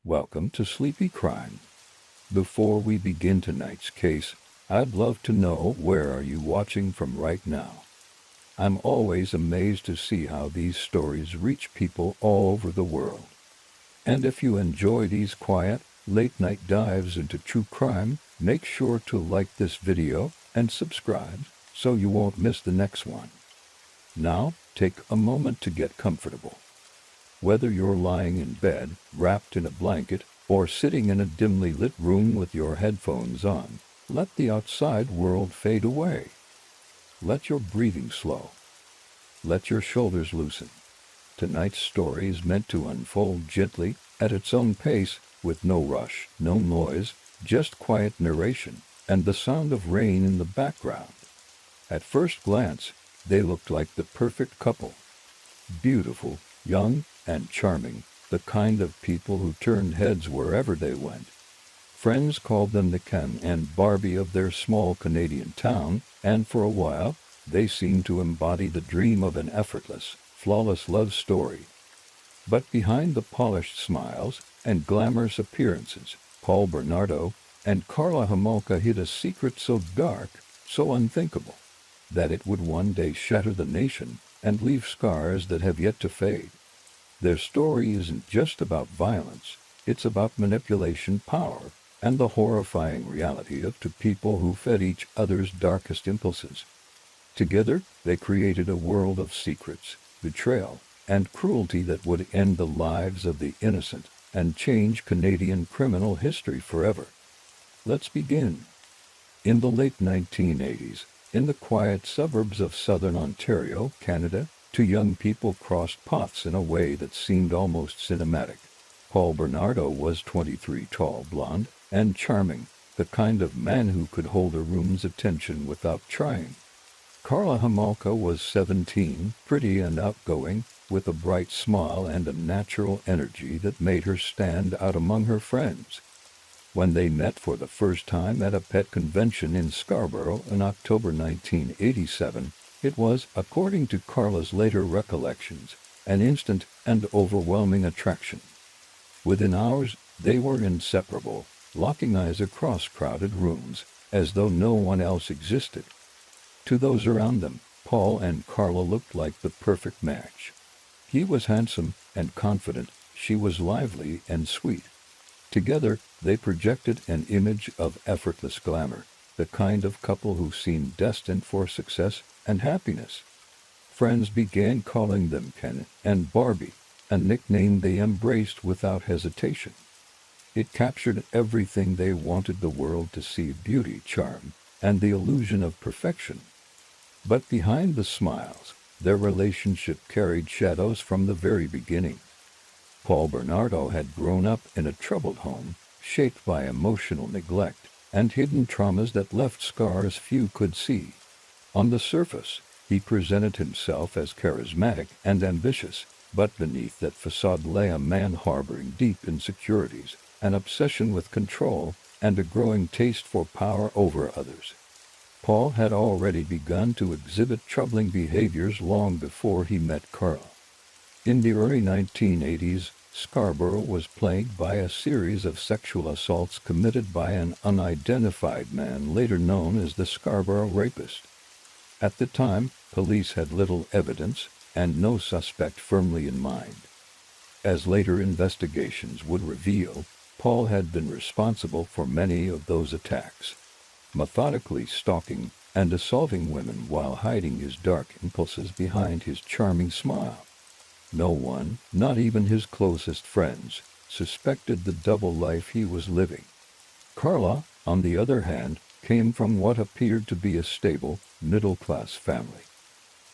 Welcome to Sleepy Crime. Before we begin tonight's case, I'd love to know where are you watching from right now. I'm always amazed to see how these stories reach people all over the world. And if you enjoy these quiet, late-night dives into true crime, make sure to like this video and subscribe so you won't miss the next one. Now, take a moment to get comfortable. Whether you're lying in bed, wrapped in a blanket, or sitting in a dimly lit room with your headphones on, let the outside world fade away. Let your breathing slow. Let your shoulders loosen. Tonight's story is meant to unfold gently, at its own pace, with no rush, no noise, just quiet narration, and the sound of rain in the background. At first glance, they looked like the perfect couple. Beautiful, young, and charming, the kind of people who turned heads wherever they went. Friends called them the Ken and Barbie of their small Canadian town, and for a while, they seemed to embody the dream of an effortless, flawless love story. But behind the polished smiles and glamorous appearances, Bernardo and Karla Homolka hid a secret so dark, so unthinkable, that it would one day shatter the nation and leave scars that have yet to fade. Their story isn't just about violence, it's about manipulation, power, and the horrifying reality of two people who fed each other's darkest impulses. Together, they created a world of secrets, betrayal, and cruelty that would end the lives of the innocent and change Canadian criminal history forever. Let's begin. In the late 1980s, in the quiet suburbs of southern Ontario, Canada, two young people crossed paths in a way that seemed almost cinematic. Bernardo was 23, tall, blonde, and charming, the kind of man who could hold a room's attention without trying. Karla Homolka was 17, pretty and outgoing, with a bright smile and a natural energy that made her stand out among her friends. When they met for the first time at a pet convention in Scarborough in October 1987, it was, according to Karla's later recollections, an instant and overwhelming attraction. Within hours, they were inseparable, locking eyes across crowded rooms, as though no one else existed. To those around them, Paul and Karla looked like the perfect match. He was handsome and confident, she was lively and sweet. Together, they projected an image of effortless glamour, the kind of couple who seemed destined for success and happiness. Friends began calling them Ken and Barbie, a nickname they embraced without hesitation. It captured everything they wanted the world to see: beauty, charm, and the illusion of perfection. But behind the smiles, their relationship carried shadows from the very beginning. Bernardo had grown up in a troubled home, shaped by emotional neglect and hidden traumas that left scars few could see. On the surface, he presented himself as charismatic and ambitious, but beneath that facade lay a man harboring deep insecurities, an obsession with control, and a growing taste for power over others. Paul had already begun to exhibit troubling behaviors long before he met Karla. In the early 1980s, Scarborough was plagued by a series of sexual assaults committed by an unidentified man later known as the Scarborough Rapist. At the time, police had little evidence and no suspect firmly in mind. As later investigations would reveal, Paul had been responsible for many of those attacks, methodically stalking and assaulting women while hiding his dark impulses behind his charming smile. No one, not even his closest friends, suspected the double life he was living. Karla, on the other hand, came from what appeared to be a stable, middle-class family.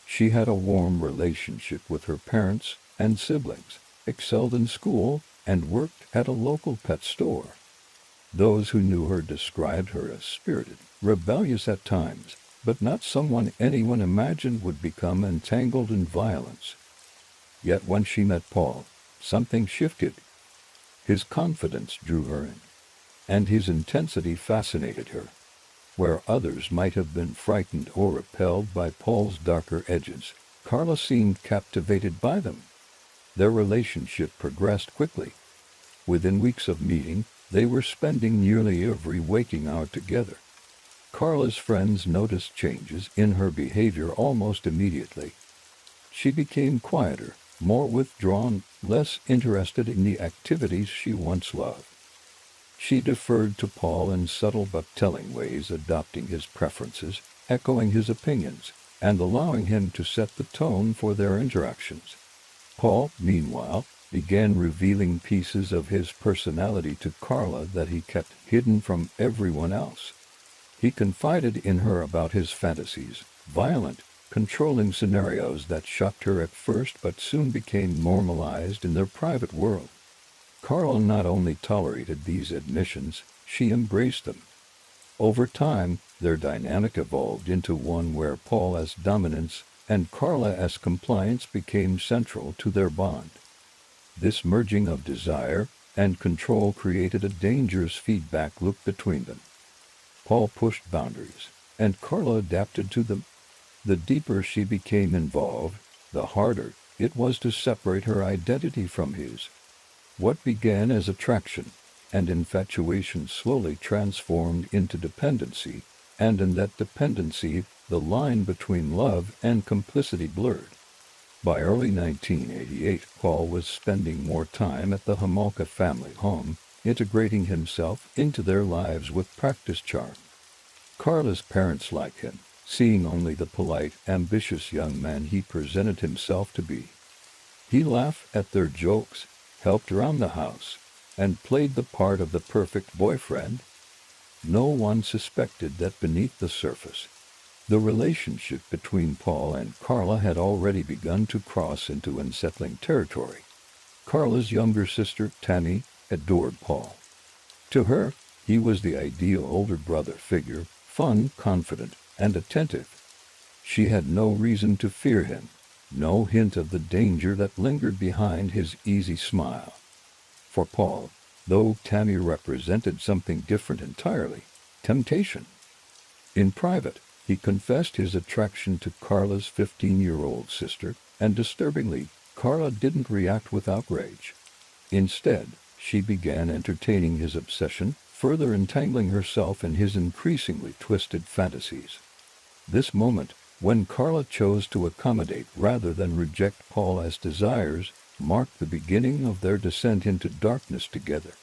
She had a warm relationship with her parents and siblings, excelled in school, and worked at a local pet store. Those who knew her described her as spirited, rebellious at times, but not someone anyone imagined would become entangled in violence. Yet when she met Paul, something shifted. His confidence drew her in, and his intensity fascinated her. Where others might have been frightened or repelled by Paul's darker edges, Karla seemed captivated by them. Their relationship progressed quickly. Within weeks of meeting, they were spending nearly every waking hour together. Karla's friends noticed changes in her behavior almost immediately. She became quieter, more withdrawn, less interested in the activities she once loved. She deferred to Paul in subtle but telling ways, adopting his preferences, echoing his opinions, and allowing him to set the tone for their interactions. Paul, meanwhile, began revealing pieces of his personality to Karla that he kept hidden from everyone else. He confided in her about his fantasies, violent, controlling scenarios that shocked her at first but soon became normalized in their private world. Karla not only tolerated these admissions, she embraced them. Over time, their dynamic evolved into one where Paul as dominance and Karla as compliance became central to their bond. This merging of desire and control created a dangerous feedback loop between them. Paul pushed boundaries, and Karla adapted to them. The deeper she became involved, the harder it was to separate her identity from his. What began as attraction and infatuation slowly transformed into dependency, and in that dependency, the line between love and complicity blurred. By early 1988, Paul was spending more time at the Homolka family home, integrating himself into their lives with practiced charm. Karla's parents liked him, seeing only the polite, ambitious young man he presented himself to be. He laughed at their jokes, helped around the house, and played the part of the perfect boyfriend. No one suspected that beneath the surface, the relationship between Paul and Karla had already begun to cross into unsettling territory. Karla's younger sister, Tammy, adored Paul. To her, he was the ideal older brother figure, fun, confident, and attentive. She had no reason to fear him, no hint of the danger that lingered behind his easy smile. For Paul, though, Tammy represented something different entirely, temptation. In private, he confessed his attraction to Karla's 15-year-old sister, and disturbingly, Karla didn't react with outrage. Instead, she began entertaining his obsession, further entangling herself in his increasingly twisted fantasies. This moment, when Karla chose to accommodate rather than reject Paul as desires, marked the beginning of their descent into darkness together.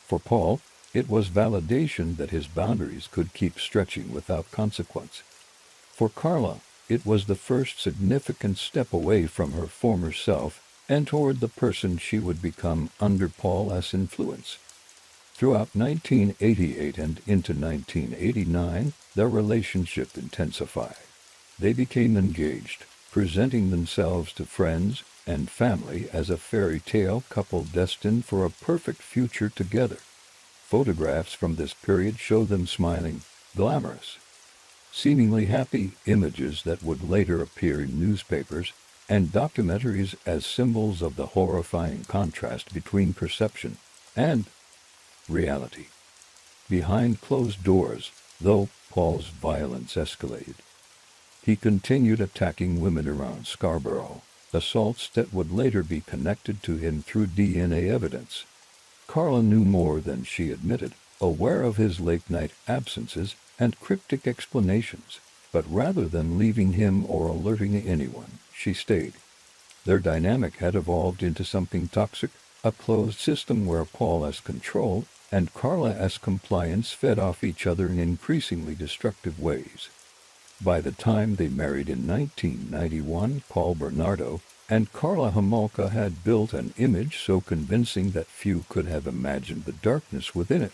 For Paul, it was validation that his boundaries could keep stretching without consequence. For Karla, it was the first significant step away from her former self and toward the person she would become under Paul's influence. Throughout 1988 and into 1989, their relationship intensified. They became engaged, presenting themselves to friends and family as a fairy tale couple destined for a perfect future together. Photographs from this period show them smiling, glamorous, seemingly happy, images that would later appear in newspapers and documentaries as symbols of the horrifying contrast between perception and reality. Behind closed doors, though, Paul's violence escalated. He continued attacking women around Scarborough, assaults that would later be connected to him through DNA evidence. Karla knew more than she admitted, aware of his late-night absences and cryptic explanations, but rather than leaving him or alerting anyone, she stayed. Their dynamic had evolved into something toxic, a closed system where Paul as control and Karla as compliance fed off each other in increasingly destructive ways. By the time they married in 1991, Paul Bernardo and Karla Homolka had built an image so convincing that few could have imagined the darkness within it.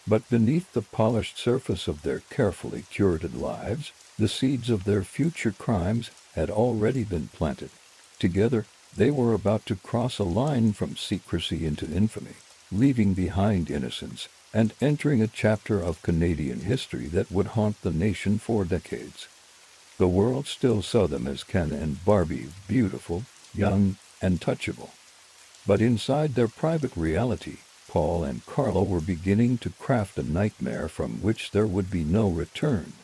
But beneath the polished surface of their carefully curated lives, the seeds of their future crimes had already been planted. Together, they were about to cross a line from secrecy into infamy, leaving behind innocence and entering a chapter of Canadian history that would haunt the nation for decades. The world still saw them as Ken and Barbie, beautiful, young, and touchable. But inside their private reality, Paul and Karla were beginning to craft a nightmare from which there would be no return.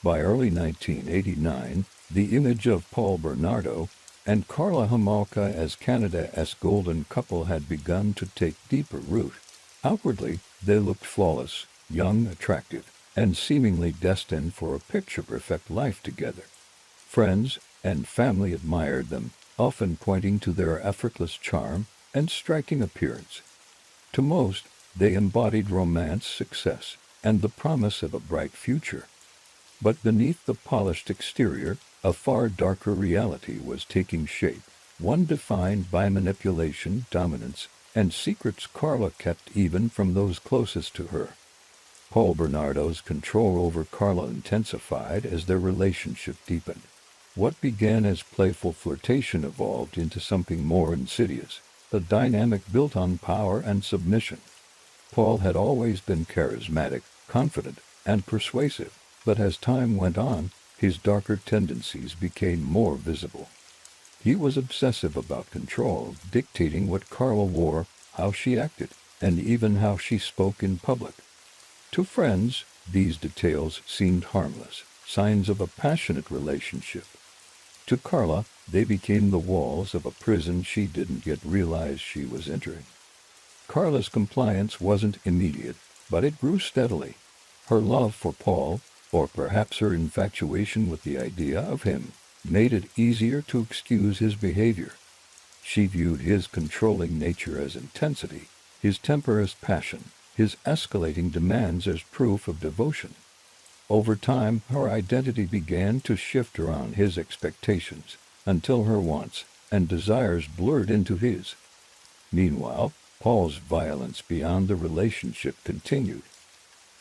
By early 1989, the image of Paul Bernardo and Karla Homolka as Canada's golden couple had begun to take deeper root. Outwardly, they looked flawless, young, attractive, and seemingly destined for a picture-perfect life together. Friends and family admired them, often pointing to their effortless charm and striking appearance. To most, they embodied romance, success, and the promise of a bright future. But beneath the polished exterior, a far darker reality was taking shape, one defined by manipulation, dominance, and secrets Karla kept even from those closest to her. Bernardo's control over Karla intensified as their relationship deepened. What began as playful flirtation evolved into something more insidious, a dynamic built on power and submission. Paul had always been charismatic, confident, and persuasive, but as time went on, his darker tendencies became more visible. He was obsessive about control, dictating what Karla wore, how she acted, and even how she spoke in public. To friends, these details seemed harmless, signs of a passionate relationship. To Karla, they became the walls of a prison she didn't yet realize she was entering. Karla's compliance wasn't immediate, but it grew steadily. Her love for Paul, or perhaps her infatuation with the idea of him, made it easier to excuse his behavior. She viewed his controlling nature as intensity, his temper as passion, his escalating demands as proof of devotion. Over time, her identity began to shift around his expectations, until her wants and desires blurred into his. Meanwhile, Paul's violence beyond the relationship continued.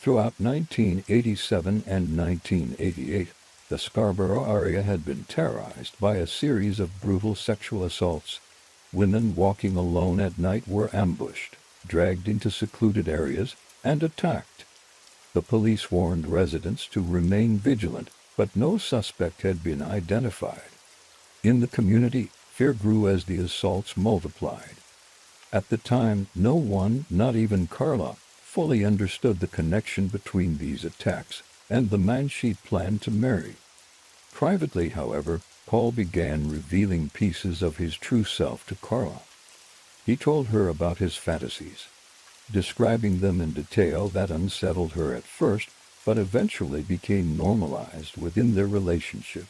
Throughout 1987 and 1988, the Scarborough area had been terrorized by a series of brutal sexual assaults. Women walking alone at night were ambushed, dragged into secluded areas, and attacked. The police warned residents to remain vigilant, but no suspect had been identified. In the community, fear grew as the assaults multiplied. At the time, no one, not even Karla, fully understood the connection between these attacks and the man she'd planned to marry. Privately, however, Paul began revealing pieces of his true self to Karla. He told her about his fantasies, describing them in detail that unsettled her at first, but eventually became normalized within their relationship.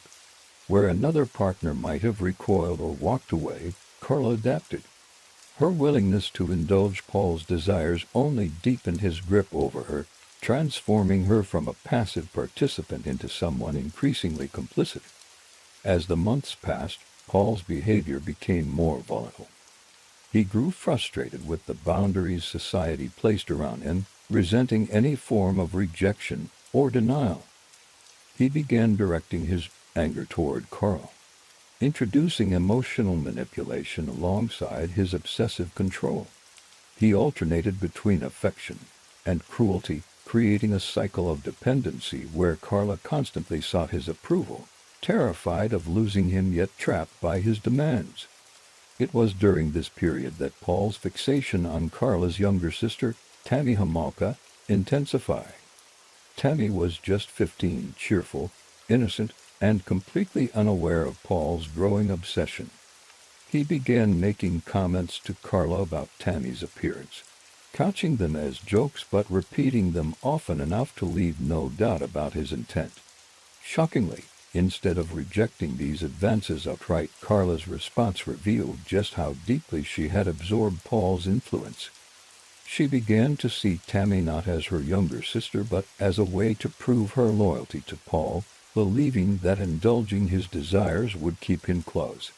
Where another partner might have recoiled or walked away, Karla adapted. Her willingness to indulge Paul's desires only deepened his grip over her, transforming her from a passive participant into someone increasingly complicit. As the months passed, Paul's behavior became more volatile. He grew frustrated with the boundaries society placed around him, resenting any form of rejection or denial. He began directing his anger toward Karla, introducing emotional manipulation alongside his obsessive control. He alternated between affection and cruelty, creating a cycle of dependency where Karla constantly sought his approval, terrified of losing him yet trapped by his demands. It was during this period that Paul's fixation on Karla's younger sister, Tammy Homolka, intensified. Tammy was just 15, cheerful, innocent, and completely unaware of Paul's growing obsession. He began making comments to Karla about Tammy's appearance, couching them as jokes but repeating them often enough to leave no doubt about his intent. Shockingly, instead of rejecting these advances outright, Karla's response revealed just how deeply she had absorbed Paul's influence. She began to see Tammy not as her younger sister but as a way to prove her loyalty to Paul, believing that indulging his desires would keep him close.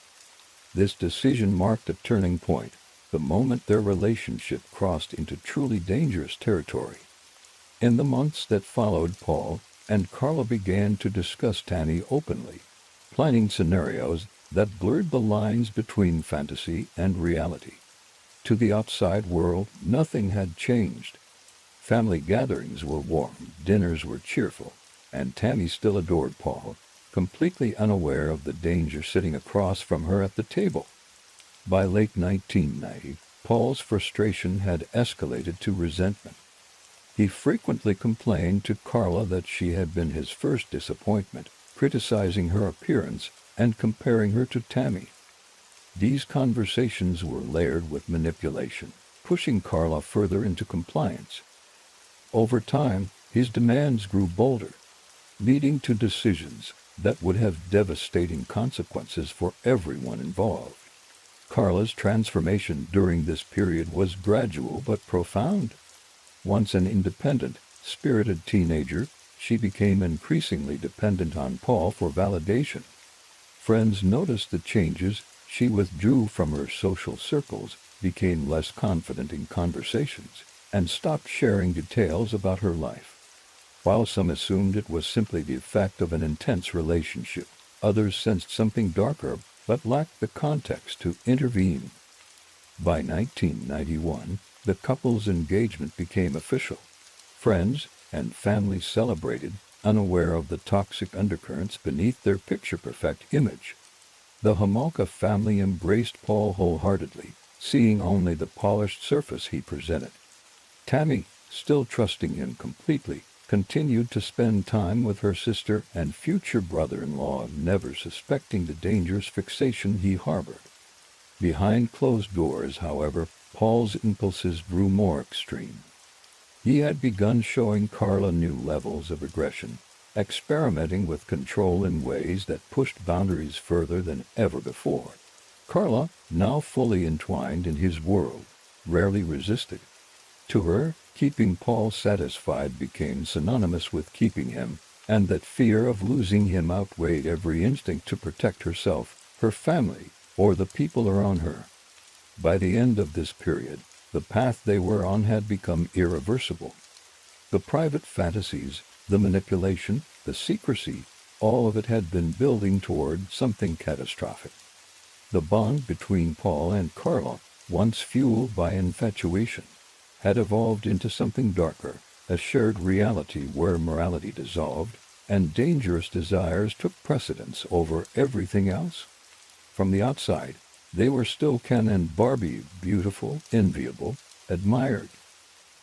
This decision marked a turning point, the moment their relationship crossed into truly dangerous territory. In the months that followed, Paul and Karla began to discuss Tammy openly, planning scenarios that blurred the lines between fantasy and reality. To the outside world, nothing had changed. Family gatherings were warm, dinners were cheerful, and Tammy still adored Paul, completely unaware of the danger sitting across from her at the table. By late 1990, Paul's frustration had escalated to resentment. He frequently complained to Karla that she had been his first disappointment, criticizing her appearance and comparing her to Tammy. These conversations were layered with manipulation, pushing Karla further into compliance. Over time, his demands grew bolder, leading to decisions that would have devastating consequences for everyone involved. Karla's transformation during this period was gradual but profound. Once an independent, spirited teenager, she became increasingly dependent on Paul for validation. Friends noticed the changes. She withdrew from her social circles, became less confident in conversations, and stopped sharing details about her life. While some assumed it was simply the effect of an intense relationship, others sensed something darker but lacked the context to intervene. By 1991, the couple's engagement became official. Friends and family celebrated, unaware of the toxic undercurrents beneath their picture-perfect image. The Homolka family embraced Paul wholeheartedly, seeing only the polished surface he presented. Tammy, still trusting him completely, continued to spend time with her sister and future brother-in-law, never suspecting the dangerous fixation he harbored. Behind closed doors, however, Paul's impulses grew more extreme. He had begun showing Karla new levels of aggression, experimenting with control in ways that pushed boundaries further than ever before. Karla, now fully entwined in his world, rarely resisted. To her, keeping Paul satisfied became synonymous with keeping him, and that fear of losing him outweighed every instinct to protect herself, her family, or the people around her. By the end of this period, the path they were on had become irreversible. The private fantasies, the manipulation, the secrecy, all of it had been building toward something catastrophic. The bond between Paul and Karla, once fueled by infatuation, had evolved into something darker, a shared reality where morality dissolved and dangerous desires took precedence over everything else. From the outside, they were still Ken and Barbie, beautiful, enviable, admired.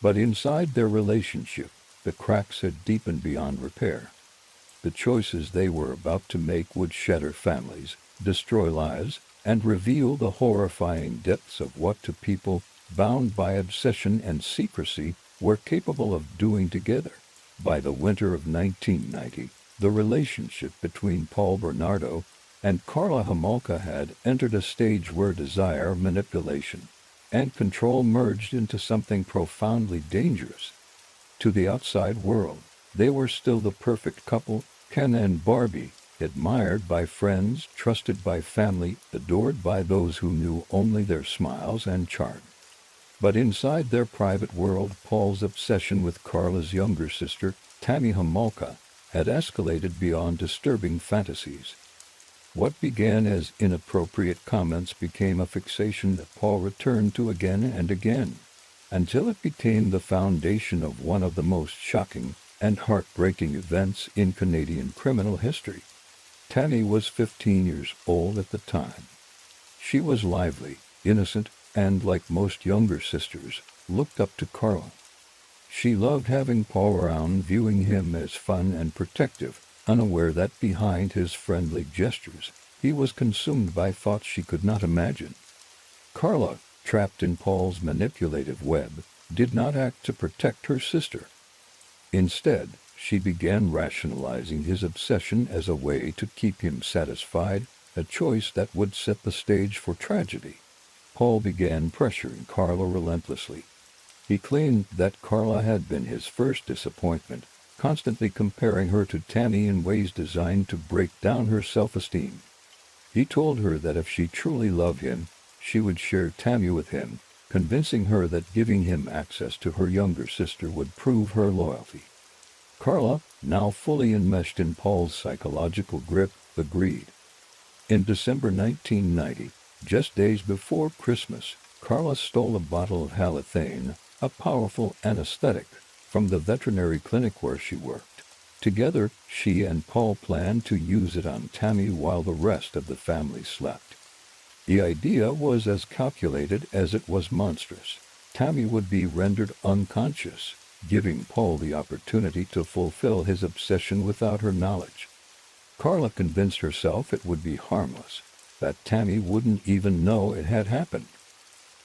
But inside their relationship, the cracks had deepened beyond repair. The choices they were about to make would shatter families, destroy lives, and reveal the horrifying depths of what two people bound by obsession and secrecy were capable of doing together. By the winter of 1990, the relationship between Paul Bernardo and Karla Homolka had entered a stage where desire, manipulation, and control merged into something profoundly dangerous. To the outside world, they were still the perfect couple, Ken and Barbie, admired by friends, trusted by family, adored by those who knew only their smiles and charm. But inside their private world, Paul's obsession with Karla's younger sister, Tammy Homolka, had escalated beyond disturbing fantasies. What began as inappropriate comments became a fixation that Paul returned to again and again, until it became the foundation of one of the most shocking and heartbreaking events in Canadian criminal history. Tammy was 15 years old at the time. She was lively, innocent, and, like most younger sisters, looked up to Karla. She loved having Paul around, viewing him as fun and protective, unaware that behind his friendly gestures, he was consumed by thoughts she could not imagine. Karla, trapped in Paul's manipulative web, did not act to protect her sister. Instead, she began rationalizing his obsession as a way to keep him satisfied, a choice that would set the stage for tragedy. Paul began pressuring Karla relentlessly. He claimed that Karla had been his first disappointment, constantly comparing her to Tammy in ways designed to break down her self-esteem. He told her that if she truly loved him, she would share Tammy with him, convincing her that giving him access to her younger sister would prove her loyalty. Karla, now fully enmeshed in Paul's psychological grip, agreed. In December 1990, just days before Christmas, Karla stole a bottle of halothane, a powerful anesthetic, from the veterinary clinic where she worked. Together, she and Paul planned to use it on Tammy while the rest of the family slept. The idea was as calculated as it was monstrous. Tammy would be rendered unconscious, giving Paul the opportunity to fulfill his obsession without her knowledge. Karla convinced herself it would be harmless. that Tammy wouldn't even know it had happened.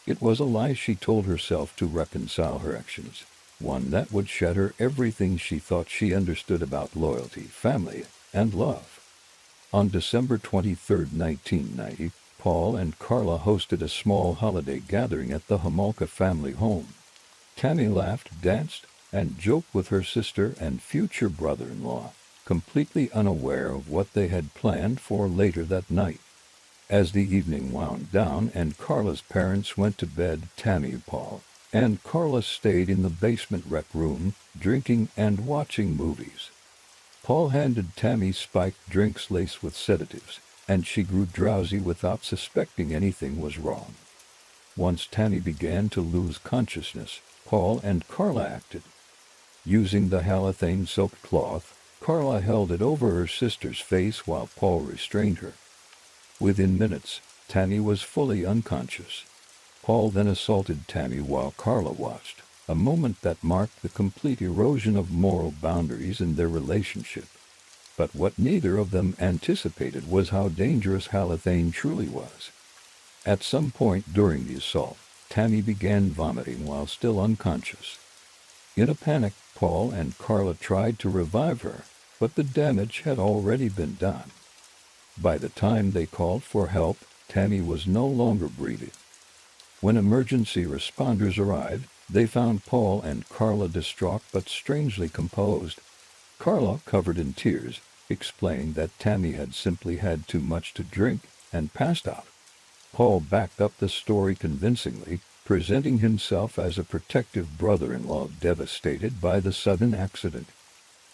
It was a lie she told herself to reconcile her actions, one that would shatter everything she thought she understood about loyalty, family, and love. On December 23, 1990, Paul and Karla hosted a small holiday gathering at the Homolka family home. Tammy laughed, danced, and joked with her sister and future brother-in-law, completely unaware of what they had planned for later that night. As the evening wound down and Karla's parents went to bed, Tammy, Paul, and Karla stayed in the basement rec room, drinking and watching movies. Paul handed Tammy spiked drinks laced with sedatives, and she grew drowsy without suspecting anything was wrong. Once Tammy began to lose consciousness, Paul and Karla acted. Using the halothane-soaked cloth, Karla held it over her sister's face while Paul restrained her. Within minutes, Tammy was fully unconscious. Paul then assaulted Tammy while Karla watched, a moment that marked the complete erosion of moral boundaries in their relationship. But what neither of them anticipated was how dangerous halothane truly was. At some point during the assault, Tammy began vomiting while still unconscious. In a panic, Paul and Karla tried to revive her, but the damage had already been done. By the time they called for help, Tammy was no longer breathing. When emergency responders arrived, they found Paul and Karla distraught but strangely composed. Karla, covered in tears, explained that Tammy had simply had too much to drink and passed out. Paul backed up the story convincingly, presenting himself as a protective brother-in-law devastated by the sudden accident.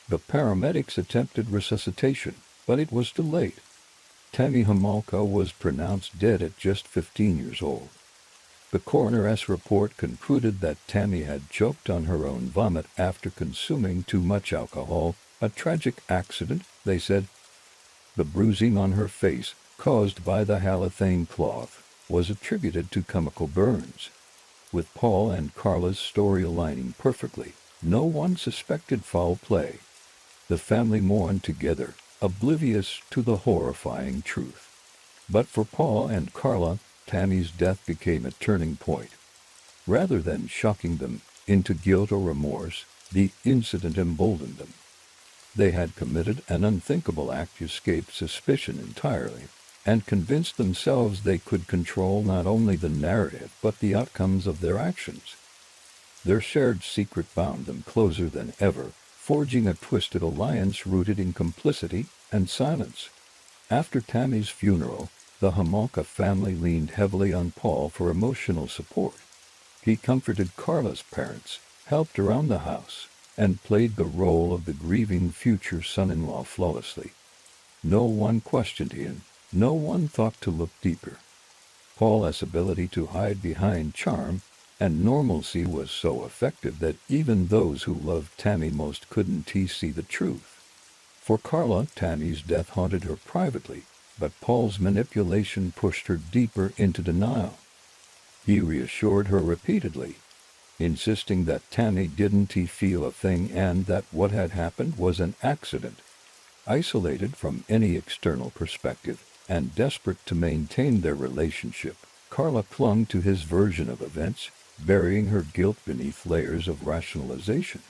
The paramedics attempted resuscitation, but it was too late. Tammy Homolka was pronounced dead at just 15 years old. The coroner's report concluded that Tammy had choked on her own vomit after consuming too much alcohol, a tragic accident, they said. The bruising on her face, caused by the halothane cloth, was attributed to chemical burns. With Paul and Karla's story aligning perfectly, no one suspected foul play. The family mourned together, oblivious to the horrifying truth. But for Paul and Karla, Tammy's death became a turning point. Rather than shocking them into guilt or remorse, the incident emboldened them. They had committed an unthinkable act to escape suspicion entirely, and convinced themselves they could control not only the narrative but the outcomes of their actions. Their shared secret bound them closer than ever, forging a twisted alliance rooted in complicity and silence. After Tammy's funeral, the Homolka family leaned heavily on Paul for emotional support. He comforted Karla's parents, helped around the house, and played the role of the grieving future son-in-law flawlessly. No one questioned him. No one thought to look deeper. Paul's ability to hide behind charm and normalcy was so effective that even those who loved Tammy most couldn't see the truth. For Karla, Tammy's death haunted her privately, but Paul's manipulation pushed her deeper into denial. He reassured her repeatedly, insisting that Tammy didn't feel a thing and that what had happened was an accident. Isolated from any external perspective, and desperate to maintain their relationship, Karla clung to his version of events, burying her guilt beneath layers of rationalization.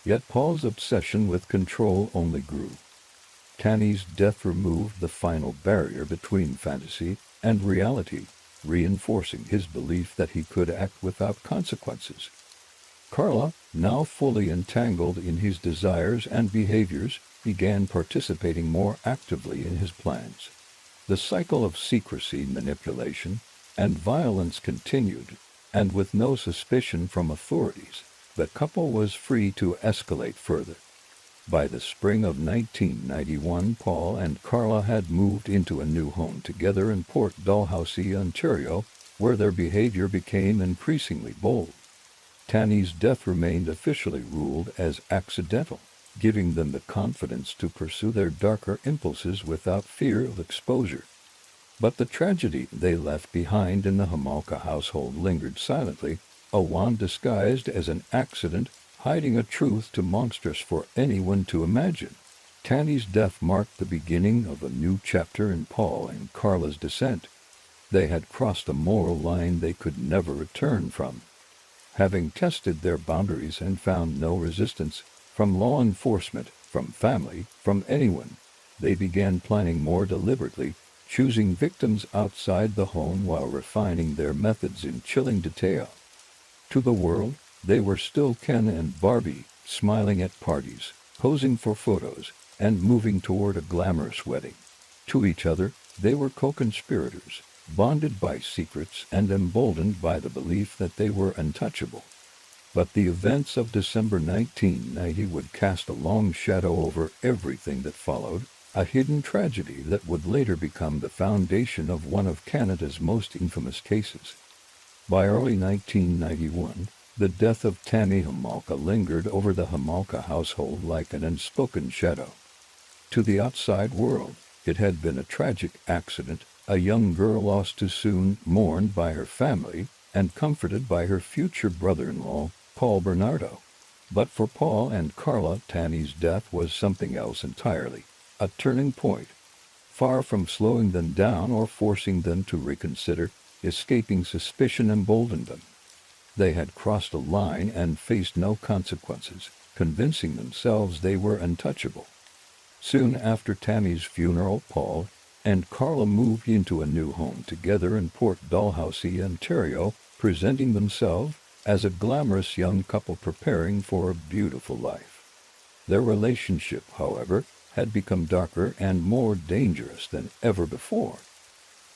Yet Paul's obsession with control only grew. Tammy's death removed the final barrier between fantasy and reality, reinforcing his belief that he could act without consequences. Karla, now fully entangled in his desires and behaviors, began participating more actively in his plans. The cycle of secrecy, manipulation, and violence continued, and with no suspicion from authorities, the couple was free to escalate further. By the spring of 1991, Paul and Karla had moved into a new home together in Port Dalhousie, Ontario, where their behavior became increasingly bold. Tammy's death remained officially ruled as accidental, giving them the confidence to pursue their darker impulses without fear of exposure. But the tragedy they left behind in the Homolka household lingered silently, a wand disguised as an accident, hiding a truth too monstrous for anyone to imagine. Tanny's death marked the beginning of a new chapter in Paul and Karla's descent. They had crossed a moral line they could never return from. Having tested their boundaries and found no resistance from law enforcement, from family, from anyone, they began planning more deliberately, choosing victims outside the home while refining their methods in chilling detail. To the world, they were still Ken and Barbie, smiling at parties, posing for photos, and moving toward a glamorous wedding. To each other, they were co-conspirators, bonded by secrets and emboldened by the belief that they were untouchable. But the events of December 1990 would cast a long shadow over everything that followed, a hidden tragedy that would later become the foundation of one of Canada's most infamous cases. By early 1991, the death of Tammy Homolka lingered over the Homolka household like an unspoken shadow. To the outside world, it had been a tragic accident, a young girl lost too soon, mourned by her family, and comforted by her future brother-in-law, Paul Bernardo. But for Paul and Karla, Tammy's death was something else entirely, a turning point. Far from slowing them down or forcing them to reconsider, escaping suspicion emboldened them. They had crossed a line and faced no consequences, convincing themselves they were untouchable. Soon after Tammy's funeral, Paul and Karla moved into a new home together in Port Dalhousie, Ontario, presenting themselves as a glamorous young couple preparing for a beautiful life. Their relationship, however, had become darker and more dangerous than ever before.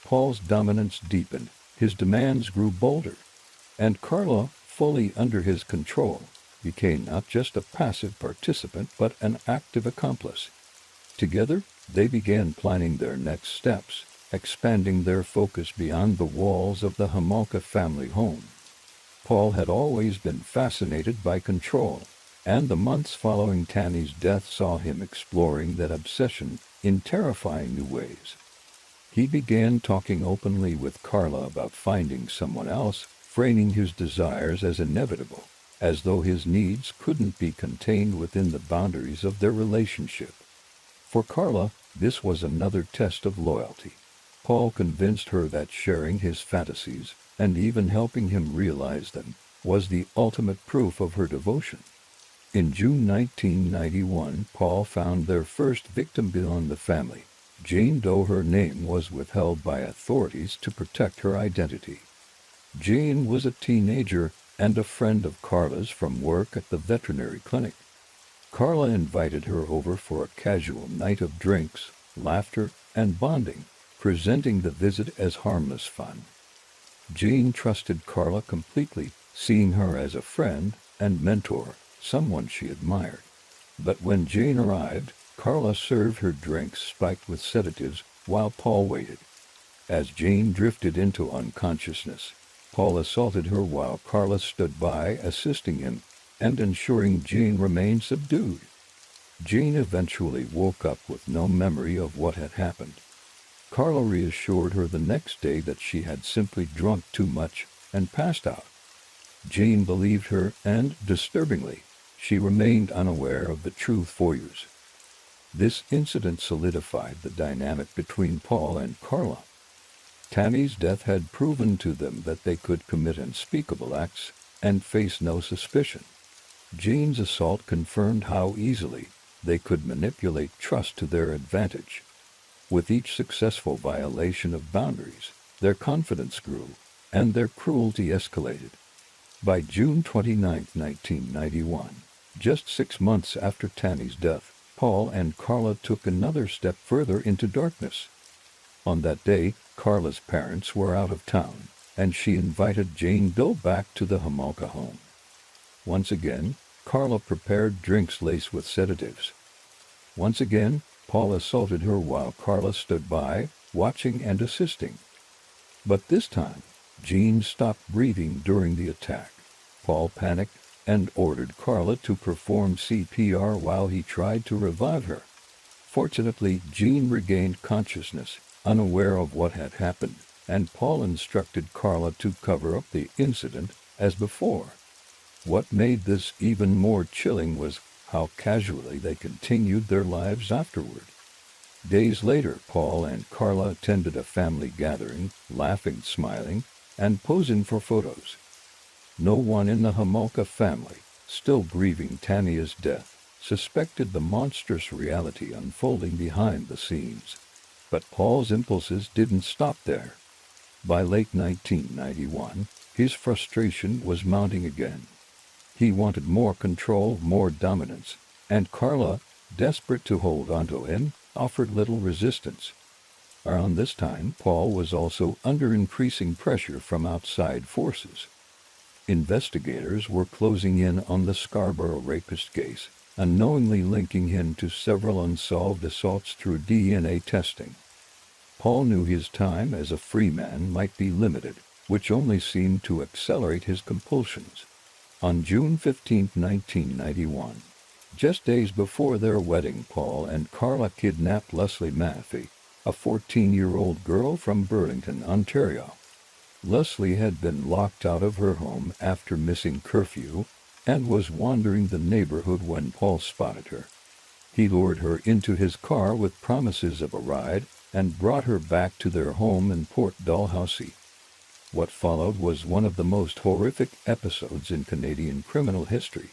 Paul's dominance deepened, his demands grew bolder, and Karla, fully under his control, became not just a passive participant but an active accomplice. Together, they began planning their next steps, expanding their focus beyond the walls of the Homolka family home. Paul had always been fascinated by control, and the months following Tammy's death saw him exploring that obsession in terrifying new ways. He began talking openly with Karla about finding someone else, framing his desires as inevitable, as though his needs couldn't be contained within the boundaries of their relationship. For Karla, this was another test of loyalty. Paul convinced her that sharing his fantasies, and even helping him realize them, was the ultimate proof of her devotion. In June 1991, Paul found their first victim beyond the family, Gein, though her name was withheld by authorities to protect her identity. Gein was a teenager and a friend of Karla's from work at the veterinary clinic. Karla invited her over for a casual night of drinks, laughter, and bonding, presenting the visit as harmless fun. Gein trusted Karla completely, seeing her as a friend and mentor, someone she admired. But when Gein arrived, Karla served her drinks spiked with sedatives while Paul waited. As Gein drifted into unconsciousness, Paul assaulted her while Karla stood by, assisting him and ensuring Gein remained subdued. Gein eventually woke up with no memory of what had happened. Karla reassured her the next day that she had simply drunk too much and passed out. Gein believed her, and, disturbingly, she remained unaware of the truth for years. This incident solidified the dynamic between Paul and Karla. Tammy's death had proven to them that they could commit unspeakable acts and face no suspicion. Gein's assault confirmed how easily they could manipulate trust to their advantage. With each successful violation of boundaries, their confidence grew, and their cruelty escalated. By June 29, 1991, just 6 months after Tammy's death, Paul and Karla took another step further into darkness. On that day, Karla's parents were out of town, and she invited Gein back to the Homolka home. Once again, Karla prepared drinks laced with sedatives. Once again, Paul assaulted her while Karla stood by, watching and assisting. But this time, Gein stopped breathing during the attack. Paul panicked and ordered Karla to perform CPR while he tried to revive her. Fortunately, Gein regained consciousness, unaware of what had happened, and Paul instructed Karla to cover up the incident as before. What made this even more chilling was how casually they continued their lives afterward. Days later, Paul and Karla attended a family gathering, laughing, smiling, and posing for photos. No one in the Homolka family, still grieving Tanya's death, suspected the monstrous reality unfolding behind the scenes. But Paul's impulses didn't stop there. By late 1991, his frustration was mounting again. He wanted more control, more dominance, and Karla, desperate to hold onto him, offered little resistance. Around this time, Paul was also under increasing pressure from outside forces. Investigators were closing in on the Scarborough rapist case, unknowingly linking him to several unsolved assaults through DNA testing. Paul knew his time as a free man might be limited, which only seemed to accelerate his compulsions. On June 15, 1991, just days before their wedding, Paul and Karla kidnapped Leslie Maffey, a 14-year-old girl from Burlington, Ontario. Leslie had been locked out of her home after missing curfew and was wandering the neighborhood when Paul spotted her. He lured her into his car with promises of a ride and brought her back to their home in Port Dalhousie. What followed was one of the most horrific episodes in Canadian criminal history.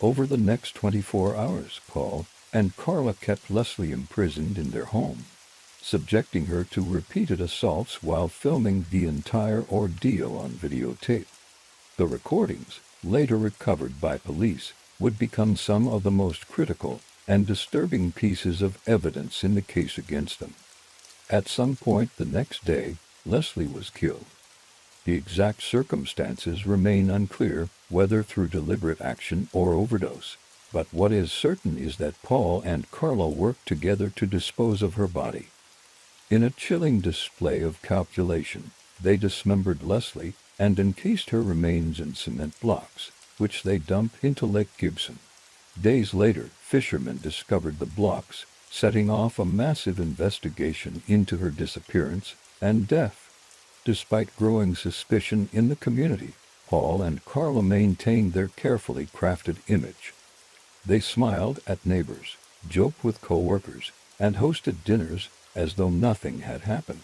Over the next 24 hours, Paul and Karla kept Leslie imprisoned in their home, subjecting her to repeated assaults while filming the entire ordeal on videotape. The recordings, later recovered by police, would become some of the most critical and disturbing pieces of evidence in the case against them. At some point the next day, Leslie was killed. The exact circumstances remain unclear, whether through deliberate action or overdose, but what is certain is that Paul and Karla worked together to dispose of her body. In a chilling display of calculation, they dismembered Leslie and encased her remains in cement blocks, which they dumped into Lake Gibson. Days later, fishermen discovered the blocks, setting off a massive investigation into her disappearance and death. Despite growing suspicion in the community, Paul and Karla maintained their carefully crafted image. They smiled at neighbors, joked with co-workers, and hosted dinners as though nothing had happened.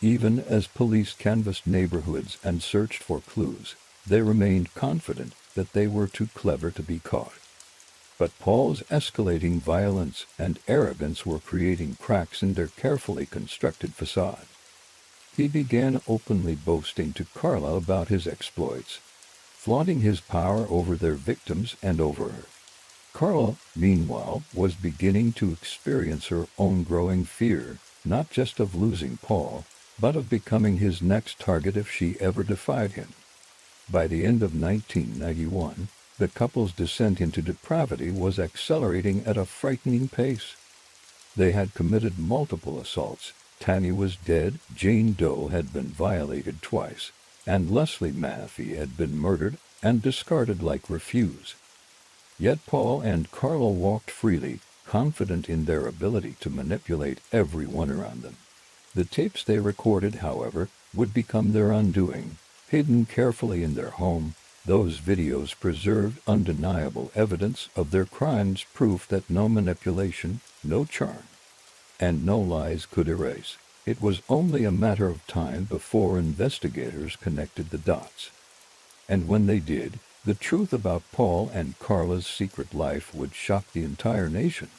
Even as police canvassed neighborhoods and searched for clues, they remained confident that they were too clever to be caught. But Paul's escalating violence and arrogance were creating cracks in their carefully constructed facade. He began openly boasting to Karla about his exploits, flaunting his power over their victims and over her. Karla, meanwhile, was beginning to experience her own growing fear, not just of losing Paul, but of becoming his next target if she ever defied him. By the end of 1991, the couple's descent into depravity was accelerating at a frightening pace. They had committed multiple assaults. Tanya was dead, Jane Doe had been violated twice, and Leslie Maffey had been murdered and discarded like refuse. Yet Paul and Karla walked freely, confident in their ability to manipulate everyone around them. The tapes they recorded, however, would become their undoing. Hidden carefully in their home, those videos preserved undeniable evidence of their crimes, proof that no manipulation, no charm, and no lies could erase. It was only a matter of time before investigators connected the dots. And when they did, the truth about Paul and Karla's secret life would shock the entire nation.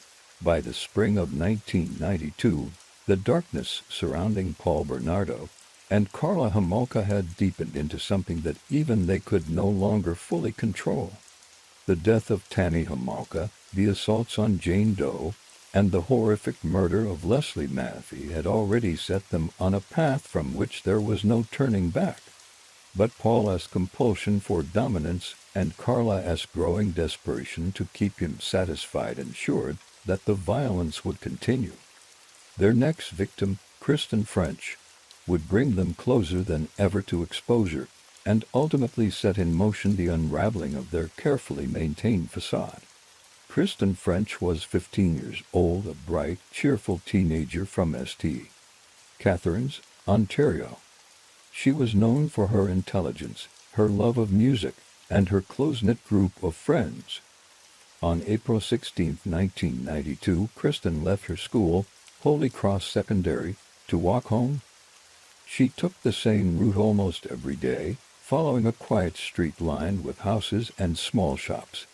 By the spring of 1992, the darkness surrounding Paul Bernardo and Karla Homolka had deepened into something that even they could no longer fully control. The death of Tanya Homolka, the assaults on Jane Doe, and the horrific murder of Leslie Maffey had already set them on a path from which there was no turning back. But Paul's compulsion for dominance and Karla's growing desperation to keep him satisfied ensured that the violence would continue. Their next victim, Kristen French, would bring them closer than ever to exposure and ultimately set in motion the unraveling of their carefully maintained facade. Kristen French was 15 years old, a bright, cheerful teenager from St. Catharines, Ontario. She was known for her intelligence, her love of music, and her close-knit group of friends. On April 16, 1992, Kristen left her school, Holy Cross Secondary, to walk home. She took the same route almost every day, following a quiet street lined with houses and small shops.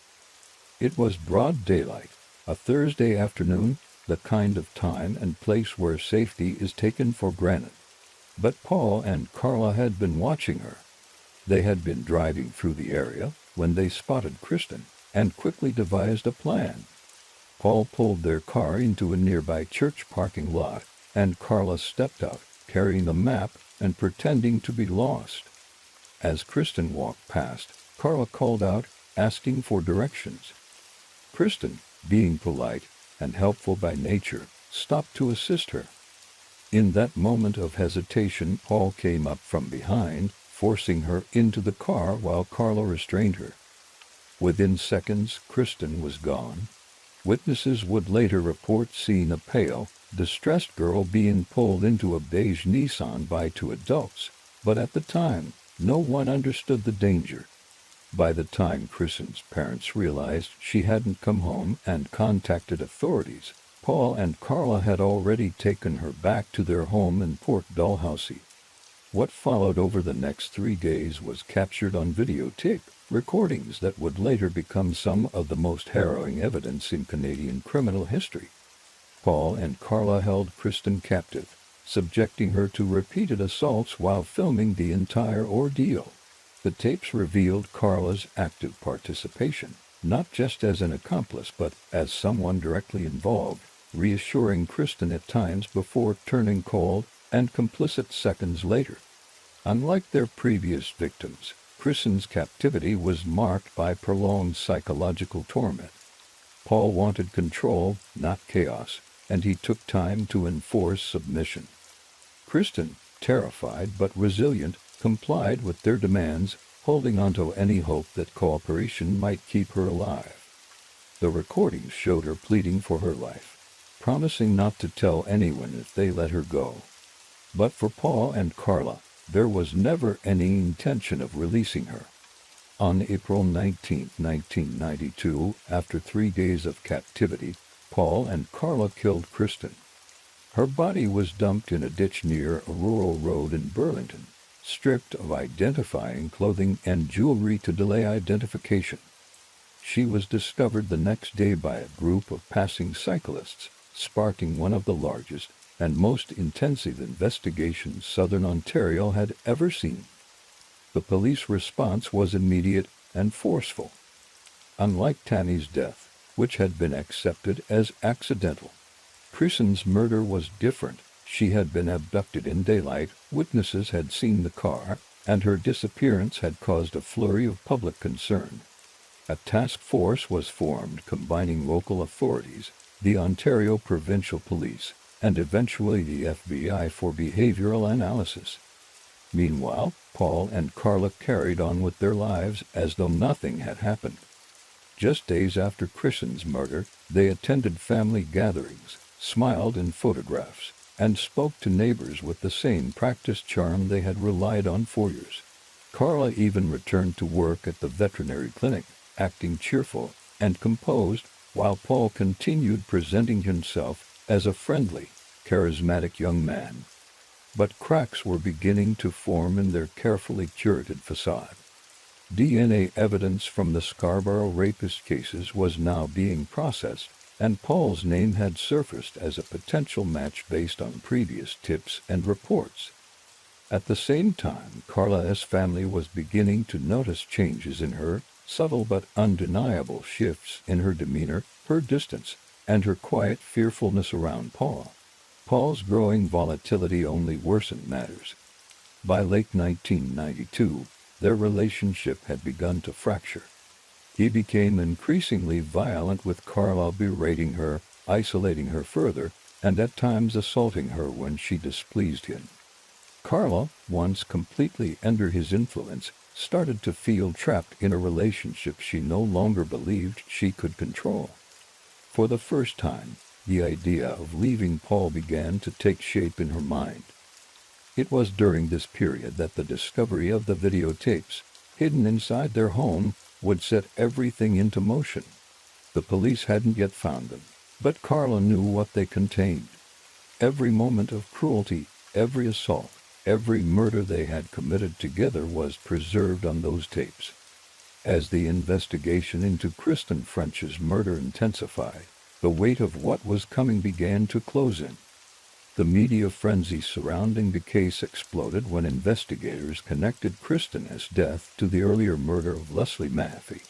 It was broad daylight, a Thursday afternoon, the kind of time and place where safety is taken for granted. But Paul and Karla had been watching her. They had been driving through the area when they spotted Kristen and quickly devised a plan. Paul pulled their car into a nearby church parking lot, and Karla stepped out, carrying the map and pretending to be lost. As Kristen walked past, Karla called out, asking for directions. Kristen, being polite and helpful by nature, stopped to assist her. In that moment of hesitation, Paul came up from behind, forcing her into the car while Karla restrained her. Within seconds, Kristen was gone. Witnesses would later report seeing a pale, distressed girl being pulled into a beige Nissan by two adults, but at the time, no one understood the danger. By the time Kristen's parents realized she hadn't come home and contacted authorities, Paul and Karla had already taken her back to their home in Port Dalhousie. What followed over the next 3 days was captured on videotape, recordings that would later become some of the most harrowing evidence in Canadian criminal history. Paul and Karla held Kristen captive, subjecting her to repeated assaults while filming the entire ordeal. The tapes revealed Karla's active participation, not just as an accomplice but as someone directly involved, reassuring Kristen at times before turning cold and complicit seconds later. Unlike their previous victims, Kristen's captivity was marked by prolonged psychological torment. Paul wanted control, not chaos, and he took time to enforce submission. Kristen, terrified but resilient, complied with their demands, holding onto any hope that cooperation might keep her alive. The recordings showed her pleading for her life, promising not to tell anyone if they let her go. But for Paul and Karla, there was never any intention of releasing her. On April 19, 1992, after 3 days of captivity, Paul and Karla killed Kristen. Her body was dumped in a ditch near a rural road in Burlington, stripped of identifying clothing and jewelry to delay identification. She was discovered the next day by a group of passing cyclists, sparking one of the largest and most intensive investigations southern Ontario had ever seen. The police response was immediate and forceful. Unlike Tammy's death, which had been accepted as accidental, Kristen's murder was different. She had been abducted in daylight, witnesses had seen the car, and her disappearance had caused a flurry of public concern. A task force was formed combining local authorities, the Ontario Provincial Police, and eventually the FBI for behavioral analysis. Meanwhile, Paul and Karla carried on with their lives as though nothing had happened. Just days after Kristen's murder, they attended family gatherings, smiled in photographs, and spoke to neighbors with the same practiced charm they had relied on for years. Karla even returned to work at the veterinary clinic, acting cheerful and composed, while Paul continued presenting himself as a friendly, charismatic young man. But cracks were beginning to form in their carefully curated facade. DNA evidence from the Scarborough rapist cases was now being processed, and Paul's name had surfaced as a potential match based on previous tips and reports. At the same time, Karla's family was beginning to notice changes in her, subtle but undeniable shifts in her demeanor, her distance, and her quiet fearfulness around Paul. Paul's growing volatility only worsened matters. By late 1992, their relationship had begun to fracture. He became increasingly violent, with Karla berating her, isolating her further, and at times assaulting her when she displeased him. Karla, once completely under his influence, started to feel trapped in a relationship she no longer believed she could control. For the first time, the idea of leaving Paul began to take shape in her mind. It was during this period that the discovery of the videotapes, hidden inside their home, would set everything into motion. The police hadn't yet found them, but Karla knew what they contained. Every moment of cruelty, every assault, every murder they had committed together was preserved on those tapes. As the investigation into Kristen French's murder intensified, the weight of what was coming began to close in. The media frenzy surrounding the case exploded when investigators connected Kristen's death to the earlier murder of Leslie Maffey.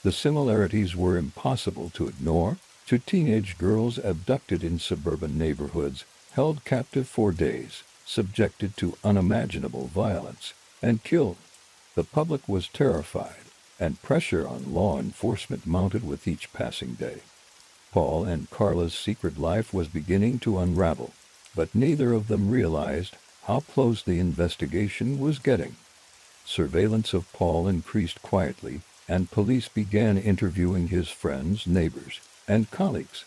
The similarities were impossible to ignore. Two teenage girls abducted in suburban neighborhoods, held captive for days, subjected to unimaginable violence, and killed. The public was terrified, and pressure on law enforcement mounted with each passing day. Paul and Karla's secret life was beginning to unravel, but neither of them realized how close the investigation was getting. Surveillance of Paul increased quietly, and police began interviewing his friends, neighbors, and colleagues.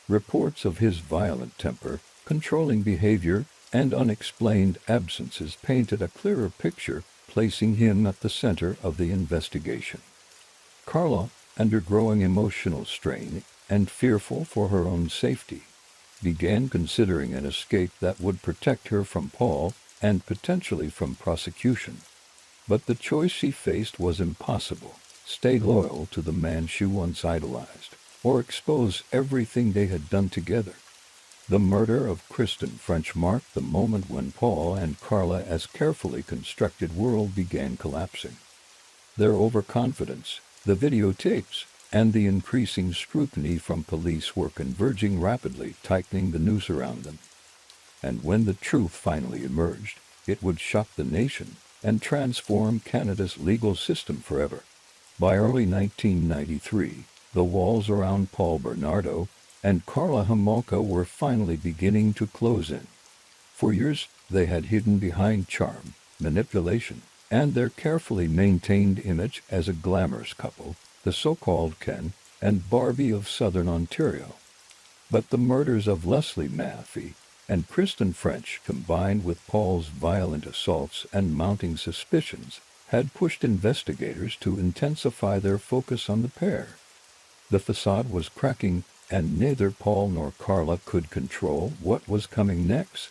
Reports of his violent temper, controlling behavior, and unexplained absences painted a clearer picture, placing him at the center of the investigation. Karla, under growing emotional strain and fearful for her own safety, began considering an escape that would protect her from Paul and potentially from prosecution. But the choice she faced was impossible: stay loyal to the man she once idolized, or expose everything they had done together. The murder of Kristen French marked the moment when Paul and Karla's carefully constructed world began collapsing. Their overconfidence, the videotapes, and the increasing scrutiny from police were converging rapidly, tightening the noose around them. And when the truth finally emerged, it would shock the nation and transform Canada's legal system forever. By early 1993, the walls around Paul Bernardo and Karla Homolka were finally beginning to close in. For years, they had hidden behind charm, manipulation, and their carefully maintained image as a glamorous couple, the so-called Ken and Barbie of Southern Ontario. But the murders of Leslie Maffey and Kristen French, combined with Paul's violent assaults and mounting suspicions, had pushed investigators to intensify their focus on the pair. The facade was cracking, and neither Paul nor Karla could control what was coming next.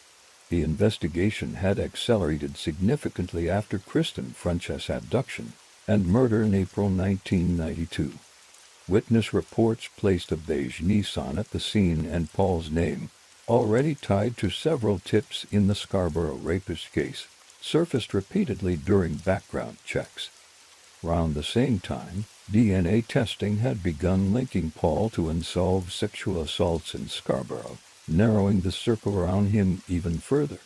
The investigation had accelerated significantly after Kristen French's abduction and murder in April 1992. Witness reports placed a beige Nissan at the scene, and Paul's name, already tied to several tips in the Scarborough rapist case, surfaced repeatedly during background checks. Around the same time, DNA testing had begun linking Paul to unsolved sexual assaults in Scarborough, narrowing the circle around him even further.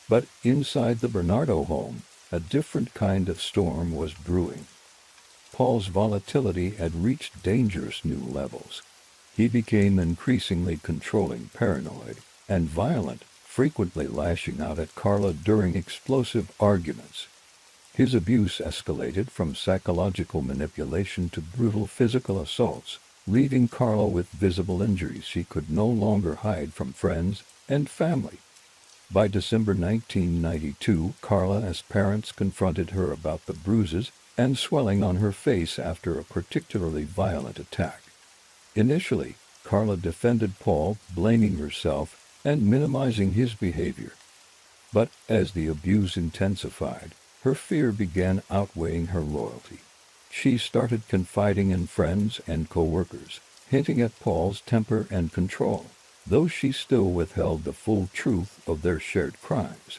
But inside the Bernardo home, a different kind of storm was brewing. Paul's volatility had reached dangerous new levels. He became increasingly controlling, paranoid, and violent, frequently lashing out at Karla during explosive arguments. His abuse escalated from psychological manipulation to brutal physical assaults, leaving Karla with visible injuries she could no longer hide from friends and family. By December 1992, Karla's parents confronted her about the bruises and swelling on her face after a particularly violent attack. Initially, Karla defended Paul, blaming herself and minimizing his behavior. But as the abuse intensified, her fear began outweighing her loyalty. She started confiding in friends and co-workers, hinting at Paul's temper and control, though she still withheld the full truth of their shared crimes.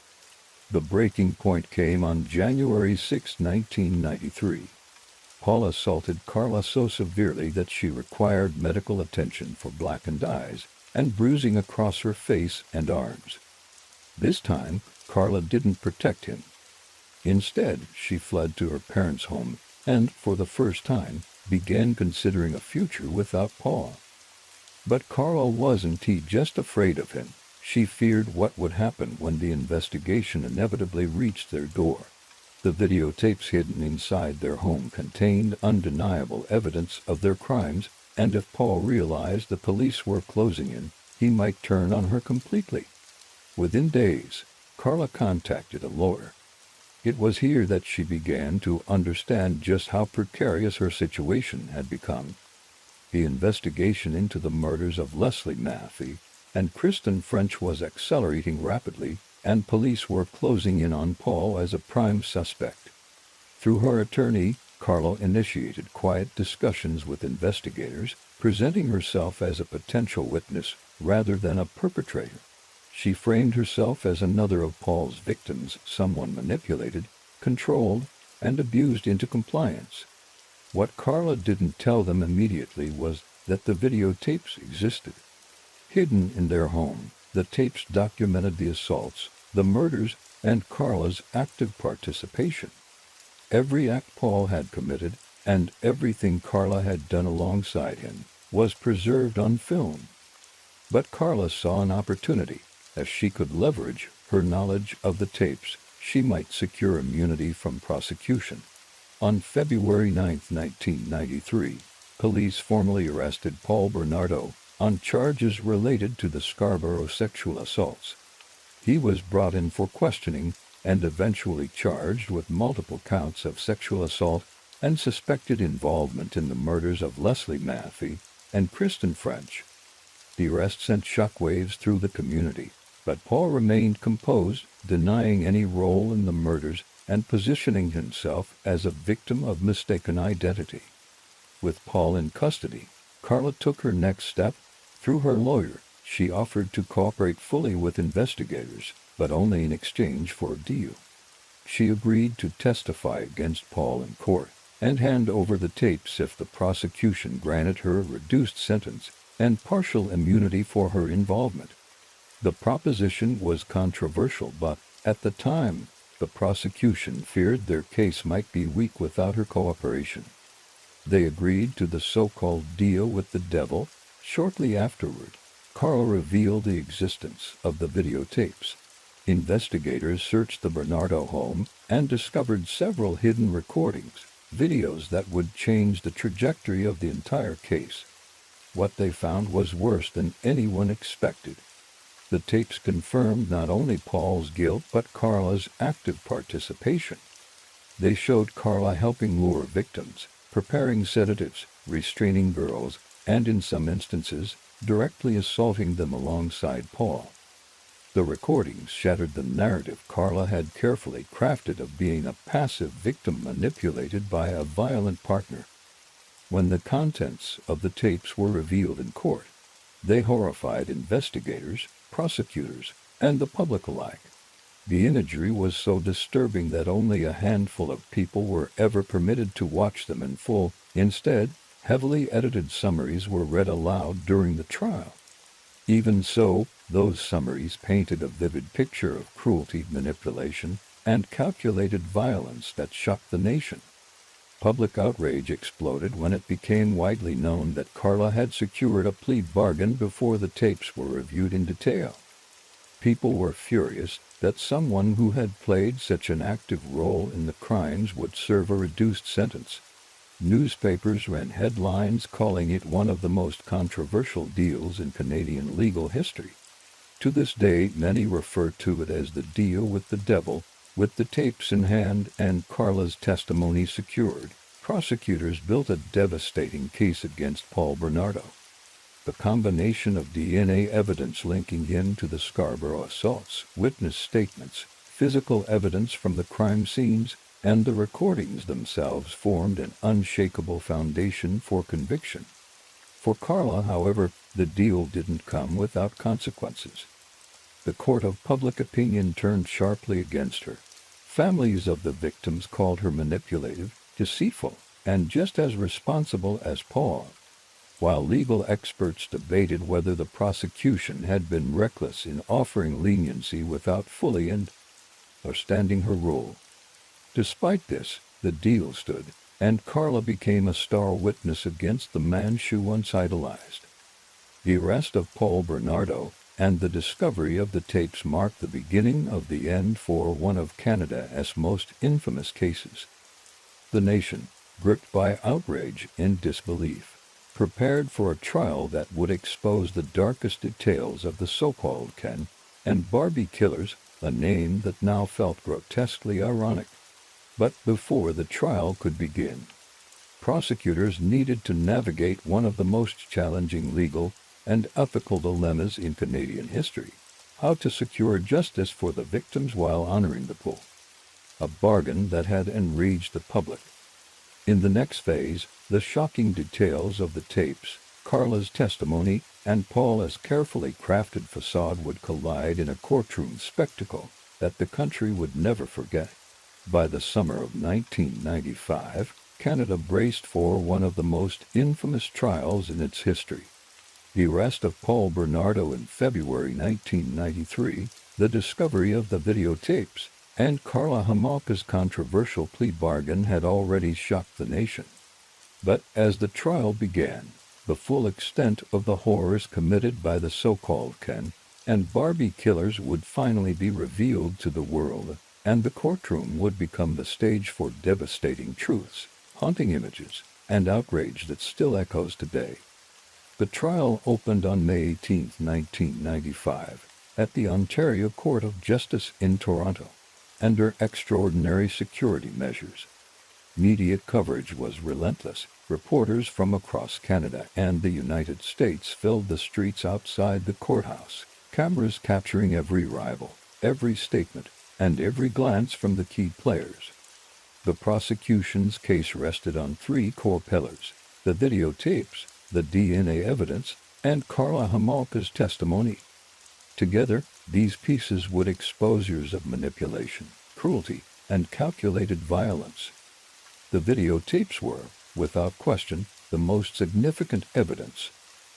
The breaking point came on January 6, 1993. Paul assaulted Karla so severely that she required medical attention for blackened eyes and bruising across her face and arms. This time, Karla didn't protect him. Instead, she fled to her parents' home and, for the first time, began considering a future without Paul. But Karla wasn't just afraid of him. She feared what would happen when the investigation inevitably reached their door. The videotapes hidden inside their home contained undeniable evidence of their crimes, and if Paul realized the police were closing in, he might turn on her completely. Within days, Karla contacted a lawyer. It was here that she began to understand just how precarious her situation had become. The investigation into the murders of Leslie Maffei and Kristen French was accelerating rapidly, and police were closing in on Paul as a prime suspect. Through her attorney, Karla initiated quiet discussions with investigators, presenting herself as a potential witness rather than a perpetrator. She framed herself as another of Paul's victims, someone manipulated, controlled, and abused into compliance. What Karla didn't tell them immediately was that the videotapes existed. Hidden in their home, the tapes documented the assaults, the murders, and Karla's active participation. Every act Paul had committed, and everything Karla had done alongside him, was preserved on film. But Karla saw an opportunity. If she could leverage her knowledge of the tapes, she might secure immunity from prosecution. On February 9, 1993, police formally arrested Paul Bernardo on charges related to the Scarborough sexual assaults. He was brought in for questioning and eventually charged with multiple counts of sexual assault and suspected involvement in the murders of Leslie Maffei and Kristen French. The arrest sent shockwaves through the community, but Paul remained composed, denying any role in the murders and positioning himself as a victim of mistaken identity. With Paul in custody, Karla took her next step. Through her lawyer, she offered to cooperate fully with investigators, but only in exchange for a deal. She agreed to testify against Paul in court and hand over the tapes if the prosecution granted her a reduced sentence and partial immunity for her involvement. The proposition was controversial, but at the time, the prosecution feared their case might be weak without her cooperation. They agreed to the so-called deal with the devil. Shortly afterward, Karla revealed the existence of the videotapes. Investigators searched the Bernardo home and discovered several hidden recordings, videos that would change the trajectory of the entire case. What they found was worse than anyone expected. The tapes confirmed not only Paul's guilt but Karla's active participation. They showed Karla helping lure victims, preparing sedatives, restraining girls, and in some instances, directly assaulting them alongside Paul. The recordings shattered the narrative Karla had carefully crafted of being a passive victim manipulated by a violent partner. When the contents of the tapes were revealed in court, they horrified investigators, prosecutors, and the public alike. The imagery was so disturbing that only a handful of people were ever permitted to watch them in full. Instead, heavily edited summaries were read aloud during the trial. Even so, those summaries painted a vivid picture of cruelty, manipulation, and calculated violence that shocked the nation. Public outrage exploded when it became widely known that Karla had secured a plea bargain before the tapes were reviewed in detail. People were furious that someone who had played such an active role in the crimes would serve a reduced sentence. Newspapers ran headlines calling it one of the most controversial deals in Canadian legal history. To this day, many refer to it as the deal with the devil. With the tapes in hand and Karla's testimony secured, prosecutors built a devastating case against Paul Bernardo. The combination of DNA evidence linking him to the Scarborough assaults, witness statements, physical evidence from the crime scenes, and the recordings themselves formed an unshakable foundation for conviction. For Karla, however, the deal didn't come without consequences. The court of public opinion turned sharply against her. Families of the victims called her manipulative, deceitful, and just as responsible as Paul, while legal experts debated whether the prosecution had been reckless in offering leniency without fully understanding her role. Despite this, the deal stood, and Karla became a star witness against the man she once idolized. The arrest of Paul Bernardo and the discovery of the tapes marked the beginning of the end for one of Canada's most infamous cases. The nation, gripped by outrage and disbelief, prepared for a trial that would expose the darkest details of the so-called Ken and Barbie Killers, a name that now felt grotesquely ironic. But before the trial could begin, Prosecutors needed to navigate one of the most challenging legal and ethical dilemmas in Canadian history: how to secure justice for the victims while honoring the pool, a bargain that had enraged the public. In the next phase, the shocking details of the tapes, Karla's testimony, and Paul's carefully crafted facade would collide in a courtroom spectacle that the country would never forget. By the summer of 1995, Canada braced for one of the most infamous trials in its history. The arrest of Paul Bernardo in February 1993, the discovery of the videotapes, and Karla Homolka's controversial plea bargain had already shocked the nation. But as the trial began, the full extent of the horrors committed by the so-called Ken and Barbie Killers would finally be revealed to the world, and the courtroom would become the stage for devastating truths, haunting images, and outrage that still echoes today. The trial opened on May 18, 1995, at the Ontario Court of Justice in Toronto, under extraordinary security measures. Media coverage was relentless. Reporters from across Canada and the United States filled the streets outside the courthouse, cameras capturing every arrival, every statement, and every glance from the key players. The prosecution's case rested on three core pillars: the videotapes, the DNA evidence, and Karla Homolka's testimony. Together, these pieces would expose years of manipulation, cruelty, and calculated violence. The videotapes were, without question, the most significant evidence.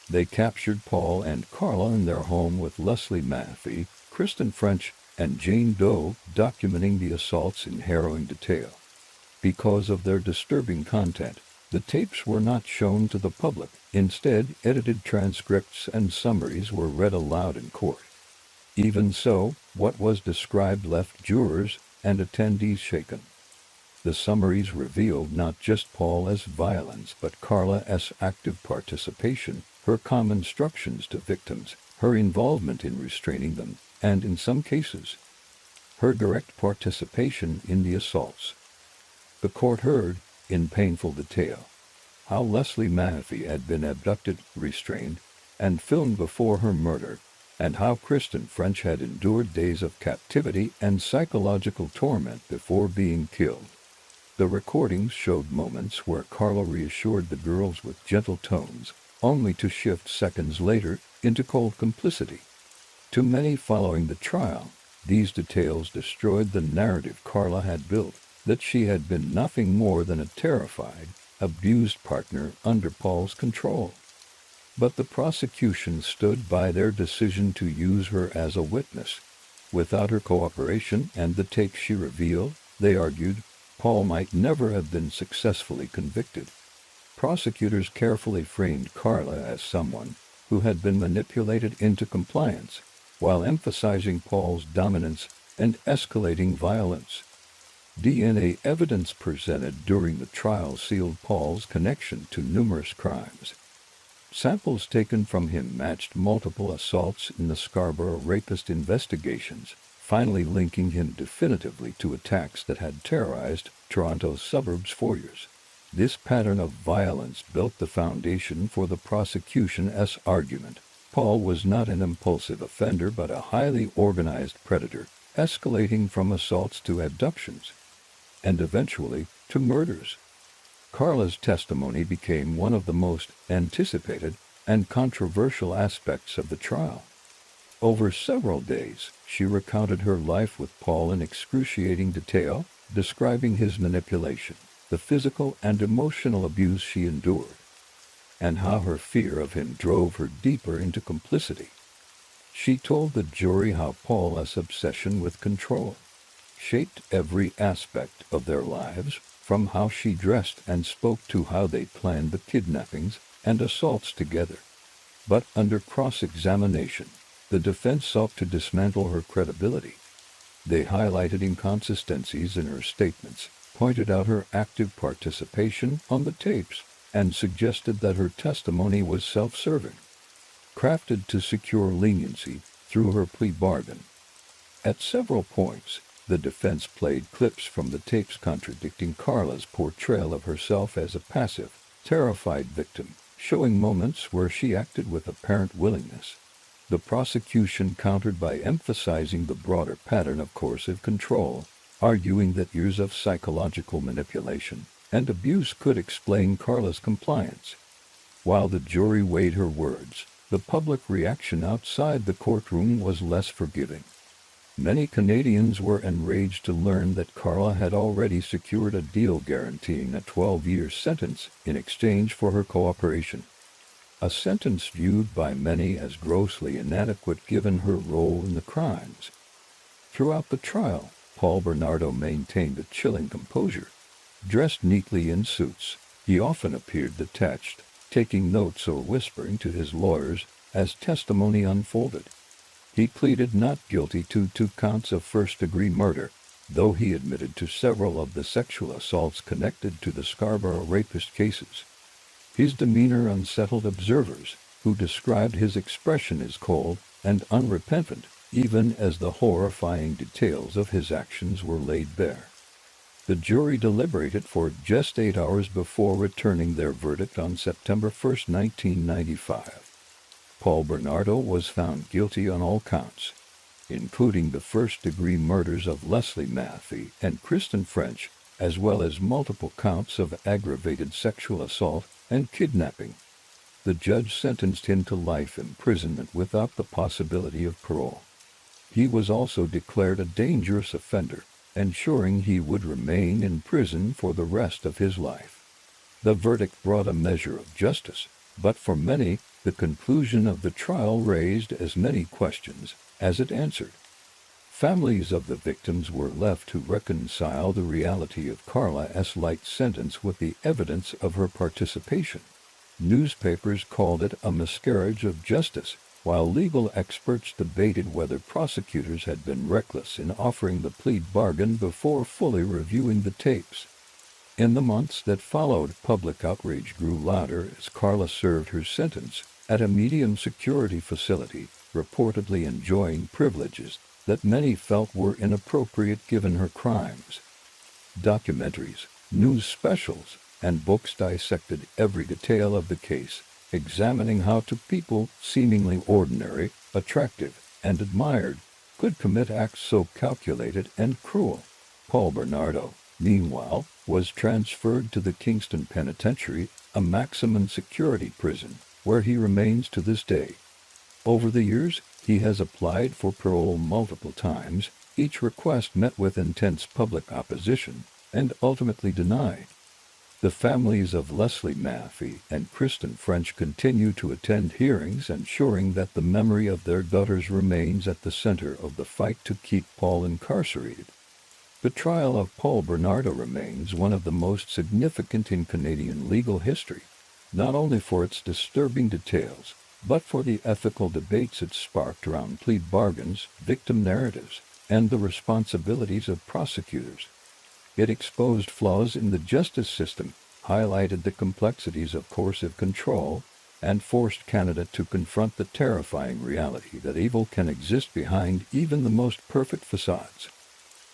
They captured Paul and Karla in their home with Leslie Maffey, Kristen French, and Gein documenting the assaults in harrowing detail. Because of their disturbing content, the tapes were not shown to the public. Instead, edited transcripts and summaries were read aloud in court. Even so, what was described left jurors and attendees shaken. The summaries revealed not just Paul's violence but Karla's active participation, her calm instructions to victims, her involvement in restraining them, and in some cases, her direct participation in the assaults. The court heard, in painful detail, how Leslie Maffey had been abducted, restrained, and filmed before her murder, and how Kristen French had endured days of captivity and psychological torment before being killed. The recordings showed moments where Karla reassured the girls with gentle tones, only to shift seconds later into cold complicity. To many following the trial, these details destroyed the narrative Karla had built, that she had been nothing more than a terrified, abused partner under Paul's control. But the prosecution stood by their decision to use her as a witness. Without her cooperation and the tapes she revealed, they argued, Paul might never have been successfully convicted. Prosecutors carefully framed Karla as someone who had been manipulated into compliance, while emphasizing Paul's dominance and escalating violence. DNA evidence presented during the trial sealed Paul's connection to numerous crimes. Samples taken from him matched multiple assaults in the Scarborough rapist investigations, finally linking him definitively to attacks that had terrorized Toronto's suburbs for years. This pattern of violence built the foundation for the prosecution's argument. Paul was not an impulsive offender but a highly organized predator, escalating from assaults to abductions, and eventually to murders. Karla's testimony became one of the most anticipated and controversial aspects of the trial. Over several days, she recounted her life with Paul in excruciating detail, describing his manipulation, the physical and emotional abuse she endured, and how her fear of him drove her deeper into complicity. She told the jury how Paul's obsession with control shaped every aspect of their lives, from how she dressed and spoke to how they planned the kidnappings and assaults together. But under cross-examination, the defense sought to dismantle her credibility. They highlighted inconsistencies in her statements, pointed out her active participation on the tapes, and suggested that her testimony was self-serving, crafted to secure leniency through her plea bargain. At several points, The defense played clips from the tapes contradicting Karla's portrayal of herself as a passive, terrified victim, showing moments where she acted with apparent willingness. The prosecution countered by emphasizing the broader pattern of coercive control, arguing that years of psychological manipulation and abuse could explain Karla's compliance. While the jury weighed her words, the public reaction outside the courtroom was less forgiving. Many Canadians were enraged to learn that Karla had already secured a deal guaranteeing a 12-year sentence in exchange for her cooperation. A sentence viewed by many as grossly inadequate given her role in the crimes. Throughout the trial, Paul Bernardo maintained a chilling composure. Dressed neatly in suits, he often appeared detached, taking notes or whispering to his lawyers as testimony unfolded. He pleaded not guilty to 2 counts of first-degree murder, though he admitted to several of the sexual assaults connected to the Scarborough rapist cases. His demeanor unsettled observers, who described his expression as cold and unrepentant, even as the horrifying details of his actions were laid bare. The jury deliberated for just 8 hours before returning their verdict on September 1, 1995. Paul Bernardo was found guilty on all counts, including the first-degree murders of Leslie Mathey and Kristen French, as well as multiple counts of aggravated sexual assault and kidnapping. The judge sentenced him to life imprisonment without the possibility of parole. He was also declared a dangerous offender, ensuring he would remain in prison for the rest of his life. The verdict brought a measure of justice, but for many, the conclusion of the trial raised as many questions as it answered. Families of the victims were left to reconcile the reality of Karla's light sentence with the evidence of her participation. Newspapers called it a miscarriage of justice, while legal experts debated whether prosecutors had been reckless in offering the plea bargain before fully reviewing the tapes. In the months that followed, public outrage grew louder as Karla served her sentence at a medium-security facility, reportedly enjoying privileges that many felt were inappropriate given her crimes. Documentaries, news specials, and books dissected every detail of the case, examining how 2 people seemingly ordinary, attractive, and admired could commit acts so calculated and cruel. Paul Bernardo, meanwhile, was transferred to the Kingston Penitentiary, a maximum security prison, where he remains to this day. Over the years, he has applied for parole multiple times, each request met with intense public opposition, and ultimately denied. The families of Leslie Mathey and Kristen French continue to attend hearings, ensuring that the memory of their daughters remains at the center of the fight to keep Paul incarcerated. The trial of Paul Bernardo remains one of the most significant in Canadian legal history, not only for its disturbing details, but for the ethical debates it sparked around plea bargains, victim narratives, and the responsibilities of prosecutors. It exposed flaws in the justice system, highlighted the complexities of coercive control, and forced Canada to confront the terrifying reality that evil can exist behind even the most perfect facades.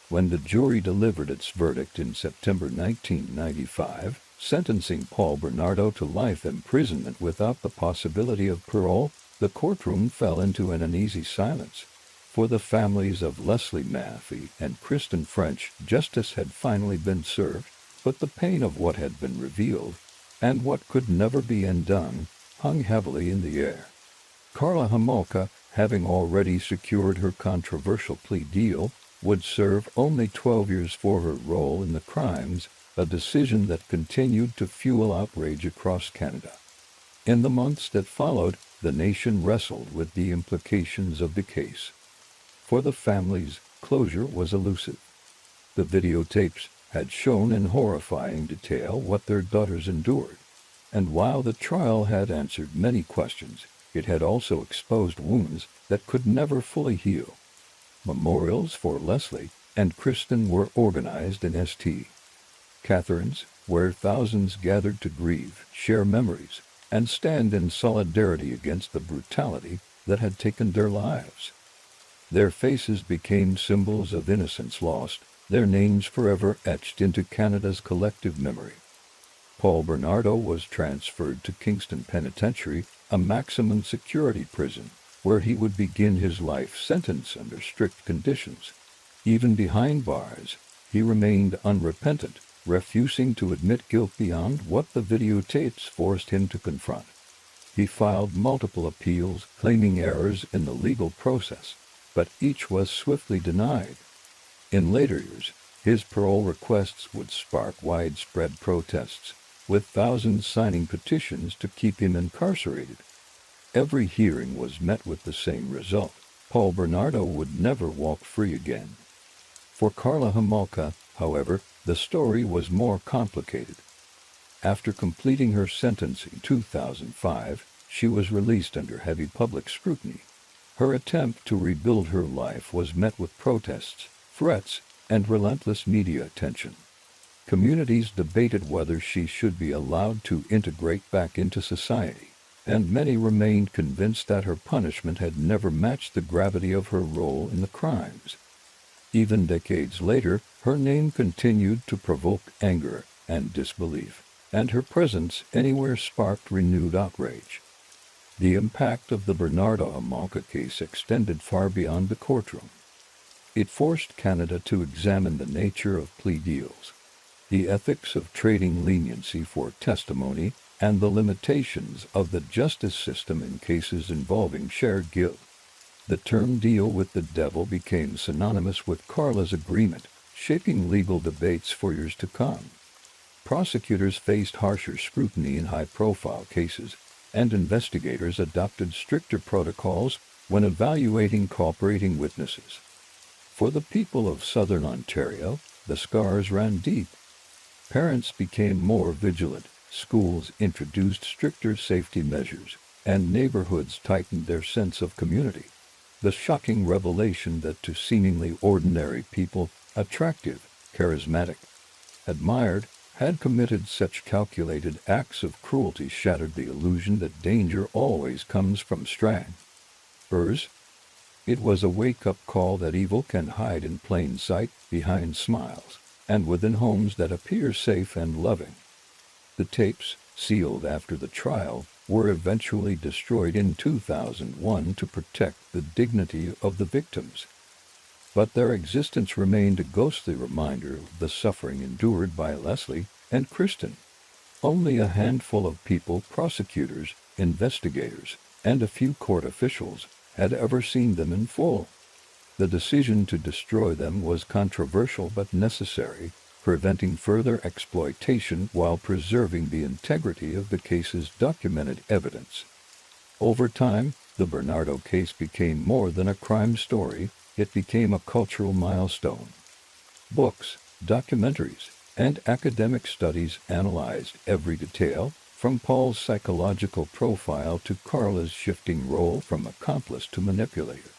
When the jury delivered its verdict in September 1995, sentencing Paul Bernardo to life imprisonment without the possibility of parole, the courtroom fell into an uneasy silence. For the families of Leslie Mathey and Kristen French, justice had finally been served, but the pain of what had been revealed, and what could never be undone, hung heavily in the air. Karla Homolka, having already secured her controversial plea deal, would serve only 12 years for her role in the crimes, a decision that continued to fuel outrage across Canada. In the months that followed, the nation wrestled with the implications of the case. For the families, closure was elusive. The videotapes had shown in horrifying detail what their daughters endured, and while the trial had answered many questions, it had also exposed wounds that could never fully heal. Memorials for Leslie and Kristen were organized in St. Catharines, where thousands gathered to grieve, share memories, and stand in solidarity against the brutality that had taken their lives. Their faces became symbols of innocence lost, their names forever etched into Canada's collective memory. Paul Bernardo was transferred to Kingston Penitentiary, a maximum security prison, where he would begin his life sentence under strict conditions. Even behind bars, he remained unrepentant, refusing to admit guilt beyond what the videotapes forced him to confront. He filed multiple appeals, claiming errors in the legal process, but each was swiftly denied. In later years, his parole requests would spark widespread protests, with thousands signing petitions to keep him incarcerated. Every hearing was met with the same result: Paul Bernardo would never walk free again. For Karla Homolka, however, the story was more complicated. After completing her sentence in 2005, she was released under heavy public scrutiny. Her attempt to rebuild her life was met with protests, threats, and relentless media attention. Communities debated whether she should be allowed to integrate back into society, and many remained convinced that her punishment had never matched the gravity of her role in the crimes. Even decades later, her name continued to provoke anger and disbelief, and her presence anywhere sparked renewed outrage. The impact of the Bernardo Homolka case extended far beyond the courtroom. It forced Canada to examine the nature of plea deals, the ethics of trading leniency for testimony, and the limitations of the justice system in cases involving shared guilt. The term "deal with the devil" became synonymous with Karla's agreement, shaping legal debates for years to come. Prosecutors faced harsher scrutiny in high-profile cases, and investigators adopted stricter protocols when evaluating cooperating witnesses. For the people of southern Ontario, the scars ran deep. Parents became more vigilant, schools introduced stricter safety measures, and neighborhoods tightened their sense of community. The shocking revelation that to seemingly ordinary people, attractive, charismatic, admired, had committed such calculated acts of cruelty shattered the illusion that danger always comes from strangers. It was a wake-up call that evil can hide in plain sight, behind smiles, and within homes that appear safe and loving. The tapes, sealed after the trial, were eventually destroyed in 2001 to protect the dignity of the victims. But their existence remained a ghostly reminder of the suffering endured by Leslie and Kristen. Only a handful of people, prosecutors, investigators, and a few court officials, had ever seen them in full. The decision to destroy them was controversial but necessary, preventing further exploitation while preserving the integrity of the case's documented evidence. Over time, the Bernardo case became more than a crime story; it became a cultural milestone. Books, documentaries, and academic studies analyzed every detail, from Paul's psychological profile to Karla's shifting role from accomplice to manipulator.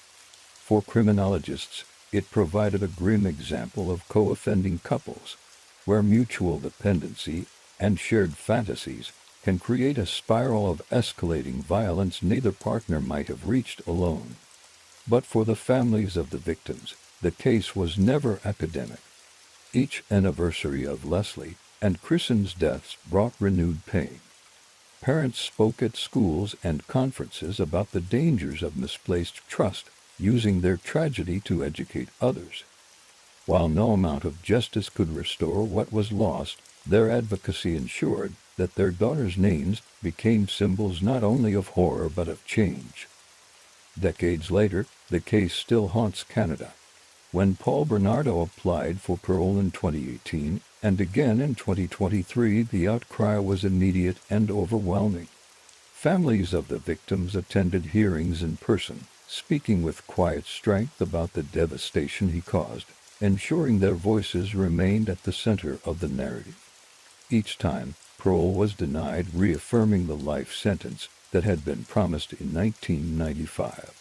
For criminologists, it provided a grim example of co-offending couples, where mutual dependency and shared fantasies can create a spiral of escalating violence neither partner might have reached alone. But for the families of the victims, the case was never academic. Each anniversary of Leslie and Kristen's deaths brought renewed pain. Parents spoke at schools and conferences about the dangers of misplaced trust, using their tragedy to educate others. While no amount of justice could restore what was lost, their advocacy ensured that their daughters' names became symbols not only of horror but of change. Decades later, the case still haunts Canada. When Paul Bernardo applied for parole in 2018, and again in 2023, the outcry was immediate and overwhelming. Families of the victims attended hearings in person, speaking with quiet strength about the devastation he caused, ensuring their voices remained at the center of the narrative. Each time, parole was denied, reaffirming the life sentence that had been promised in 1995.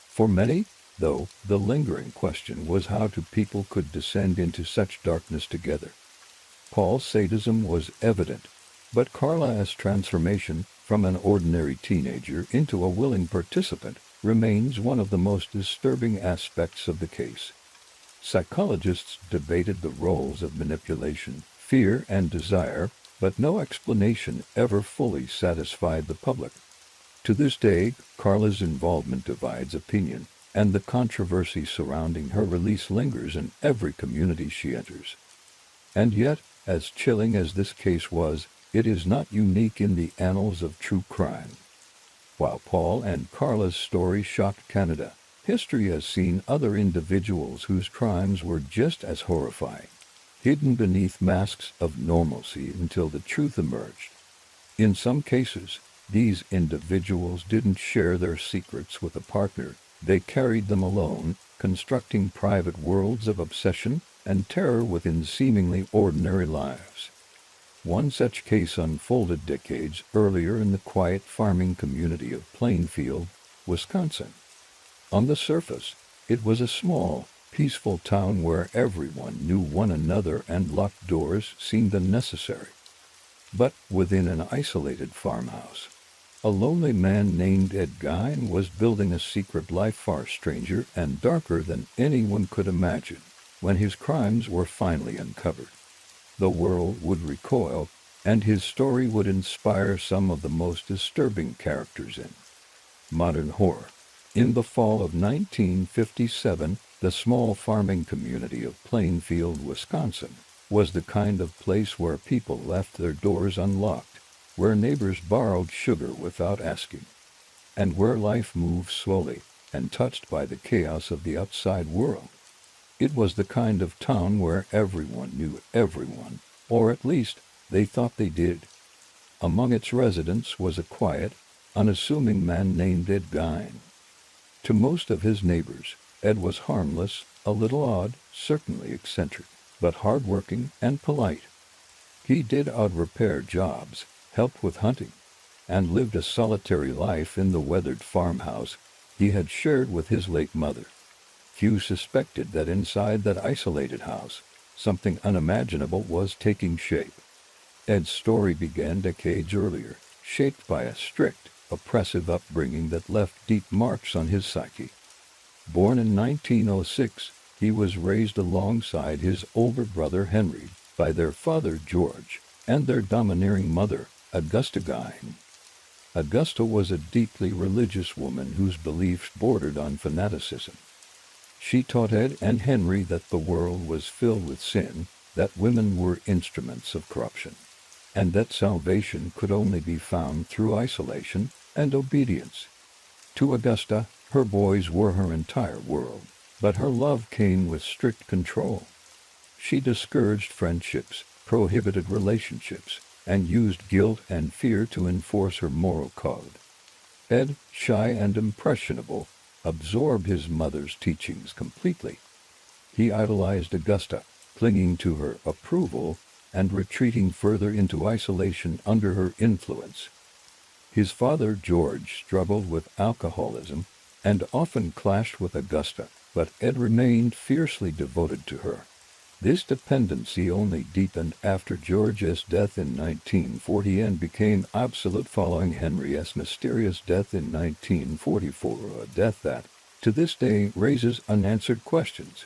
For many, though, the lingering question was how two people could descend into such darkness together. Paul's sadism was evident, but Karla's transformation from an ordinary teenager into a willing participant remains one of the most disturbing aspects of the case. Psychologists debated the roles of manipulation, fear, and desire, but no explanation ever fully satisfied the public. To this day, Karla's involvement divides opinion, and the controversy surrounding her release lingers in every community she enters. And yet, as chilling as this case was, it is not unique in the annals of true crime. While Paul and Karla's story shocked Canada, history has seen other individuals whose crimes were just as horrifying, hidden beneath masks of normalcy until the truth emerged. In some cases, these individuals didn't share their secrets with a partner, they carried them alone, constructing private worlds of obsession and terror within seemingly ordinary lives. One such case unfolded decades earlier in the quiet farming community of Plainfield, Wisconsin. On the surface, it was a small, peaceful town where everyone knew one another and locked doors seemed unnecessary. But within an isolated farmhouse, a lonely man named Gein was building a secret life far stranger and darker than anyone could imagine. When his crimes were finally uncovered, the world would recoil, and his story would inspire some of the most disturbing characters in modern horror. In the fall of 1957, the small farming community of Plainfield, Wisconsin, was the kind of place where people left their doors unlocked, where neighbors borrowed sugar without asking, and where life moved slowly, untouched by the chaos of the outside world. It was the kind of town where everyone knew everyone, or at least they thought they did. Among its residents was a quiet, unassuming man named Gein. To most of his neighbors, Ed was harmless, a little odd, certainly eccentric, but hard-working and polite. He did odd repair jobs, helped with hunting, and lived a solitary life in the weathered farmhouse he had shared with his late mother. Few suspected that inside that isolated house, something unimaginable was taking shape. Ed's story began decades earlier, shaped by a strict, oppressive upbringing that left deep marks on his psyche. Born in 1906, he was raised alongside his older brother Henry by their father George and their domineering mother, Augusta Gein. Augusta was a deeply religious woman whose beliefs bordered on fanaticism. She taught Ed and Henry that the world was filled with sin, that women were instruments of corruption, and that salvation could only be found through isolation and obedience. To Augusta, her boys were her entire world, but her love came with strict control. She discouraged friendships, prohibited relationships, and used guilt and fear to enforce her moral code. Ed, shy and impressionable, absorbed his mother's teachings completely. He idolized Augusta, clinging to her approval and retreating further into isolation under her influence. His father, George, struggled with alcoholism and often clashed with Augusta, but Ed remained fiercely devoted to her. This dependency only deepened after George's death in 1940 and became absolute following Henry's mysterious death in 1944, a death that, to this day, raises unanswered questions.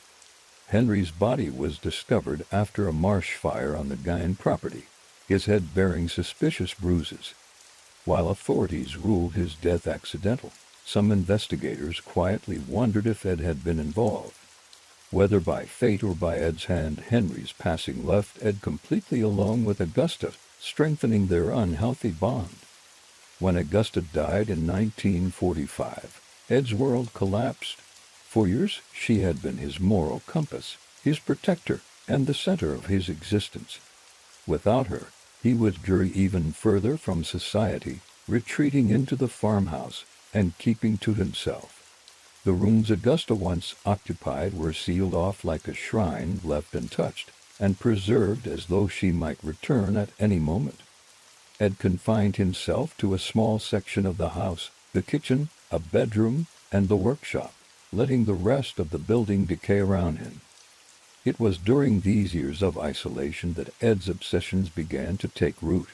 Henry's body was discovered after a marsh fire on the Gein property, his head bearing suspicious bruises. While authorities ruled his death accidental, some investigators quietly wondered if Ed had been involved. Whether by fate or by Ed's hand, Henry's passing left Ed completely alone with Augusta, strengthening their unhealthy bond. When Augusta died in 1945, Ed's world collapsed. For years, she had been his moral compass, his protector, and the center of his existence. Without her, he withdrew even further from society, retreating into the farmhouse and keeping to himself. The rooms Augusta once occupied were sealed off like a shrine, left untouched, and preserved as though she might return at any moment. Ed confined himself to a small section of the house, the kitchen, a bedroom, and the workshop, letting the rest of the building decay around him. It was during these years of isolation that Ed's obsessions began to take root.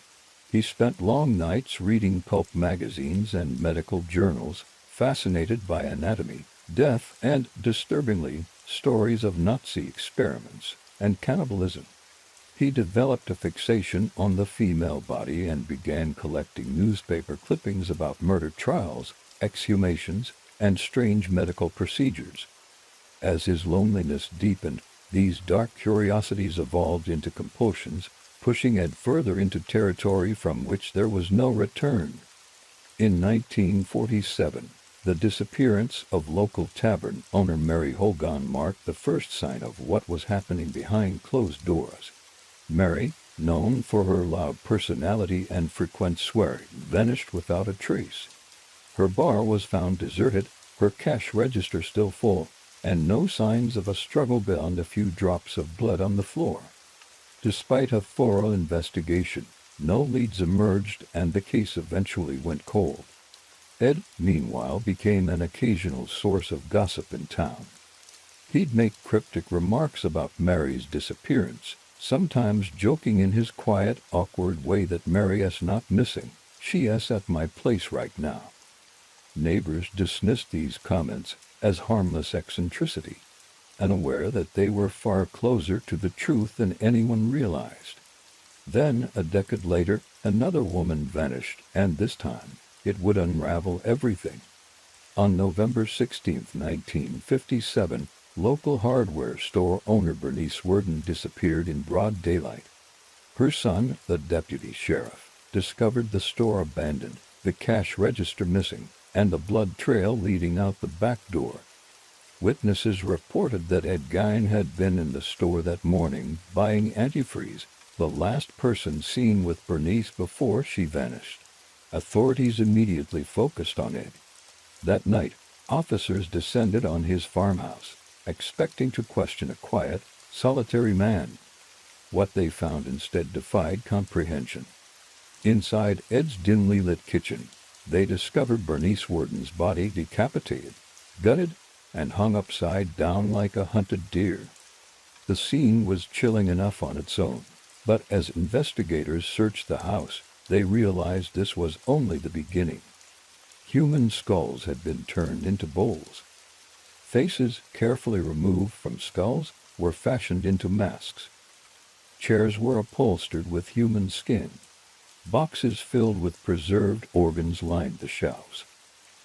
He spent long nights reading pulp magazines and medical journals, fascinated by anatomy, death, and, disturbingly, stories of Nazi experiments and cannibalism. He developed a fixation on the female body and began collecting newspaper clippings about murder trials, exhumations, and strange medical procedures. As his loneliness deepened, these dark curiosities evolved into compulsions, pushing Ed further into territory from which there was no return. In 1947, the disappearance of local tavern owner Mary Hogan marked the first sign of what was happening behind closed doors. Mary, known for her loud personality and frequent swearing, vanished without a trace. Her bar was found deserted, her cash register still full, and no signs of a struggle beyond a few drops of blood on the floor. Despite a thorough investigation, no leads emerged and the case eventually went cold. Ed, meanwhile, became an occasional source of gossip in town. He'd make cryptic remarks about Mary's disappearance, sometimes joking in his quiet, awkward way that Mary's not missing, she's at my place right now. Neighbors dismissed these comments as harmless eccentricity, unaware that they were far closer to the truth than anyone realized. Then, a decade later, another woman vanished, and this time, it would unravel everything. On November 16, 1957, local hardware store owner Bernice Worden disappeared in broad daylight. Her son, the deputy sheriff, discovered the store abandoned, the cash register missing, and the blood trail leading out the back door. Witnesses reported that Ed Gein had been in the store that morning buying antifreeze, the last person seen with Bernice before she vanished. Authorities immediately focused on Ed. That night, officers descended on his farmhouse, expecting to question a quiet, solitary man. What they found instead defied comprehension. Inside Ed's dimly lit kitchen, they discovered Bernice Worden's body decapitated, gutted, and hung upside down like a hunted deer. The scene was chilling enough on its own, but as investigators searched the house, they realized this was only the beginning. Human skulls had been turned into bowls. Faces, carefully removed from skulls, were fashioned into masks. Chairs were upholstered with human skin. Boxes filled with preserved organs lined the shelves.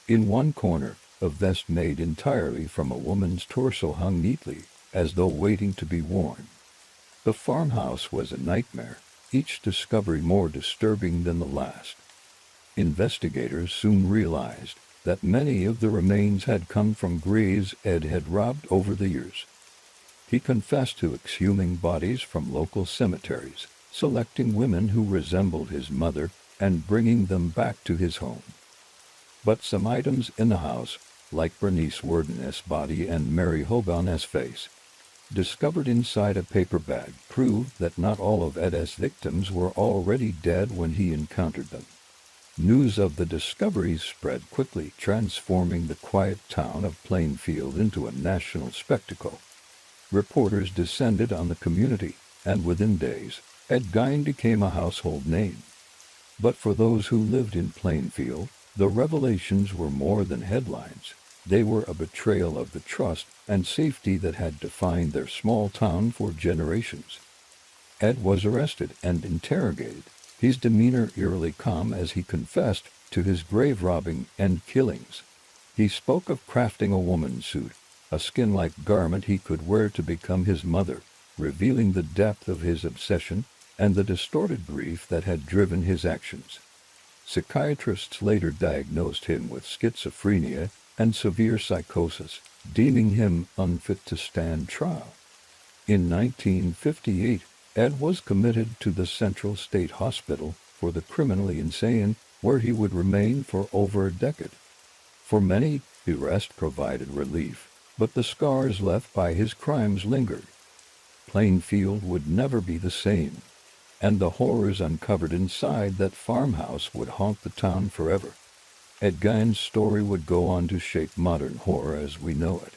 In one corner, a vest made entirely from a woman's torso hung neatly, as though waiting to be worn. The farmhouse was a nightmare, each discovery more disturbing than the last. Investigators soon realized that many of the remains had come from graves Ed had robbed over the years. He confessed to exhuming bodies from local cemeteries, selecting women who resembled his mother, and bringing them back to his home. But some items in the house, like Bernice Worden's body and Mary Hogan's face, discovered inside a paper bag, proved that not all of Ed's victims were already dead when he encountered them. News of the discoveries spread quickly, transforming the quiet town of Plainfield into a national spectacle. Reporters descended on the community, and within days, Ed Gein became a household name. But for those who lived in Plainfield, the revelations were more than headlines. They were a betrayal of the trust and safety that had defined their small town for generations. Ed was arrested and interrogated, his demeanor eerily calm as he confessed to his grave robbing and killings. He spoke of crafting a woman's suit, a skin-like garment he could wear to become his mother, revealing the depth of his obsession and the distorted grief that had driven his actions. Psychiatrists later diagnosed him with schizophrenia and severe psychosis, deeming him unfit to stand trial. In 1958, Ed was committed to the Central State Hospital for the criminally insane, where he would remain for over a decade. For many, the arrest provided relief, but the scars left by his crimes lingered. Plainfield would never be the same, and the horrors uncovered inside that farmhouse would haunt the town forever. Ed Gein's story would go on to shape modern horror as we know it.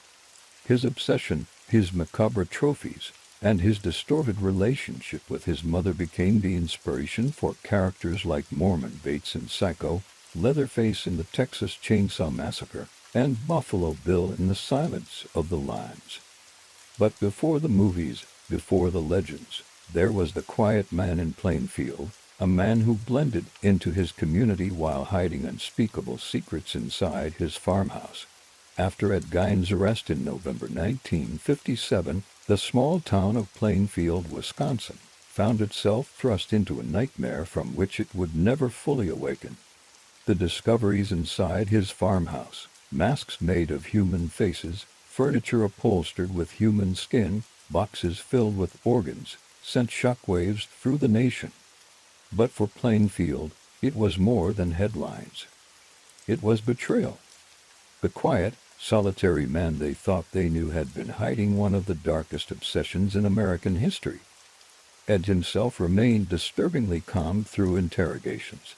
His obsession, his macabre trophies, and his distorted relationship with his mother became the inspiration for characters like Mormon Bates in Psycho, Leatherface in the Texas Chainsaw Massacre, and Buffalo Bill in The Silence of the Lambs. But before the movies, before the legends, there was the quiet man in Plainfield, a man who blended into his community while hiding unspeakable secrets inside his farmhouse. After Ed Gein's arrest in November 1957, the small town of Plainfield, Wisconsin, found itself thrust into a nightmare from which it would never fully awaken. The discoveries inside his farmhouse, masks made of human faces, furniture upholstered with human skin, boxes filled with organs, sent shockwaves through the nation. But for Plainfield, it was more than headlines. It was betrayal. The quiet, solitary man they thought they knew had been hiding one of the darkest obsessions in American history. Ed himself remained disturbingly calm through interrogations.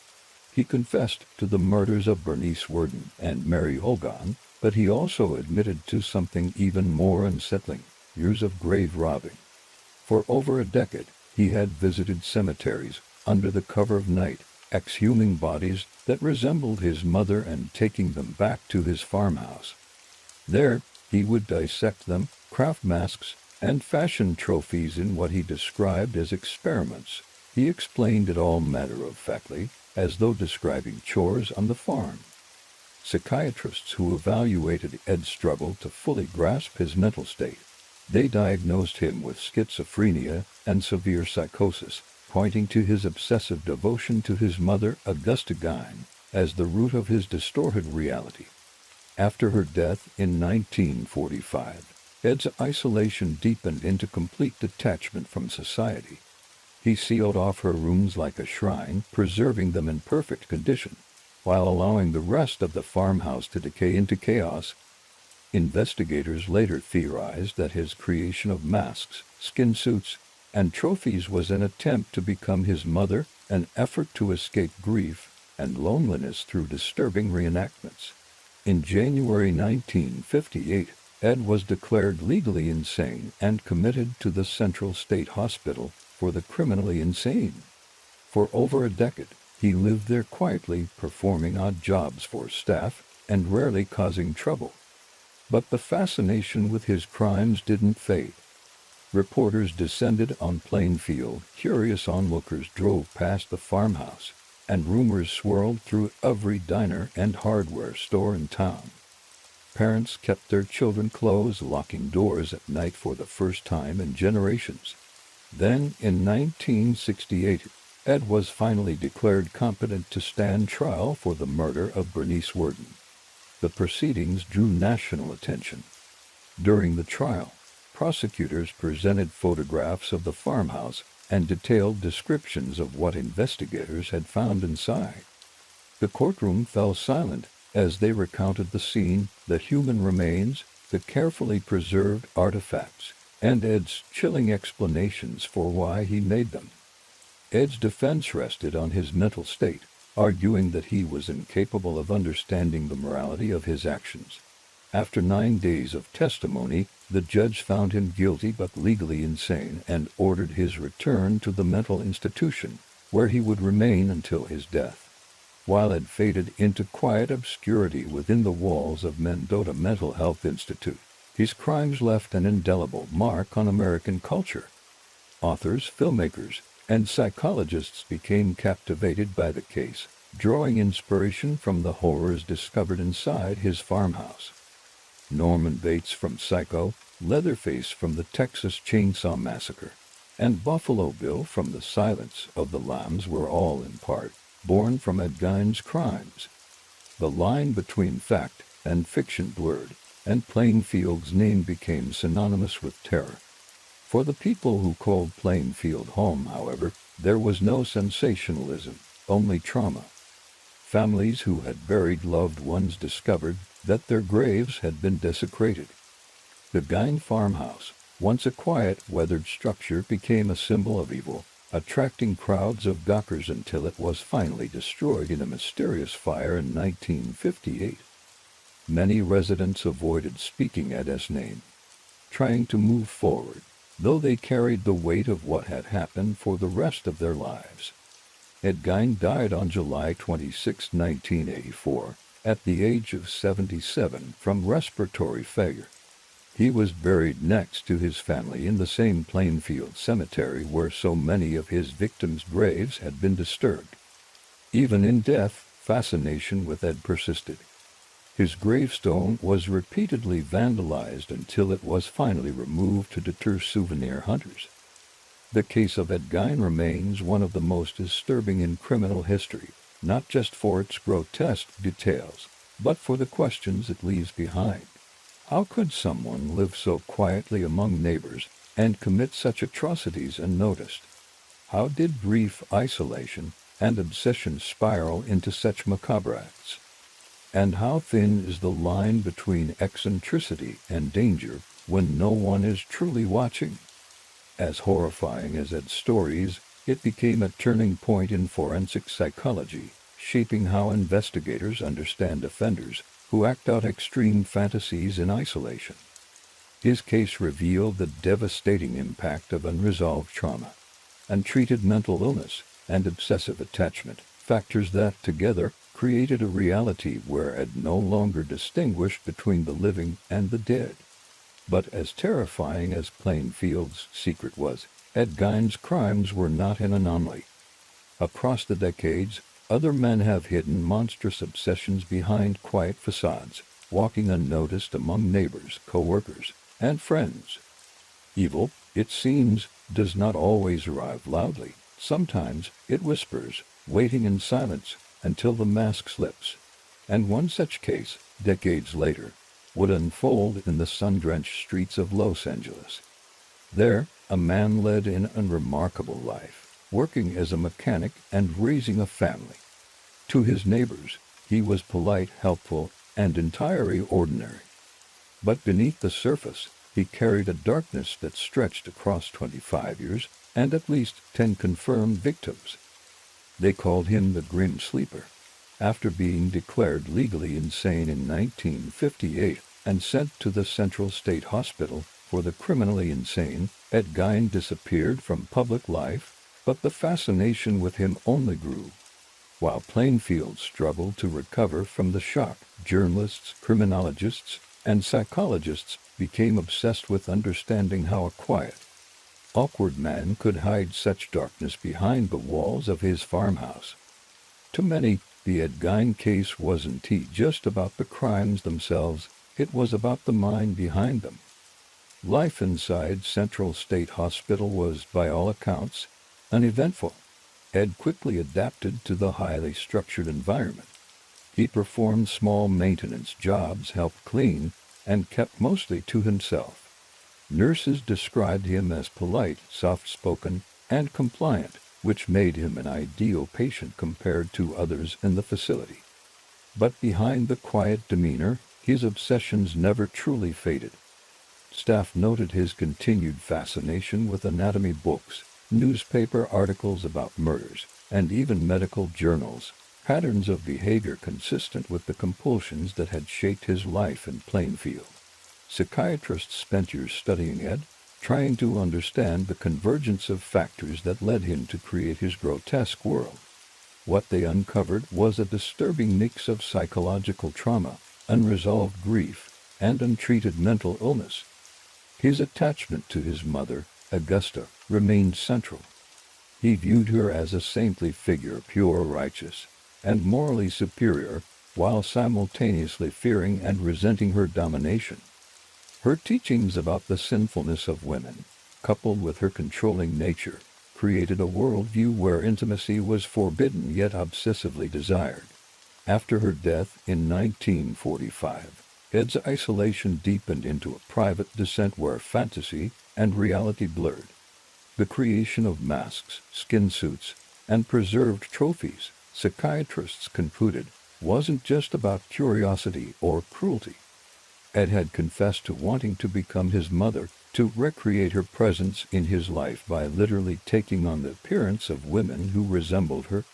He confessed to the murders of Bernice Worden and Mary Holgan, but he also admitted to something even more unsettling: years of grave robbing. For over a decade, he had visited cemeteries, under the cover of night, exhuming bodies that resembled his mother and taking them back to his farmhouse. There, he would dissect them, craft masks, and fashion trophies in what he described as experiments. He explained it all matter-of-factly, as though describing chores on the farm. Psychiatrists who evaluated Ed struggled to fully grasp his mental state. They diagnosed him with schizophrenia and severe psychosis, pointing to his obsessive devotion to his mother, Augusta Gein, as the root of his distorted reality. After her death in 1945, Ed's isolation deepened into complete detachment from society. He sealed off her rooms like a shrine, preserving them in perfect condition, while allowing the rest of the farmhouse to decay into chaos. Investigators later theorized that his creation of masks, skin suits, and trophies was an attempt to become his mother, an effort to escape grief and loneliness through disturbing reenactments. In January 1958, Ed was declared legally insane and committed to the Central State Hospital for the criminally insane. For over a decade, he lived there quietly, performing odd jobs for staff and rarely causing trouble. But the fascination with his crimes didn't fade. Reporters descended on Plainfield, curious onlookers drove past the farmhouse, and rumors swirled through every diner and hardware store in town. Parents kept their children close, locking doors at night for the first time in generations. Then, in 1968, Ed was finally declared competent to stand trial for the murder of Bernice Worden. The proceedings drew national attention. During the trial, prosecutors presented photographs of the farmhouse and detailed descriptions of what investigators had found inside. The courtroom fell silent as they recounted the scene, the human remains, the carefully preserved artifacts, and Ed's chilling explanations for why he made them. Ed's defense rested on his mental state, arguing that he was incapable of understanding the morality of his actions. After 9 days of testimony, the judge found him guilty but legally insane and ordered his return to the mental institution, where he would remain until his death. While Ed faded into quiet obscurity within the walls of Mendota Mental Health Institute, his crimes left an indelible mark on American culture. Authors, filmmakers, and psychologists became captivated by the case, drawing inspiration from the horrors discovered inside his farmhouse. Norman Bates from Psycho, Leatherface from the Texas Chainsaw Massacre, and Buffalo Bill from The Silence of the Lambs were all in part born from Ed Gein's crimes. The line between fact and fiction blurred, and Plainfield's name became synonymous with terror. For the people who called Plainfield home, however, there was no sensationalism, only trauma. Families who had buried loved ones discovered that their graves had been desecrated. The Gein farmhouse, once a quiet, weathered structure, became a symbol of evil, attracting crowds of gawkers until it was finally destroyed in a mysterious fire in 1958. Many residents avoided speaking Ed's name, trying to move forward, though they carried the weight of what had happened for the rest of their lives. Ed Gein died on July 26, 1984, at the age of 77 from respiratory failure. He was buried next to his family in the same Plainfield cemetery where so many of his victims' graves had been disturbed. Even in death, fascination with Ed persisted. His gravestone was repeatedly vandalized until it was finally removed to deter souvenir hunters. The case of Ed Gein remains one of the most disturbing in criminal history, not just for its grotesque details, but for the questions it leaves behind. How could someone live so quietly among neighbors and commit such atrocities unnoticed? How did grief, isolation, and obsession spiral into such macabre acts? And how thin is the line between eccentricity and danger when no one is truly watching? As horrifying as Ed's stories, it became a turning point in forensic psychology, shaping how investigators understand offenders who act out extreme fantasies in isolation. His case revealed the devastating impact of unresolved trauma, untreated mental illness, and obsessive attachment, factors that, together, created a reality where Ed no longer distinguished between the living and the dead. But as terrifying as Plainfield's secret was, Ed Gein's crimes were not an anomaly. Across the decades, other men have hidden monstrous obsessions behind quiet facades, walking unnoticed among neighbors, co-workers, and friends. Evil, it seems, does not always arrive loudly. Sometimes it whispers, waiting in silence until the mask slips. And one such case, decades later, would unfold in the sun-drenched streets of Los Angeles. There, a man led an unremarkable life, working as a mechanic and raising a family. To his neighbors, he was polite, helpful, and entirely ordinary. But beneath the surface, he carried a darkness that stretched across 25 years and at least 10 confirmed victims. They called him the Grim Sleeper. After being declared legally insane in 1958 and sent to the Central State Hospital for the criminally insane, Ed Gein disappeared from public life, but the fascination with him only grew. While Plainfield struggled to recover from the shock, journalists, criminologists, and psychologists became obsessed with understanding how a quiet, awkward man could hide such darkness behind the walls of his farmhouse. To many, the Ed Gein case wasn't just about the crimes themselves, it was about the mind behind them. Life inside Central State Hospital was, by all accounts, uneventful. Ed quickly adapted to the highly structured environment. He performed small maintenance jobs, helped clean, and kept mostly to himself. Nurses described him as polite, soft-spoken, and compliant, which made him an ideal patient compared to others in the facility. But behind the quiet demeanor, his obsessions never truly faded. Staff noted his continued fascination with anatomy books, newspaper articles about murders, and even medical journals, patterns of behavior consistent with the compulsions that had shaped his life in Plainfield. Psychiatrists spent years studying Ed, trying to understand the convergence of factors that led him to create his grotesque world. What they uncovered was a disturbing mix of psychological trauma, unresolved grief, and untreated mental illness. His attachment to his mother, Augusta, remained central. He viewed her as a saintly figure, pure, righteous, and morally superior, while simultaneously fearing and resenting her domination. Her teachings about the sinfulness of women, coupled with her controlling nature, created a worldview where intimacy was forbidden yet obsessively desired. After her death in 1945, Ed's isolation deepened into a private descent where fantasy and reality blurred. The creation of masks, skin suits, and preserved trophies, psychiatrists concluded, wasn't just about curiosity or cruelty. Ed had confessed to wanting to become his mother, to recreate her presence in his life by literally taking on the appearance of women who resembled her.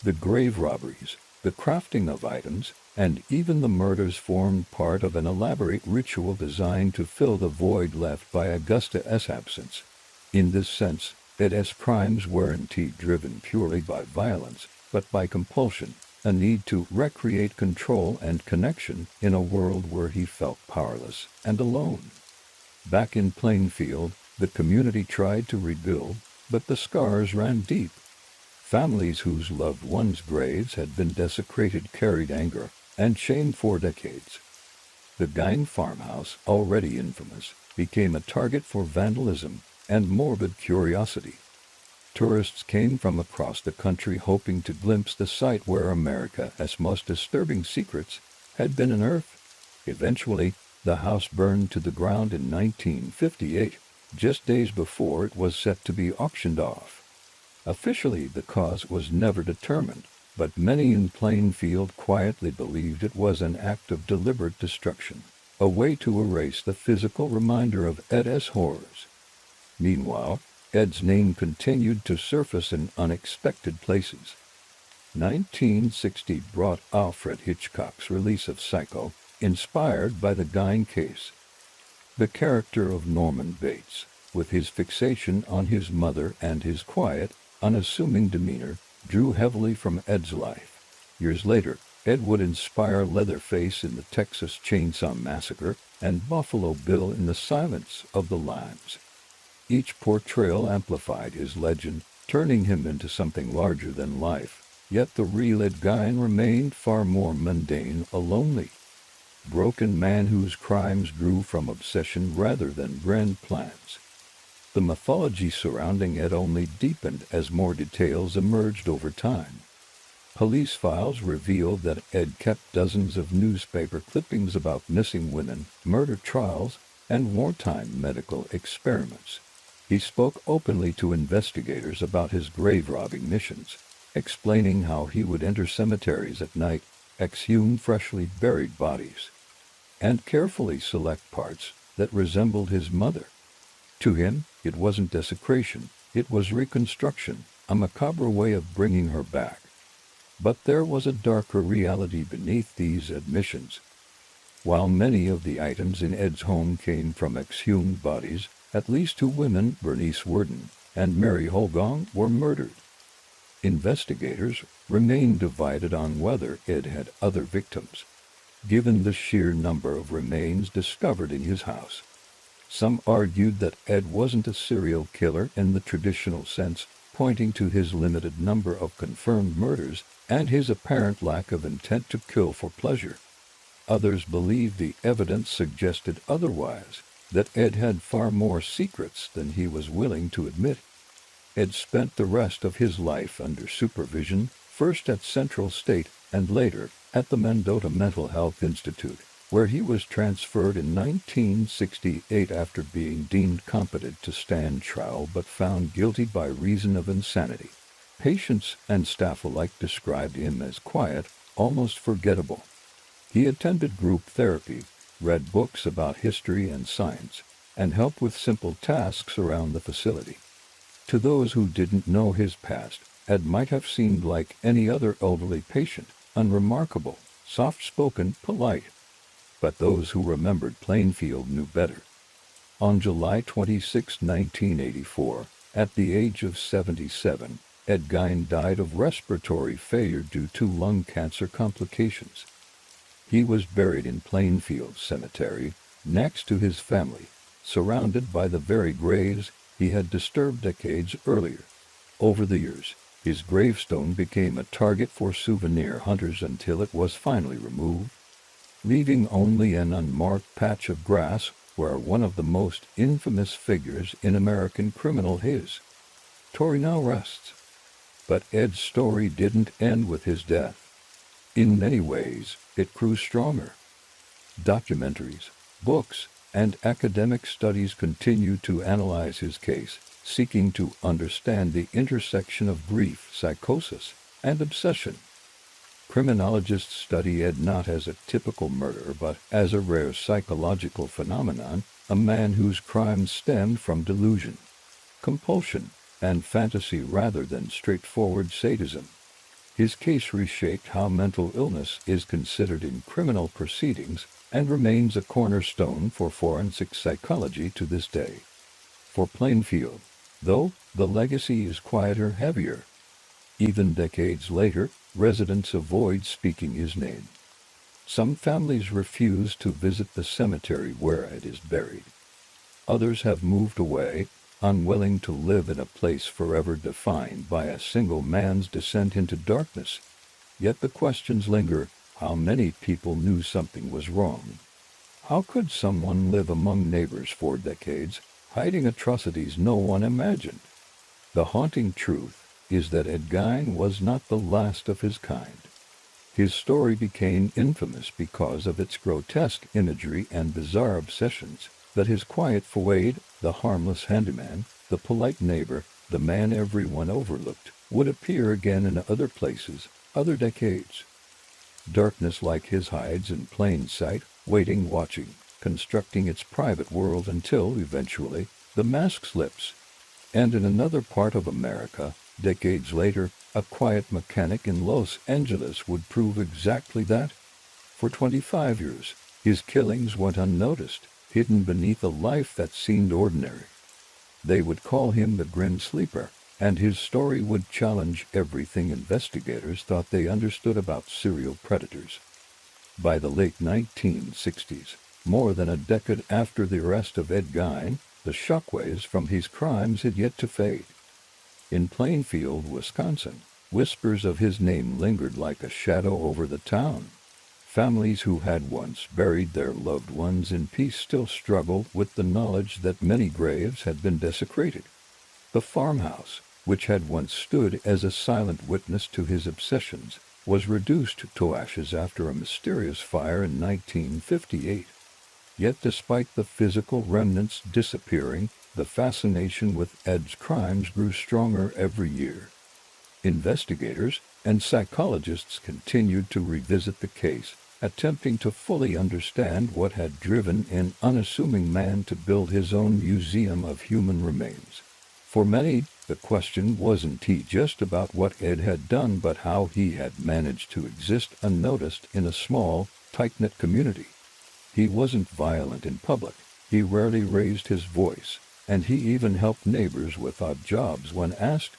The grave robberies, the crafting of items, and even the murders formed part of an elaborate ritual designed to fill the void left by Augusta's absence. In this sense, Ed's crimes weren't driven purely by violence, but by compulsion, a need to recreate control and connection in a world where he felt powerless and alone. Back in Plainfield, the community tried to rebuild, but the scars ran deep. Families whose loved ones' graves had been desecrated carried anger and shame for decades. The Gein farmhouse, already infamous, became a target for vandalism and morbid curiosity. Tourists came from across the country hoping to glimpse the site where America's most disturbing secrets had been unearthed. Eventually, the house burned to the ground in 1958, just days before it was set to be auctioned off. Officially, the cause was never determined, but many in Plainfield quietly believed it was an act of deliberate destruction, a way to erase the physical reminder of Ed's horrors. Meanwhile, Ed's name continued to surface in unexpected places. 1960 brought Alfred Hitchcock's release of Psycho, inspired by the Gein case. The character of Norman Bates, with his fixation on his mother and his quiet, unassuming demeanor, drew heavily from Ed's life. Years later, Ed would inspire Leatherface in the Texas Chainsaw Massacre and Buffalo Bill in The Silence of the Lambs. Each portrayal amplified his legend, turning him into something larger than life, yet the real Ed Gein remained far more mundane, a lonely, broken man whose crimes grew from obsession rather than grand plans. The mythology surrounding Ed only deepened as more details emerged over time. Police files revealed that Ed kept dozens of newspaper clippings about missing women, murder trials, and wartime medical experiments. He spoke openly to investigators about his grave-robbing missions, explaining how he would enter cemeteries at night, exhume freshly buried bodies, and carefully select parts that resembled his mother. To him, it wasn't desecration, it was reconstruction, a macabre way of bringing her back. But there was a darker reality beneath these admissions. While many of the items in Ed's home came from exhumed bodies, at least 2 women, Bernice Worden and Mary Holgong, were murdered. Investigators remained divided on whether Ed had other victims, given the sheer number of remains discovered in his house. Some argued that Ed wasn't a serial killer in the traditional sense, pointing to his limited number of confirmed murders and his apparent lack of intent to kill for pleasure. Others believed the evidence suggested otherwise, that Ed had far more secrets than he was willing to admit. Ed spent the rest of his life under supervision, first at Central State and later at the Mendota Mental Health Institute, where he was transferred in 1968 after being deemed competent to stand trial but found guilty by reason of insanity. Patients and staff alike described him as quiet, almost forgettable. He attended group therapy, read books about history and science, and helped with simple tasks around the facility. To those who didn't know his past, Ed might have seemed like any other elderly patient, unremarkable, soft-spoken, polite. But those who remembered Plainfield knew better. On July 26, 1984, at the age of 77, Ed Gein died of respiratory failure due to lung cancer complications. He was buried in Plainfield Cemetery, next to his family, surrounded by the very graves he had disturbed decades earlier. Over the years, his gravestone became a target for souvenir hunters until it was finally removed, leaving only an unmarked patch of grass where one of the most infamous figures in American criminal history now rests. But Ed's story didn't end with his death. In many ways, it grew stronger. Documentaries, books, and academic studies continue to analyze his case, seeking to understand the intersection of grief, psychosis, and obsession. Criminologists study Ed not as a typical murderer but as a rare psychological phenomenon, a man whose crimes stemmed from delusion, compulsion, and fantasy rather than straightforward sadism. His case reshaped how mental illness is considered in criminal proceedings and remains a cornerstone for forensic psychology to this day. For Plainfield, though the legacy is quieter, heavier. Even decades later, residents avoid speaking his name. Some families refuse to visit the cemetery where Ed is buried. Others have moved away, unwilling to live in a place forever defined by a single man's descent into darkness. Yet the questions linger: how many people knew something was wrong? How could someone live among neighbors for decades, hiding atrocities no one imagined? The haunting truth is that Ed Gein was not the last of his kind. His story became infamous because of its grotesque imagery and bizarre obsessions, but his quiet Fouad, the harmless handyman, the polite neighbor, the man everyone overlooked, would appear again in other places, other decades. Darkness like his hides in plain sight, waiting, watching, constructing its private world until, eventually, the mask slips. And in another part of America, decades later, a quiet mechanic in Los Angeles would prove exactly that. For 25 years, his killings went unnoticed, hidden beneath a life that seemed ordinary. They would call him the Grim Sleeper, and his story would challenge everything investigators thought they understood about serial predators. By the late 1960s, more than a decade after the arrest of Ed Gein, the shockwaves from his crimes had yet to fade. In Plainfield, Wisconsin, whispers of his name lingered like a shadow over the town. Families who had once buried their loved ones in peace still struggled with the knowledge that many graves had been desecrated. The farmhouse, which had once stood as a silent witness to his obsessions, was reduced to ashes after a mysterious fire in 1958. Yet despite the physical remnants disappearing, the fascination with Ed's crimes grew stronger every year. Investigators and psychologists continued to revisit the case, attempting to fully understand what had driven an unassuming man to build his own museum of human remains. For many, the question wasn't just about what Ed had done, but how he had managed to exist unnoticed in a small, tight-knit community. He wasn't violent in public, he rarely raised his voice, and he even helped neighbors with odd jobs when asked.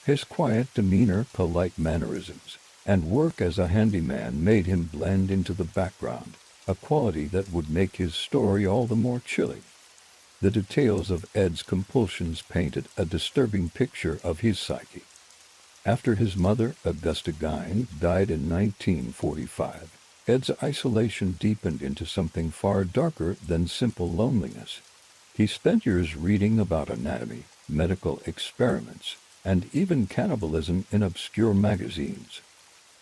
His quiet demeanor, polite mannerisms, and work as a handyman made him blend into the background, a quality that would make his story all the more chilling. The details of Ed's compulsions painted a disturbing picture of his psyche. After his mother, Augusta Gein, died in 1945, Ed's isolation deepened into something far darker than simple loneliness. He spent years reading about anatomy, medical experiments, and even cannibalism in obscure magazines.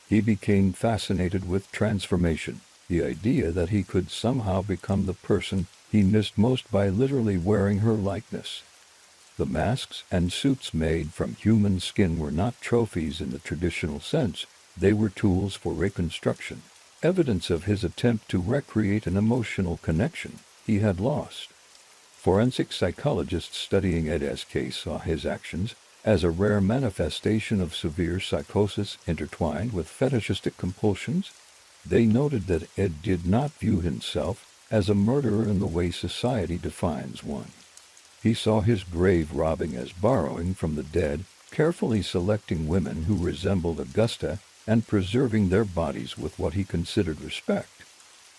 He became fascinated with transformation, the idea that he could somehow become the person he missed most by literally wearing her likeness. The masks and suits made from human skin were not trophies in the traditional sense, they were tools for reconstruction, evidence of his attempt to recreate an emotional connection he had lost. Forensic psychologists studying Ed's case saw his actions as a rare manifestation of severe psychosis intertwined with fetishistic compulsions. They noted that Ed did not view himself as a murderer in the way society defines one. He saw his grave robbing as borrowing from the dead, carefully selecting women who resembled Augusta and preserving their bodies with what he considered respect.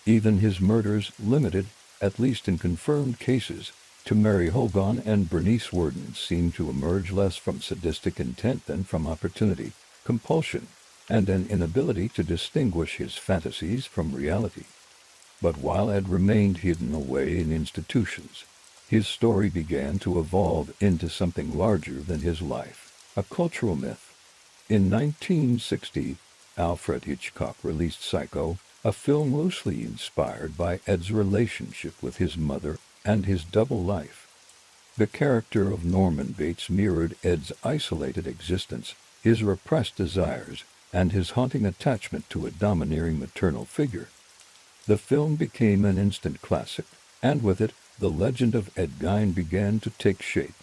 Even his murders limited, at least in confirmed cases, to Mary Hogan and Bernice Worden seemed to emerge less from sadistic intent than from opportunity, compulsion, and an inability to distinguish his fantasies from reality. But while Ed remained hidden away in institutions, his story began to evolve into something larger than his life, a cultural myth. In 1960, Alfred Hitchcock released Psycho, a film loosely inspired by Ed's relationship with his mother and his double life. The character of Norman Bates mirrored Ed's isolated existence, his repressed desires, and his haunting attachment to a domineering maternal figure. The film became an instant classic, and with it, the legend of Ed Gein began to take shape.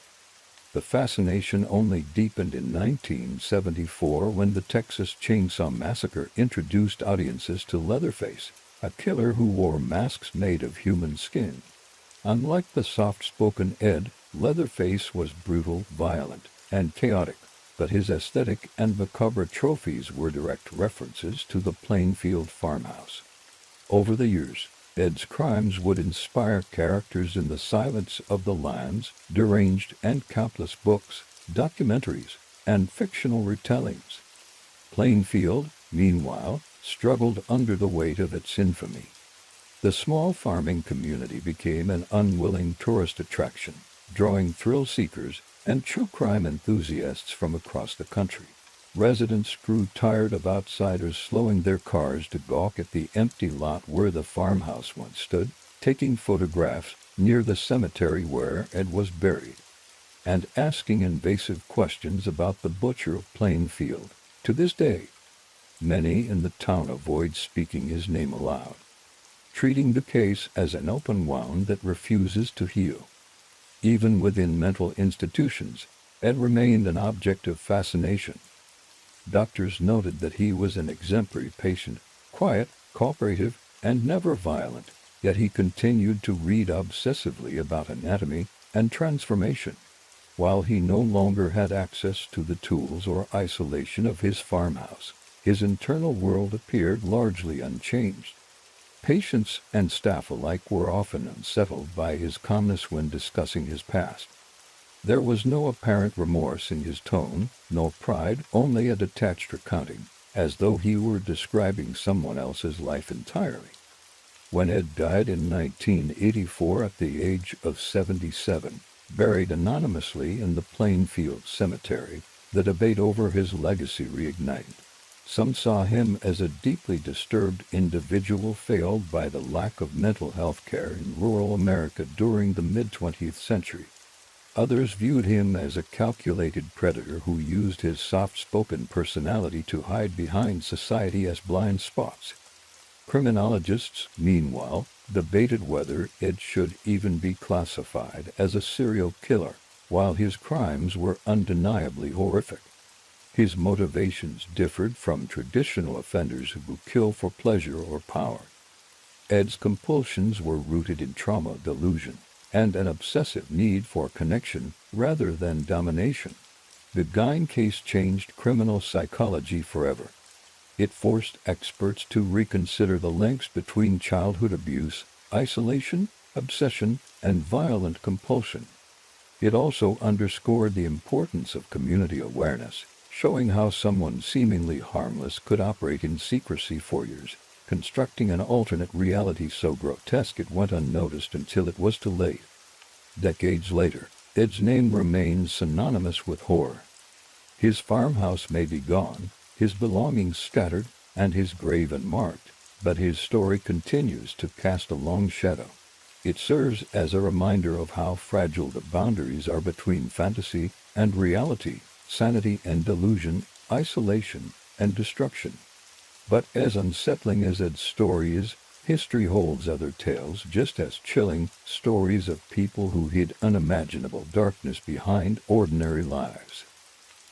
The fascination only deepened in 1974 when the Texas Chainsaw Massacre introduced audiences to Leatherface, a killer who wore masks made of human skin. Unlike the soft-spoken Ed, Leatherface was brutal, violent, and chaotic, but his aesthetic and macabre trophies were direct references to the Plainfield farmhouse. Over the years, Ed's crimes would inspire characters in The Silence of the Lambs, Deranged, and countless books, documentaries, and fictional retellings. Plainfield, meanwhile, struggled under the weight of its infamy. The small farming community became an unwilling tourist attraction, drawing thrill-seekers and true crime enthusiasts from across the country. Residents grew tired of outsiders slowing their cars to gawk at the empty lot where the farmhouse once stood, taking photographs near the cemetery where Ed was buried, and asking invasive questions about the butcher of Plainfield. To this day, many in the town avoid speaking his name aloud, treating the case as an open wound that refuses to heal. Even within mental institutions, Ed remained an object of fascination. Doctors noted that he was an exemplary patient, quiet, cooperative, and never violent, yet he continued to read obsessively about anatomy and transformation. While he no longer had access to the tools or isolation of his farmhouse, his internal world appeared largely unchanged. Patients and staff alike were often unsettled by his calmness when discussing his past. There was no apparent remorse in his tone, no pride, only a detached recounting, as though he were describing someone else's life entirely. When Ed died in 1984 at the age of 77, buried anonymously in the Plainfield Cemetery, the debate over his legacy reignited. Some saw him as a deeply disturbed individual failed by the lack of mental health care in rural America during the mid-20th century. Others viewed him as a calculated predator who used his soft-spoken personality to hide behind society as blind spots. Criminologists, meanwhile, debated whether Ed should even be classified as a serial killer, while his crimes were undeniably horrific. His motivations differed from traditional offenders who kill for pleasure or power. Ed's compulsions were rooted in trauma, delusion, and an obsessive need for connection rather than domination. The Gein case changed criminal psychology forever. It forced experts to reconsider the links between childhood abuse, isolation, obsession, and violent compulsion. It also underscored the importance of community awareness, showing how someone seemingly harmless could operate in secrecy for years, constructing an alternate reality so grotesque it went unnoticed until it was too late. Decades later, Ed's name remains synonymous with horror. His farmhouse may be gone, his belongings scattered, and his grave unmarked, but his story continues to cast a long shadow. It serves as a reminder of how fragile the boundaries are between fantasy and reality, sanity and delusion, isolation and destruction. But as unsettling as Ed's story is, history holds other tales just as chilling, stories of people who hid unimaginable darkness behind ordinary lives.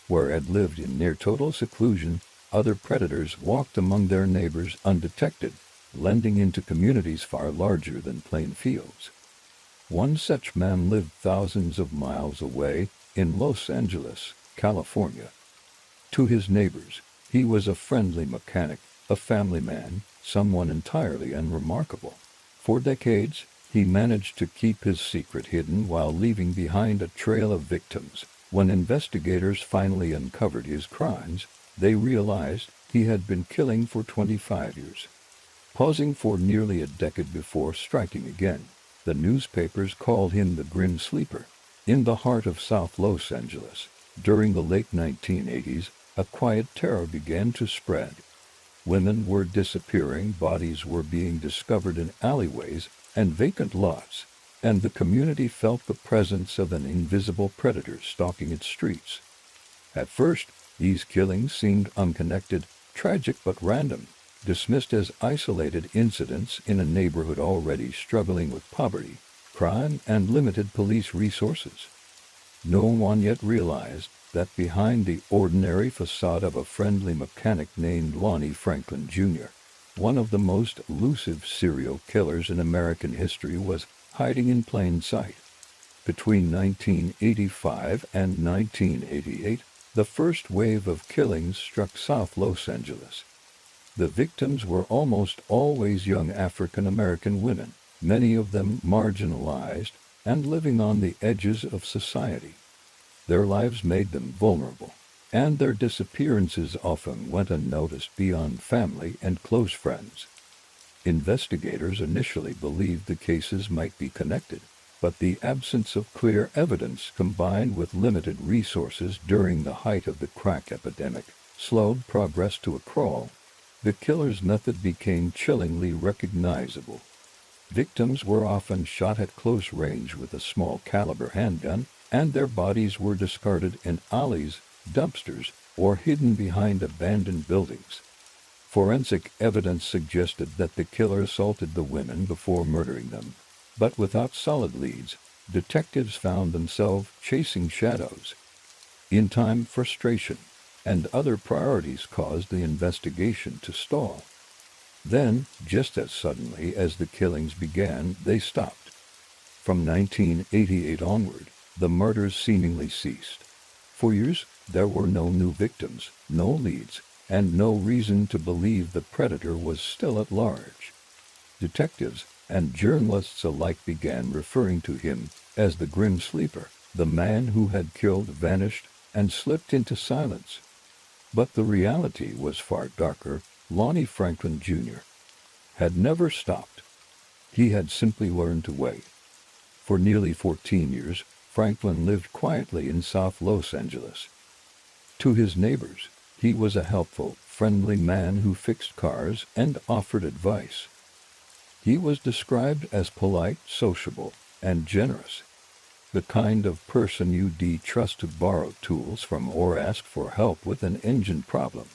Where Ed lived in near-total seclusion, other predators walked among their neighbors undetected, blending into communities far larger than Plainfield's. One such man lived thousands of miles away in Los Angeles, California. To his neighbors, he was a friendly mechanic, a family man, someone entirely unremarkable. For decades, he managed to keep his secret hidden while leaving behind a trail of victims. When investigators finally uncovered his crimes, they realized he had been killing for 25 years. Pausing for nearly a decade before striking again, the newspapers called him the Grim Sleeper. In the heart of South Los Angeles, during the late 1980s, a quiet terror began to spread. Women were disappearing, bodies were being discovered in alleyways and vacant lots, and the community felt the presence of an invisible predator stalking its streets. At first, these killings seemed unconnected, tragic but random, dismissed as isolated incidents in a neighborhood already struggling with poverty, crime, and limited police resources. No one yet realized that behind the ordinary facade of a friendly mechanic named Lonnie Franklin Jr., one of the most elusive serial killers in American history was hiding in plain sight. Between 1985 and 1988, the first wave of killings struck South Los Angeles. The victims were almost always young African American women, many of them marginalized and living on the edges of society. Their lives made them vulnerable, and their disappearances often went unnoticed beyond family and close friends. Investigators initially believed the cases might be connected, but the absence of clear evidence combined with limited resources during the height of the crack epidemic slowed progress to a crawl. The killer's method became chillingly recognizable. Victims were often shot at close range with a small caliber handgun, and their bodies were discarded in alleys, dumpsters, or hidden behind abandoned buildings. Forensic evidence suggested that the killer assaulted the women before murdering them, but without solid leads, detectives found themselves chasing shadows. In time, frustration and other priorities caused the investigation to stall. Then, just as suddenly as the killings began, they stopped. From 1988 onward, the murders seemingly ceased. For years, there were no new victims, no leads, and no reason to believe the predator was still at large. Detectives and journalists alike began referring to him as the Grim Sleeper, the man who had killed, vanished, and slipped into silence. But the reality was far darker. Lonnie Franklin Jr. had never stopped. He had simply learned to wait. For nearly 14 years, Franklin lived quietly in South Los Angeles. To his neighbors, he was a helpful, friendly man who fixed cars and offered advice. He was described as polite, sociable, and generous, the kind of person you'd trust to borrow tools from or ask for help with an engine problem.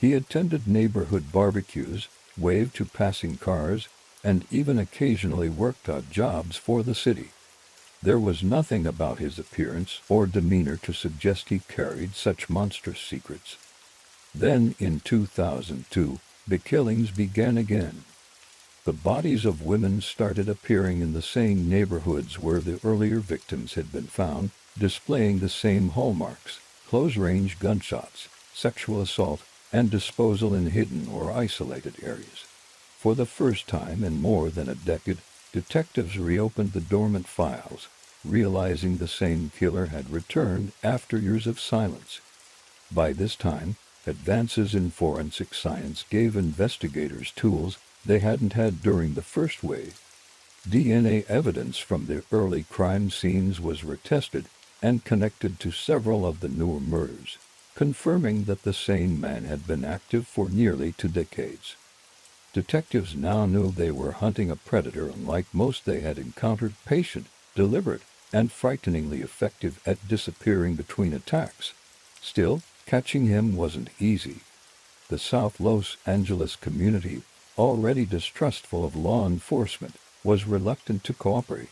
He attended neighborhood barbecues, waved to passing cars, and even occasionally worked odd jobs for the city. There was nothing about his appearance or demeanor to suggest he carried such monstrous secrets. Then, in 2002, the killings began again. The bodies of women started appearing in the same neighborhoods where the earlier victims had been found, displaying the same hallmarks: close-range gunshots, sexual assault, and disposal in hidden or isolated areas. For the first time in more than a decade, detectives reopened the dormant files, realizing the same killer had returned after years of silence. By this time, advances in forensic science gave investigators tools they hadn't had during the first wave. DNA evidence from the early crime scenes was retested and connected to several of the newer murders, confirming that the same man had been active for nearly 2 decades. Detectives now knew they were hunting a predator unlike most they had encountered: patient, deliberate, and frighteningly effective at disappearing between attacks. Still, catching him wasn't easy. The South Los Angeles community, already distrustful of law enforcement, was reluctant to cooperate.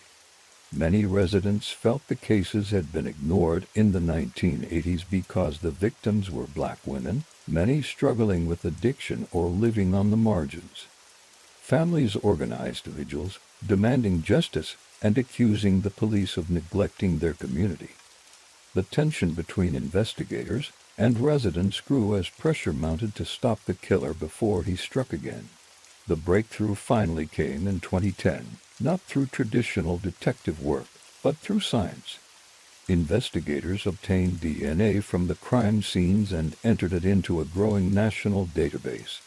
Many residents felt the cases had been ignored in the 1980s because the victims were black women, many struggling with addiction or living on the margins. Families organized vigils, demanding justice and accusing the police of neglecting their community. The tension between investigators and residents grew as pressure mounted to stop the killer before he struck again. The breakthrough finally came in 2010, not through traditional detective work, but through science. Investigators obtained DNA from the crime scenes and entered it into a growing national database.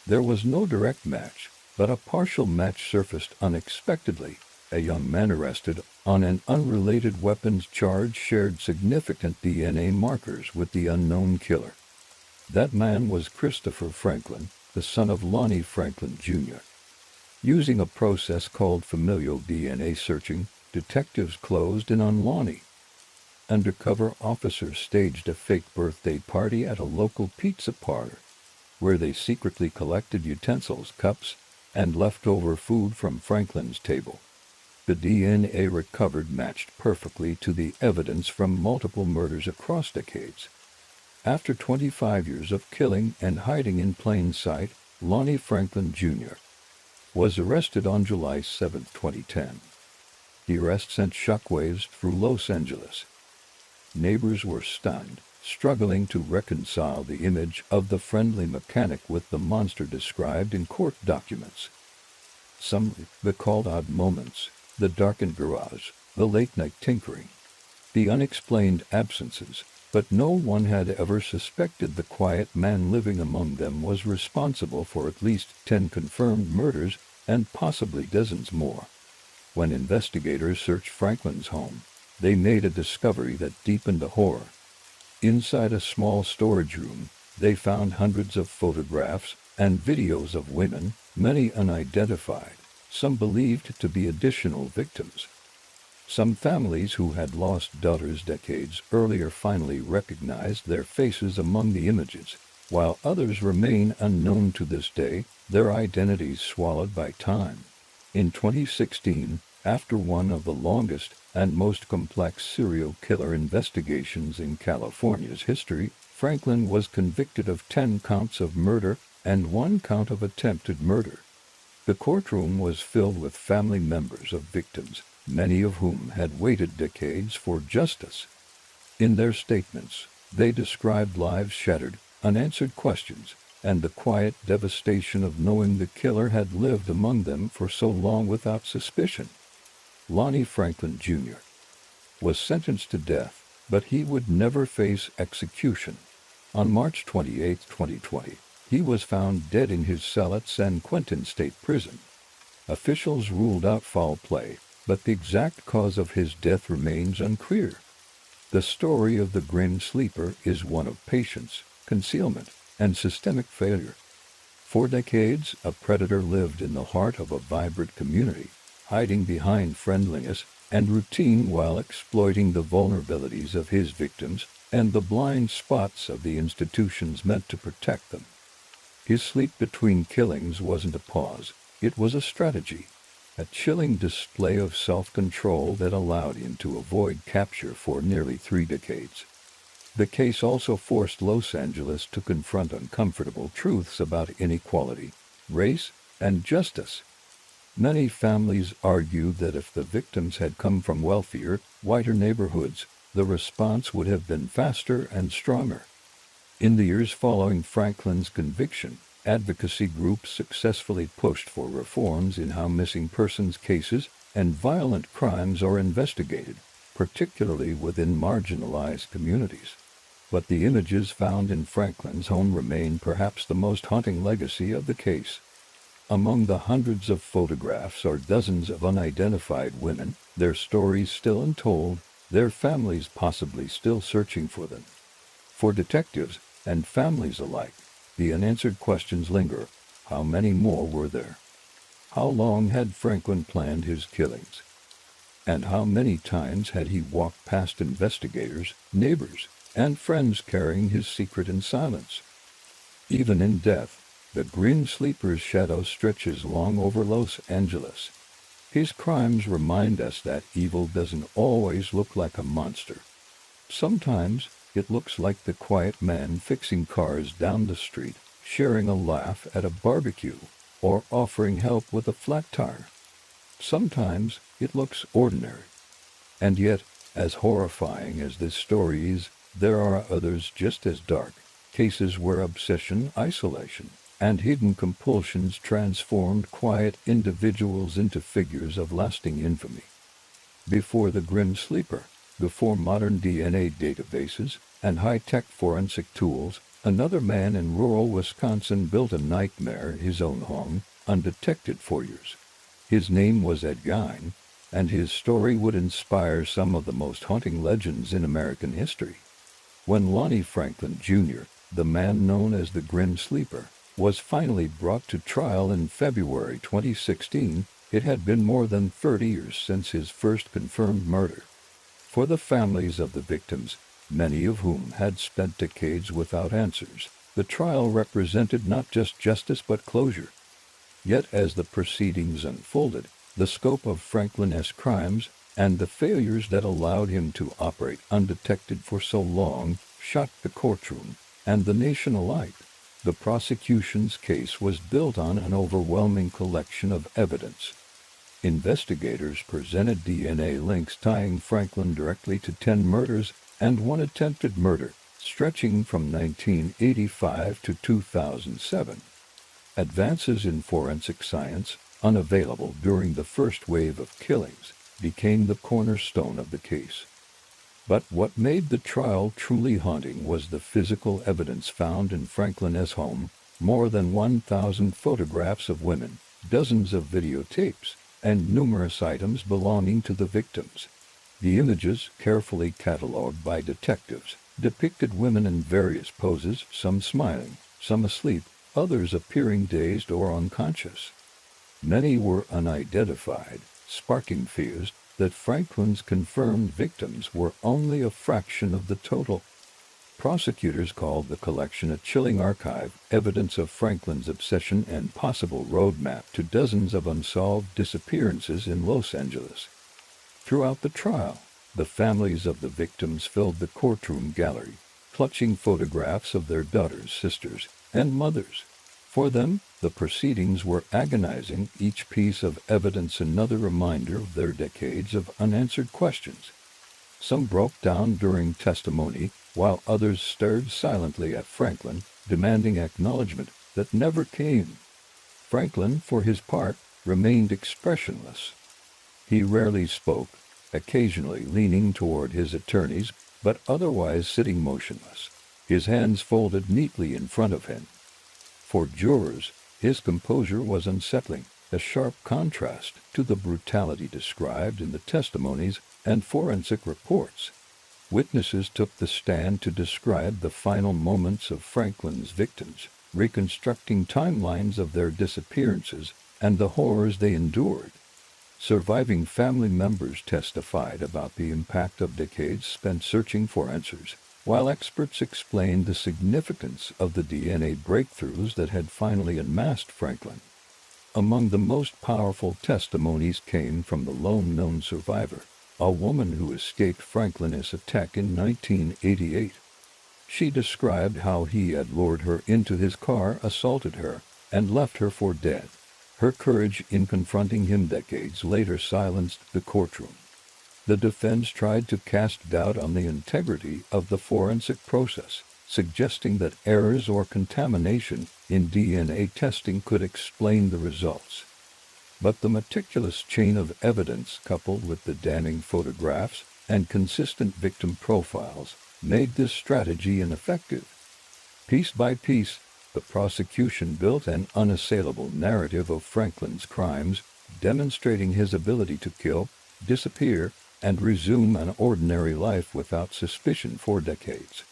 There was no direct match, but a partial match surfaced unexpectedly. A young man arrested on an unrelated weapons charge shared significant DNA markers with the unknown killer. That man was Christopher Franklin, the son of Lonnie Franklin Jr. Using a process called familial DNA searching, detectives closed in on Lonnie. Undercover officers staged a fake birthday party at a local pizza parlor, where they secretly collected utensils, cups, and leftover food from Franklin's table. The DNA recovered matched perfectly to the evidence from multiple murders across decades. After 25 years of killing and hiding in plain sight, Lonnie Franklin Jr. was arrested on July 7, 2010. The arrest sent shockwaves through Los Angeles. Neighbors were stunned, struggling to reconcile the image of the friendly mechanic with the monster described in court documents. Some recalled odd moments, the darkened garage, the late-night tinkering, the unexplained absences, but no one had ever suspected the quiet man living among them was responsible for at least 10 confirmed murders and possibly dozens more. When investigators searched Franklin's home, they made a discovery that deepened the horror. Inside a small storage room, they found hundreds of photographs and videos of women, many unidentified, some believed to be additional victims. Some families who had lost daughters decades earlier finally recognized their faces among the images, while others remain unknown to this day, their identities swallowed by time. In 2016, after one of the longest and most complex serial killer investigations in California's history, Franklin was convicted of 10 counts of murder and 1 count of attempted murder. The courtroom was filled with family members of victims, many of whom had waited decades for justice. In their statements, they described lives shattered, unanswered questions, and the quiet devastation of knowing the killer had lived among them for so long without suspicion. Lonnie Franklin, Jr. was sentenced to death, but he would never face execution. On March 28, 2020, he was found dead in his cell at San Quentin State Prison. Officials ruled out foul play, but the exact cause of his death remains unclear. The story of the Grim Sleeper is one of patience, concealment, and systemic failure. For decades, a predator lived in the heart of a vibrant community, hiding behind friendliness and routine while exploiting the vulnerabilities of his victims and the blind spots of the institutions meant to protect them. His sleep between killings wasn't a pause, it was a strategy, a chilling display of self-control that allowed him to avoid capture for nearly 3 decades. The case also forced Los Angeles to confront uncomfortable truths about inequality, race, and justice. Many families argue that if the victims had come from wealthier, whiter neighborhoods, the response would have been faster and stronger. In the years following Franklin's conviction, advocacy groups successfully pushed for reforms in how missing persons cases and violent crimes are investigated, particularly within marginalized communities. But the images found in Franklin's home remain perhaps the most haunting legacy of the case. Among the hundreds of photographs are dozens of unidentified women, their stories still untold, their families possibly still searching for them. For detectives and families alike, the unanswered questions linger. How many more were there? How long had Franklin planned his killings? And how many times had he walked past investigators, neighbors, and friends carrying his secret in silence? Even in death, the Grim Sleeper's shadow stretches long over Los Angeles. His crimes remind us that evil doesn't always look like a monster. Sometimes it looks like the quiet man fixing cars down the street, sharing a laugh at a barbecue, or offering help with a flat tire. Sometimes it looks ordinary. And yet, as horrifying as this story is, there are others just as dark, cases where obsession, isolation, and hidden compulsions transformed quiet individuals into figures of lasting infamy. Before the Grim Sleeper, before modern DNA databases and high-tech forensic tools, another man in rural Wisconsin built a nightmare in his own home, undetected for years. His name was Gein, and his story would inspire some of the most haunting legends in American history. When Lonnie Franklin, Jr., the man known as the Grim Sleeper, was finally brought to trial in February 2016, it had been more than 30 years since his first confirmed murder. For the families of the victims, many of whom had spent decades without answers, the trial represented not just justice but closure. Yet as the proceedings unfolded, the scope of Franklin's crimes and the failures that allowed him to operate undetected for so long shocked the courtroom and the nation alike. The prosecution's case was built on an overwhelming collection of evidence. Investigators presented DNA links tying Franklin directly to 10 murders and one attempted murder, stretching from 1985 to 2007. Advances in forensic science, unavailable during the first wave of killings, became the cornerstone of the case. But what made the trial truly haunting was the physical evidence found in Franklin's home: more than 1,000 photographs of women, dozens of videotapes, and numerous items belonging to the victims. The images, carefully catalogued by detectives, depicted women in various poses, some smiling, some asleep, others appearing dazed or unconscious. Many were unidentified, sparking fears that Franklin's confirmed victims were only a fraction of the total. Prosecutors called the collection a chilling archive, evidence of Franklin's obsession and possible roadmap to dozens of unsolved disappearances in Los Angeles. Throughout the trial, the families of the victims filled the courtroom gallery, clutching photographs of their daughters, sisters, and mothers. For them, the proceedings were agonizing, each piece of evidence another reminder of their decades of unanswered questions. Some broke down during testimony, while others stared silently at Franklin, demanding acknowledgement that never came. Franklin, for his part, remained expressionless. He rarely spoke, occasionally leaning toward his attorneys, but otherwise sitting motionless, his hands folded neatly in front of him. For jurors, his composure was unsettling, a sharp contrast to the brutality described in the testimonies and forensic reports. Witnesses took the stand to describe the final moments of Franklin's victims, reconstructing timelines of their disappearances and the horrors they endured. Surviving family members testified about the impact of decades spent searching for answers, while experts explained the significance of the DNA breakthroughs that had finally unmasked Franklin. Among the most powerful testimonies came from the lone known survivor, a woman who escaped Franklin's attack in 1988. She described how he had lured her into his car, assaulted her, and left her for dead. Her courage in confronting him decades later silenced the courtroom. The defense tried to cast doubt on the integrity of the forensic process, suggesting that errors or contamination in DNA testing could explain the results. But the meticulous chain of evidence, coupled with the damning photographs and consistent victim profiles, made this strategy ineffective. Piece by piece, the prosecution built an unassailable narrative of Franklin's crimes, demonstrating his ability to kill, disappear, and resume an ordinary life without suspicion for decades.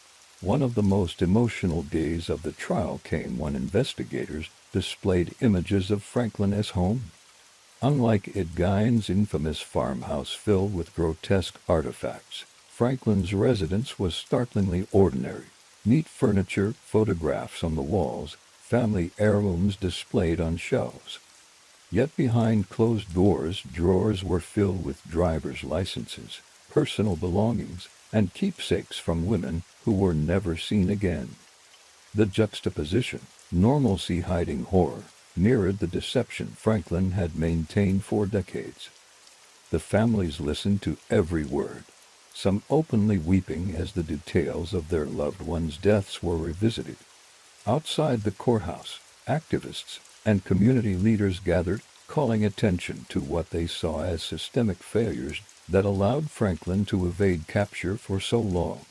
One of the most emotional days of the trial came when investigators displayed images of Franklin's home. Unlike Gein's infamous farmhouse filled with grotesque artifacts, Franklin's residence was startlingly ordinary. Neat furniture, photographs on the walls, family heirlooms displayed on shelves. Yet behind closed doors, drawers were filled with driver's licenses, personal belongings, and keepsakes from women who were never seen again. The juxtaposition, normalcy hiding horror, mirrored the deception Franklin had maintained for decades. The families listened to every word, some openly weeping as the details of their loved ones' deaths were revisited. Outside the courthouse, activists and community leaders gathered, calling attention to what they saw as systemic failures that allowed Franklin to evade capture for so long.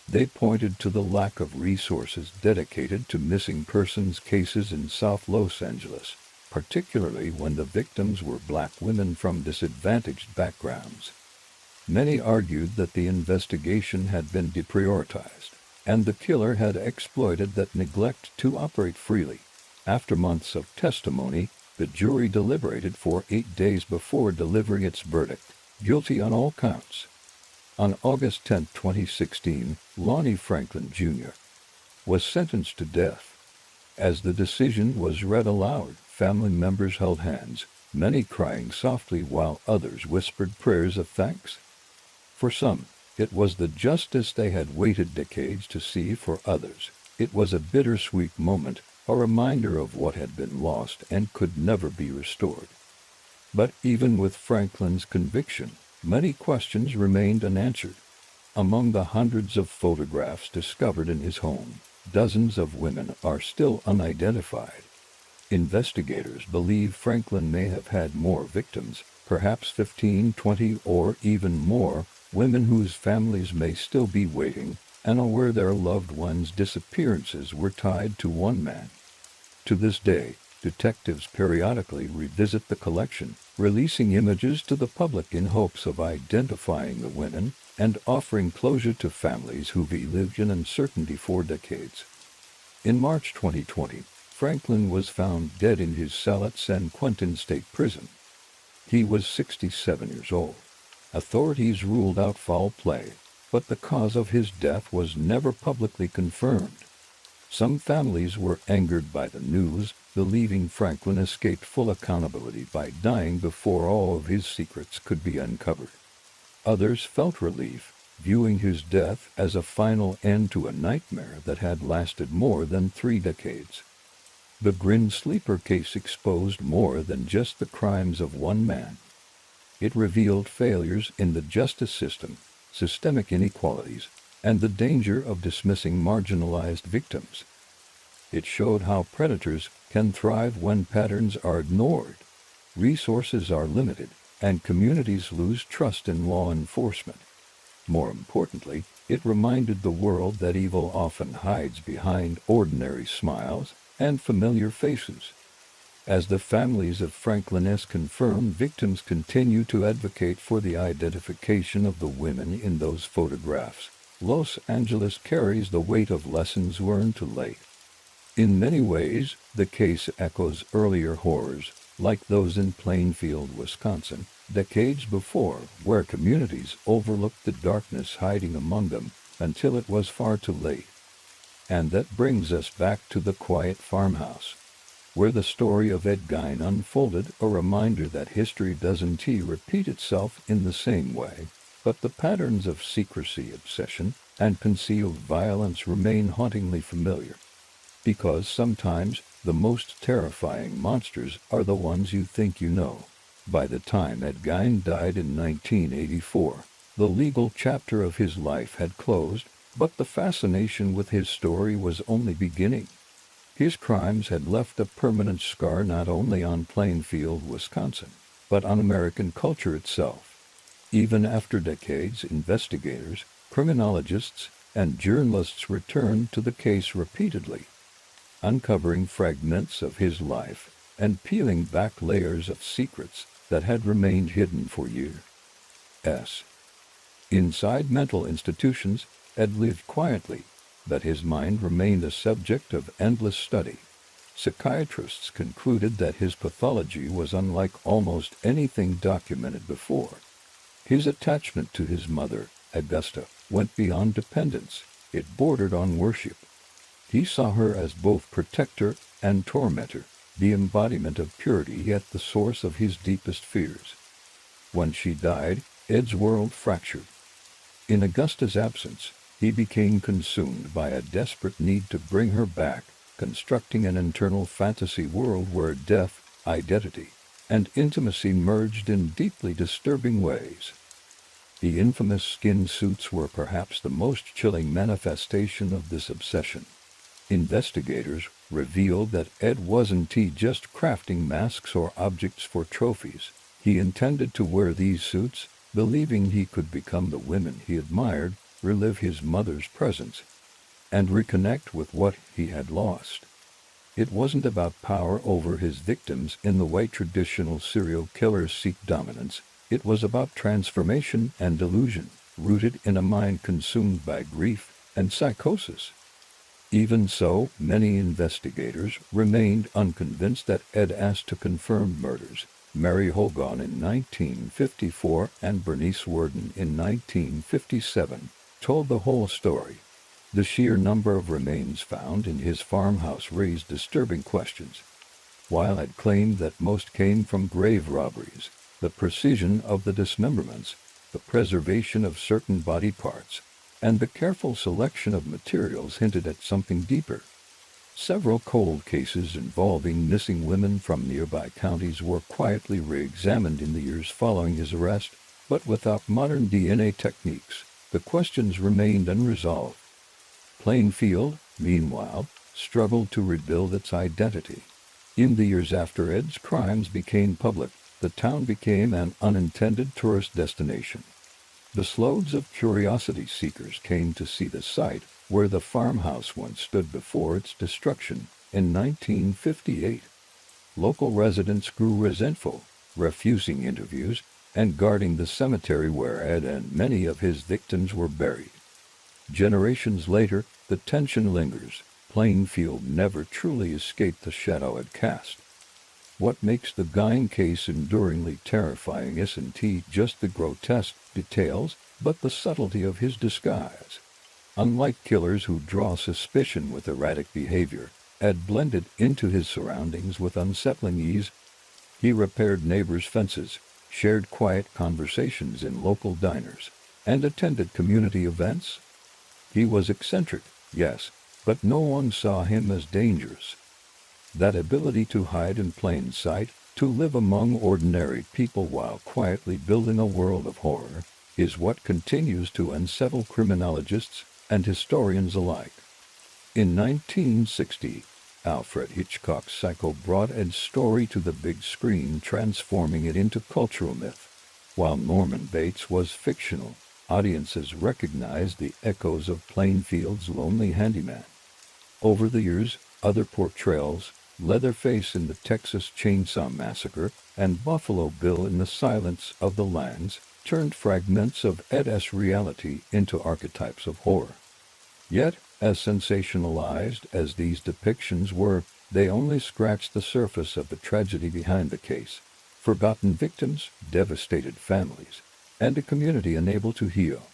They pointed to the lack of resources dedicated to missing persons cases in South Los Angeles, particularly when the victims were black women from disadvantaged backgrounds. Many argued that the investigation had been deprioritized, and the killer had exploited that neglect to operate freely. After months of testimony, the jury deliberated for 8 days before delivering its verdict, guilty on all counts. On August 10, 2016, Lonnie Franklin, Jr. was sentenced to death. As the decision was read aloud, family members held hands, many crying softly while others whispered prayers of thanks. For some, it was the justice they had waited decades to see. For others, it was a bittersweet moment, a reminder of what had been lost and could never be restored. But even with Franklin's conviction, many questions remained unanswered. Among the hundreds of photographs discovered in his home, dozens of women are still unidentified. Investigators believe Franklin may have had more victims, perhaps 15, 20, or even more, women whose families may still be waiting and aware their loved ones' disappearances were tied to one man. To this day, detectives periodically revisit the collection, releasing images to the public in hopes of identifying the women and offering closure to families who've lived in uncertainty for decades. In March 2020, Franklin was found dead in his cell at San Quentin State Prison. He was 67 years old. Authorities ruled out foul play, but the cause of his death was never publicly confirmed. Some families were angered by the news, believing Franklin escaped full accountability by dying before all of his secrets could be uncovered. Others felt relief, viewing his death as a final end to a nightmare that had lasted more than 3 decades. The Grin Sleeper case exposed more than just the crimes of one man. It revealed failures in the justice system, systemic inequalities, and the danger of dismissing marginalized victims. It showed how predators can thrive when patterns are ignored, resources are limited, and communities lose trust in law enforcement. More importantly, it reminded the world that evil often hides behind ordinary smiles and familiar faces. As the families of Franklin S. confirmed, victims continue to advocate for the identification of the women in those photographs. Los Angeles carries the weight of lessons learned too late. In many ways, the case echoes earlier horrors, like those in Plainfield, Wisconsin, decades before, where communities overlooked the darkness hiding among them until it was far too late. And that brings us back to the quiet farmhouse, where the story of Ed Gein unfolded, a reminder that history doesn't repeat itself in the same way, but the patterns of secrecy, obsession, and concealed violence remain hauntingly familiar. Because sometimes the most terrifying monsters are the ones you think you know. By the time Ed Gein died in 1984, the legal chapter of his life had closed, but the fascination with his story was only beginning. His crimes had left a permanent scar not only on Plainfield, Wisconsin, but on American culture itself. Even after decades, investigators, criminologists, and journalists returned to the case repeatedly, uncovering fragments of his life and peeling back layers of secrets that had remained hidden for years. Inside mental institutions, Ed lived quietly, but his mind remained a subject of endless study. Psychiatrists concluded that his pathology was unlike almost anything documented before. His attachment to his mother, Augusta, went beyond dependence. It bordered on worship. He saw her as both protector and tormentor, the embodiment of purity yet the source of his deepest fears. When she died, Ed's world fractured. In Augusta's absence, he became consumed by a desperate need to bring her back, constructing an internal fantasy world where death, identity, and intimacy merged in deeply disturbing ways. The infamous skin suits were perhaps the most chilling manifestation of this obsession. Investigators revealed that Ed wasn't just crafting masks or objects for trophies. He intended to wear these suits, believing he could become the women he admired, relive his mother's presence, and reconnect with what he had lost. It wasn't about power over his victims in the way traditional serial killers seek dominance. It was about transformation and delusion, rooted in a mind consumed by grief and psychosis. Even so, many investigators remained unconvinced that Ed asked to confirm murders. Mary Hogan in 1954 and Bernice Worden in 1957 told the whole story. The sheer number of remains found in his farmhouse raised disturbing questions. While Ed claimed that most came from grave robberies, the precision of the dismemberments, the preservation of certain body parts, and the careful selection of materials hinted at something deeper. Several cold cases involving missing women from nearby counties were quietly re-examined in the years following his arrest, but without modern DNA techniques, the questions remained unresolved. Plainfield, meanwhile, struggled to rebuild its identity. In the years after Ed's crimes became public, the town became an unintended tourist destination. Busloads of curiosity seekers came to see the site where the farmhouse once stood before its destruction in 1958. Local residents grew resentful, refusing interviews and guarding the cemetery where Ed and many of his victims were buried. Generations later, the tension lingers. Plainfield never truly escaped the shadow it cast. What makes the Gein case enduringly terrifying isn't just the grotesque details, but the subtlety of his disguise. Unlike killers who draw suspicion with erratic behavior, Ed blended into his surroundings with unsettling ease. He repaired neighbors' fences, shared quiet conversations in local diners, and attended community events. He was eccentric, yes, but no one saw him as dangerous. That ability to hide in plain sight, to live among ordinary people while quietly building a world of horror, is what continues to unsettle criminologists and historians alike. In 1960, Alfred Hitchcock's Psycho brought Ed's story to the big screen, transforming it into cultural myth. While Norman Bates was fictional, audiences recognized the echoes of Plainfield's lonely handyman. Over the years, other portrayals, Leatherface in the Texas Chainsaw Massacre and Buffalo Bill in The Silence of the Lambs, turned fragments of Ed's reality into archetypes of horror. Yet, as sensationalized as these depictions were, they only scratched the surface of the tragedy behind the case. Forgotten victims, devastated families, and a community unable to heal.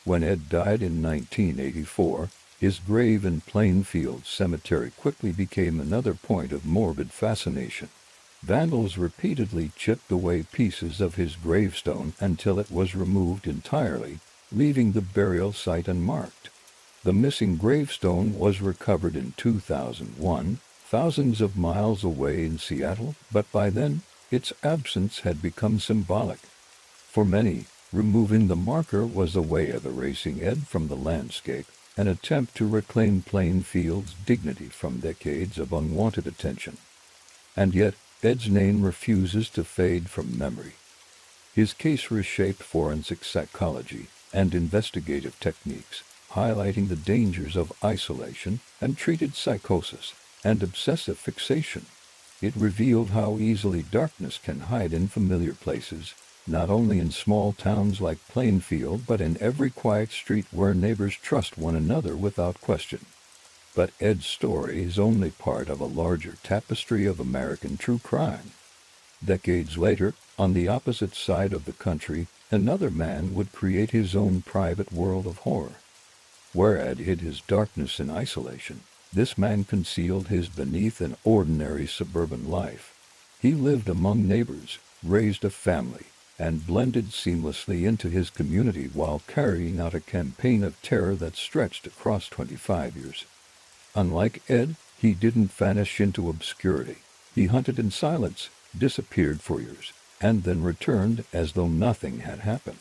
When Ed died in 1984, his grave in Plainfield Cemetery quickly became another point of morbid fascination. Vandals repeatedly chipped away pieces of his gravestone until it was removed entirely, leaving the burial site unmarked. The missing gravestone was recovered in 2001, thousands of miles away in Seattle, but by then, its absence had become symbolic. For many, removing the marker was a way of erasing Ed from the landscape, an attempt to reclaim Plainfield's dignity from decades of unwanted attention. And yet, Ed's name refuses to fade from memory. His case reshaped forensic psychology and investigative techniques, highlighting the dangers of isolation and treated psychosis and obsessive fixation. It revealed how easily darkness can hide in familiar places, not only in small towns like Plainfield but in every quiet street where neighbors trust one another without question. But Ed's story is only part of a larger tapestry of American true crime. Decades later, on the opposite side of the country, another man would create his own private world of horror. Where Ed hid his darkness in isolation, this man concealed his beneath an ordinary suburban life. He lived among neighbors, raised a family, and blended seamlessly into his community while carrying out a campaign of terror that stretched across 25 years. Unlike Ed, he didn't vanish into obscurity. He hunted in silence, disappeared for years, and then returned as though nothing had happened.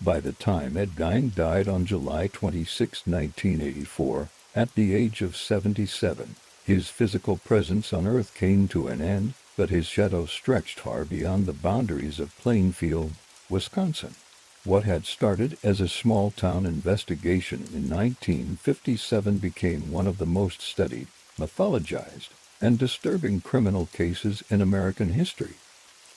By the time Ed Gein died on July 26, 1984, at the age of 77, his physical presence on Earth came to an end, but his shadow stretched far beyond the boundaries of Plainfield, Wisconsin. What had started as a small-town investigation in 1957 became one of the most studied, mythologized, and disturbing criminal cases in American history.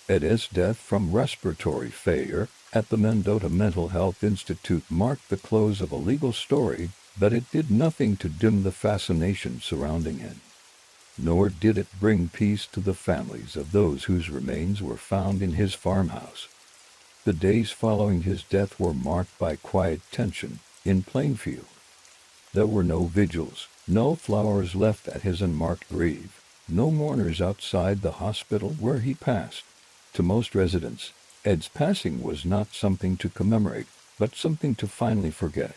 Ed's death from respiratory failure at the Mendota Mental Health Institute marked the close of a legal story, but it did nothing to dim the fascination surrounding it. Nor did it bring peace to the families of those whose remains were found in his farmhouse. The days following his death were marked by quiet tension in Plainfield. There were no vigils, no flowers left at his unmarked grave, no mourners outside the hospital where he passed. To most residents, Ed's passing was not something to commemorate, but something to finally forget.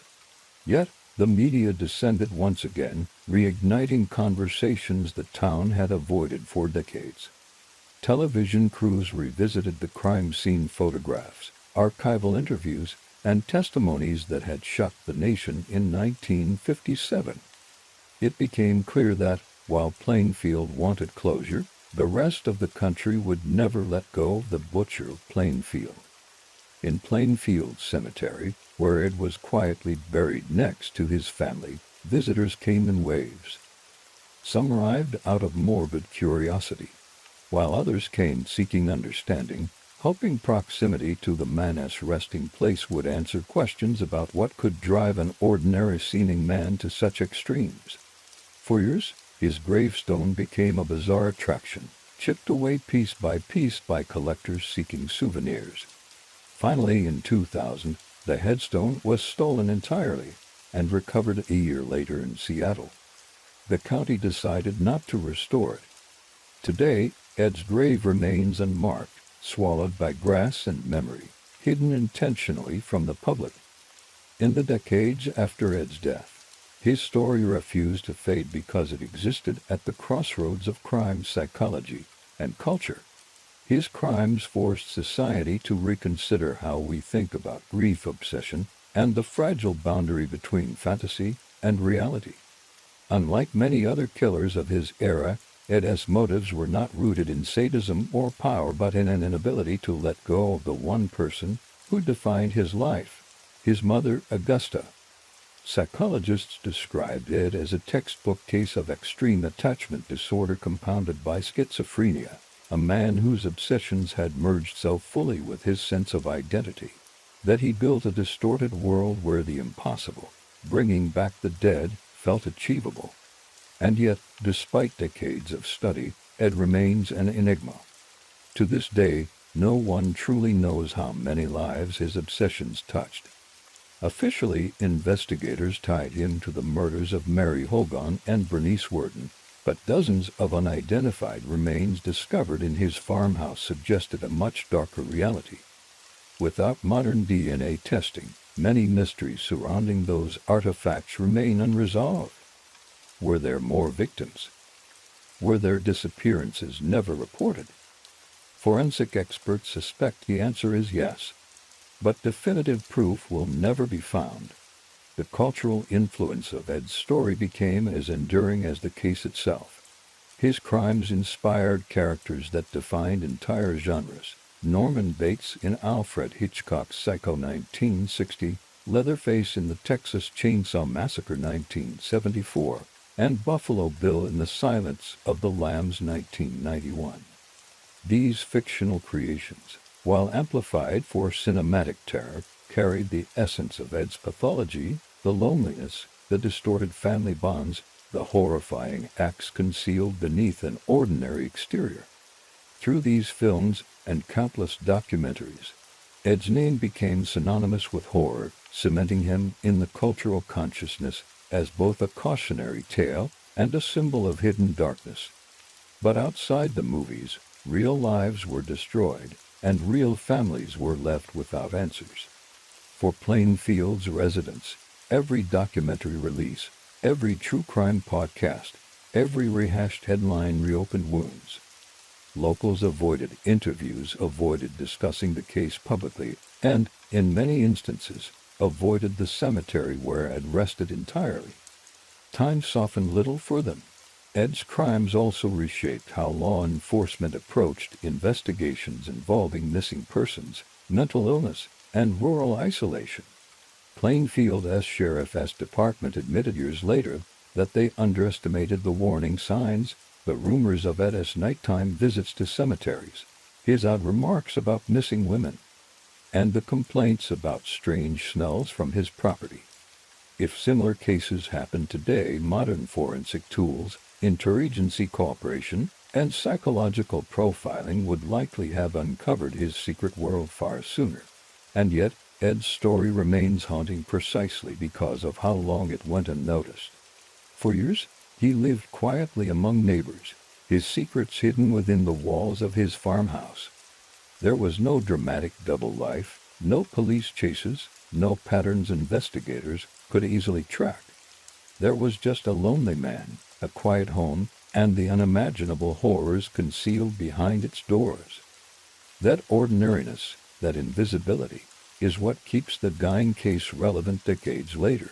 Yet, The media descended once again, reigniting conversations the town had avoided for decades. Television crews revisited the crime scene photographs, archival interviews, and testimonies that had shocked the nation in 1957. It became clear that, while Plainfield wanted closure, the rest of the country would never let go of the butcher of Plainfield. In Plainfield Cemetery, where Ed was quietly buried next to his family, visitors came in waves. Some arrived out of morbid curiosity, while others came seeking understanding, hoping proximity to the man's resting place would answer questions about what could drive an ordinary-seeming man to such extremes. For years, his gravestone became a bizarre attraction, chipped away piece by collectors seeking souvenirs. Finally, in 2000, the headstone was stolen entirely and recovered a year later in Seattle. The county decided not to restore it. Today, Ed's grave remains unmarked, swallowed by grass and memory, hidden intentionally from the public. In the decades after Ed's death, his story refused to fade because it existed at the crossroads of crime psychology and culture. His crimes forced society to reconsider how we think about grief obsession and the fragile boundary between fantasy and reality. Unlike many other killers of his era, Ed's motives were not rooted in sadism or power but in an inability to let go of the one person who defined his life, his mother, Augusta. Psychologists described Ed as a textbook case of extreme attachment disorder compounded by schizophrenia, a man whose obsessions had merged so fully with his sense of identity that he built a distorted world where the impossible, bringing back the dead, felt achievable. And yet, despite decades of study, Ed remains an enigma. To this day, no one truly knows how many lives his obsessions touched. Officially, investigators tied him to the murders of Mary Hogan and Bernice Worden, but dozens of unidentified remains discovered in his farmhouse suggested a much darker reality. Without modern DNA testing, many mysteries surrounding those artifacts remain unresolved. Were there more victims? Were their disappearances never reported? Forensic experts suspect the answer is yes, but definitive proof will never be found. The cultural influence of Ed's story became as enduring as the case itself. His crimes inspired characters that defined entire genres. Norman Bates in Alfred Hitchcock's Psycho 1960, Leatherface in the Texas Chainsaw Massacre 1974, and Buffalo Bill in The Silence of the Lambs 1991. These fictional creations, while amplified for cinematic terror, carried the essence of Ed's pathology, the loneliness, the distorted family bonds, the horrifying acts concealed beneath an ordinary exterior. Through these films and countless documentaries, Ed's name became synonymous with horror, cementing him in the cultural consciousness as both a cautionary tale and a symbol of hidden darkness. But outside the movies, real lives were destroyed, and real families were left without answers. For Plainfield's residents, every documentary release, every true crime podcast, every rehashed headline reopened wounds. Locals avoided interviews, avoided discussing the case publicly, and, in many instances, avoided the cemetery where Ed rested entirely. Time softened little for them. Ed's crimes also reshaped how law enforcement approached investigations involving missing persons, mental illness, and rural isolation. Plainfield's Sheriff's Department admitted years later that they underestimated the warning signs, the rumors of Ed's nighttime visits to cemeteries, his odd remarks about missing women, and the complaints about strange smells from his property. If similar cases happen today, modern forensic tools, interagency cooperation, and psychological profiling would likely have uncovered his secret world far sooner. And yet, Ed's story remains haunting precisely because of how long it went unnoticed. For years, he lived quietly among neighbors, his secrets hidden within the walls of his farmhouse. There was no dramatic double life, no police chases, no patterns investigators could easily track. There was just a lonely man, a quiet home, and the unimaginable horrors concealed behind its doors. That ordinariness, that invisibility, is what keeps the Gein case relevant decades later.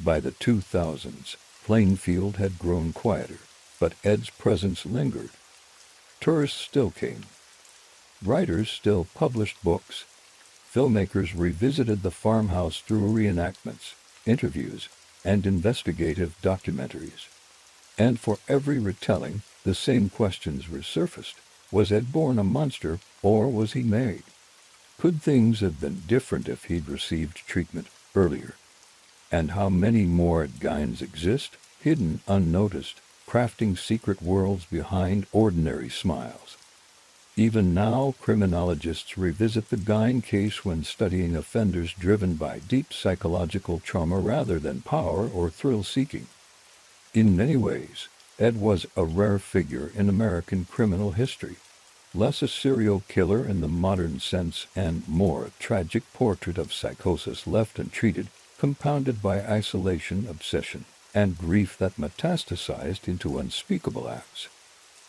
By the 2000s, Plainfield had grown quieter, but Ed's presence lingered. Tourists still came. Writers still published books. Filmmakers revisited the farmhouse through reenactments, interviews, and investigative documentaries. And for every retelling, the same questions resurfaced. Was Ed born a monster, or was he made? Could things have been different if he'd received treatment earlier? And how many more Geins exist, hidden, unnoticed, crafting secret worlds behind ordinary smiles? Even now, criminologists revisit the Gein case when studying offenders driven by deep psychological trauma rather than power or thrill-seeking. In many ways, Ed was a rare figure in American criminal history, less a serial killer in the modern sense and more a tragic portrait of psychosis left untreated, compounded by isolation, obsession, and grief that metastasized into unspeakable acts.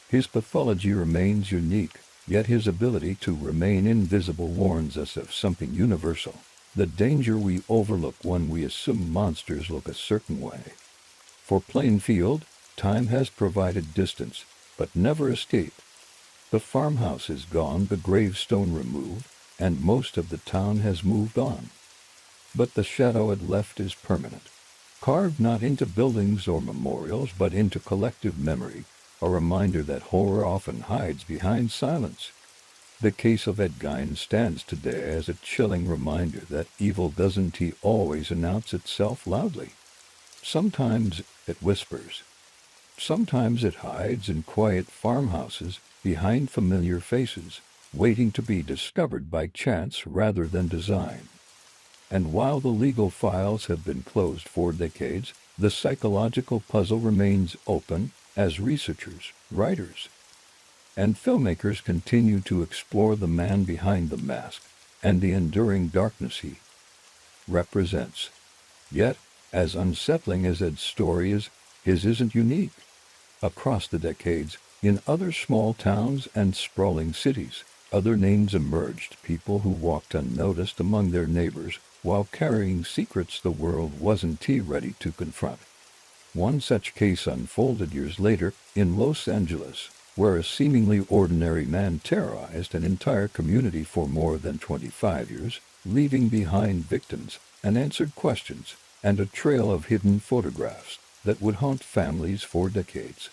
His pathology remains unique, yet his ability to remain invisible warns us of something universal, the danger we overlook when we assume monsters look a certain way. For Plainfield, time has provided distance, but never escape. The farmhouse is gone, the gravestone removed, and most of the town has moved on. But the shadow it left is permanent, carved not into buildings or memorials, but into collective memory, a reminder that horror often hides behind silence. The case of Ed Gein stands today as a chilling reminder that evil doesn't always announce itself loudly. Sometimes it whispers. Sometimes it hides in quiet farmhouses behind familiar faces, waiting to be discovered by chance rather than design. And while the legal files have been closed for decades, the psychological puzzle remains open as researchers, writers, and filmmakers continue to explore the man behind the mask and the enduring darkness he represents. Yet, as unsettling as Ed's story is, his isn't unique. Across the decades, in other small towns and sprawling cities, other names emerged, people who walked unnoticed among their neighbors while carrying secrets the world wasn't ready to confront. One such case unfolded years later in Los Angeles, where a seemingly ordinary man terrorized an entire community for more than 25 years, leaving behind victims, unanswered questions, and a trail of hidden photographs that would haunt families for decades.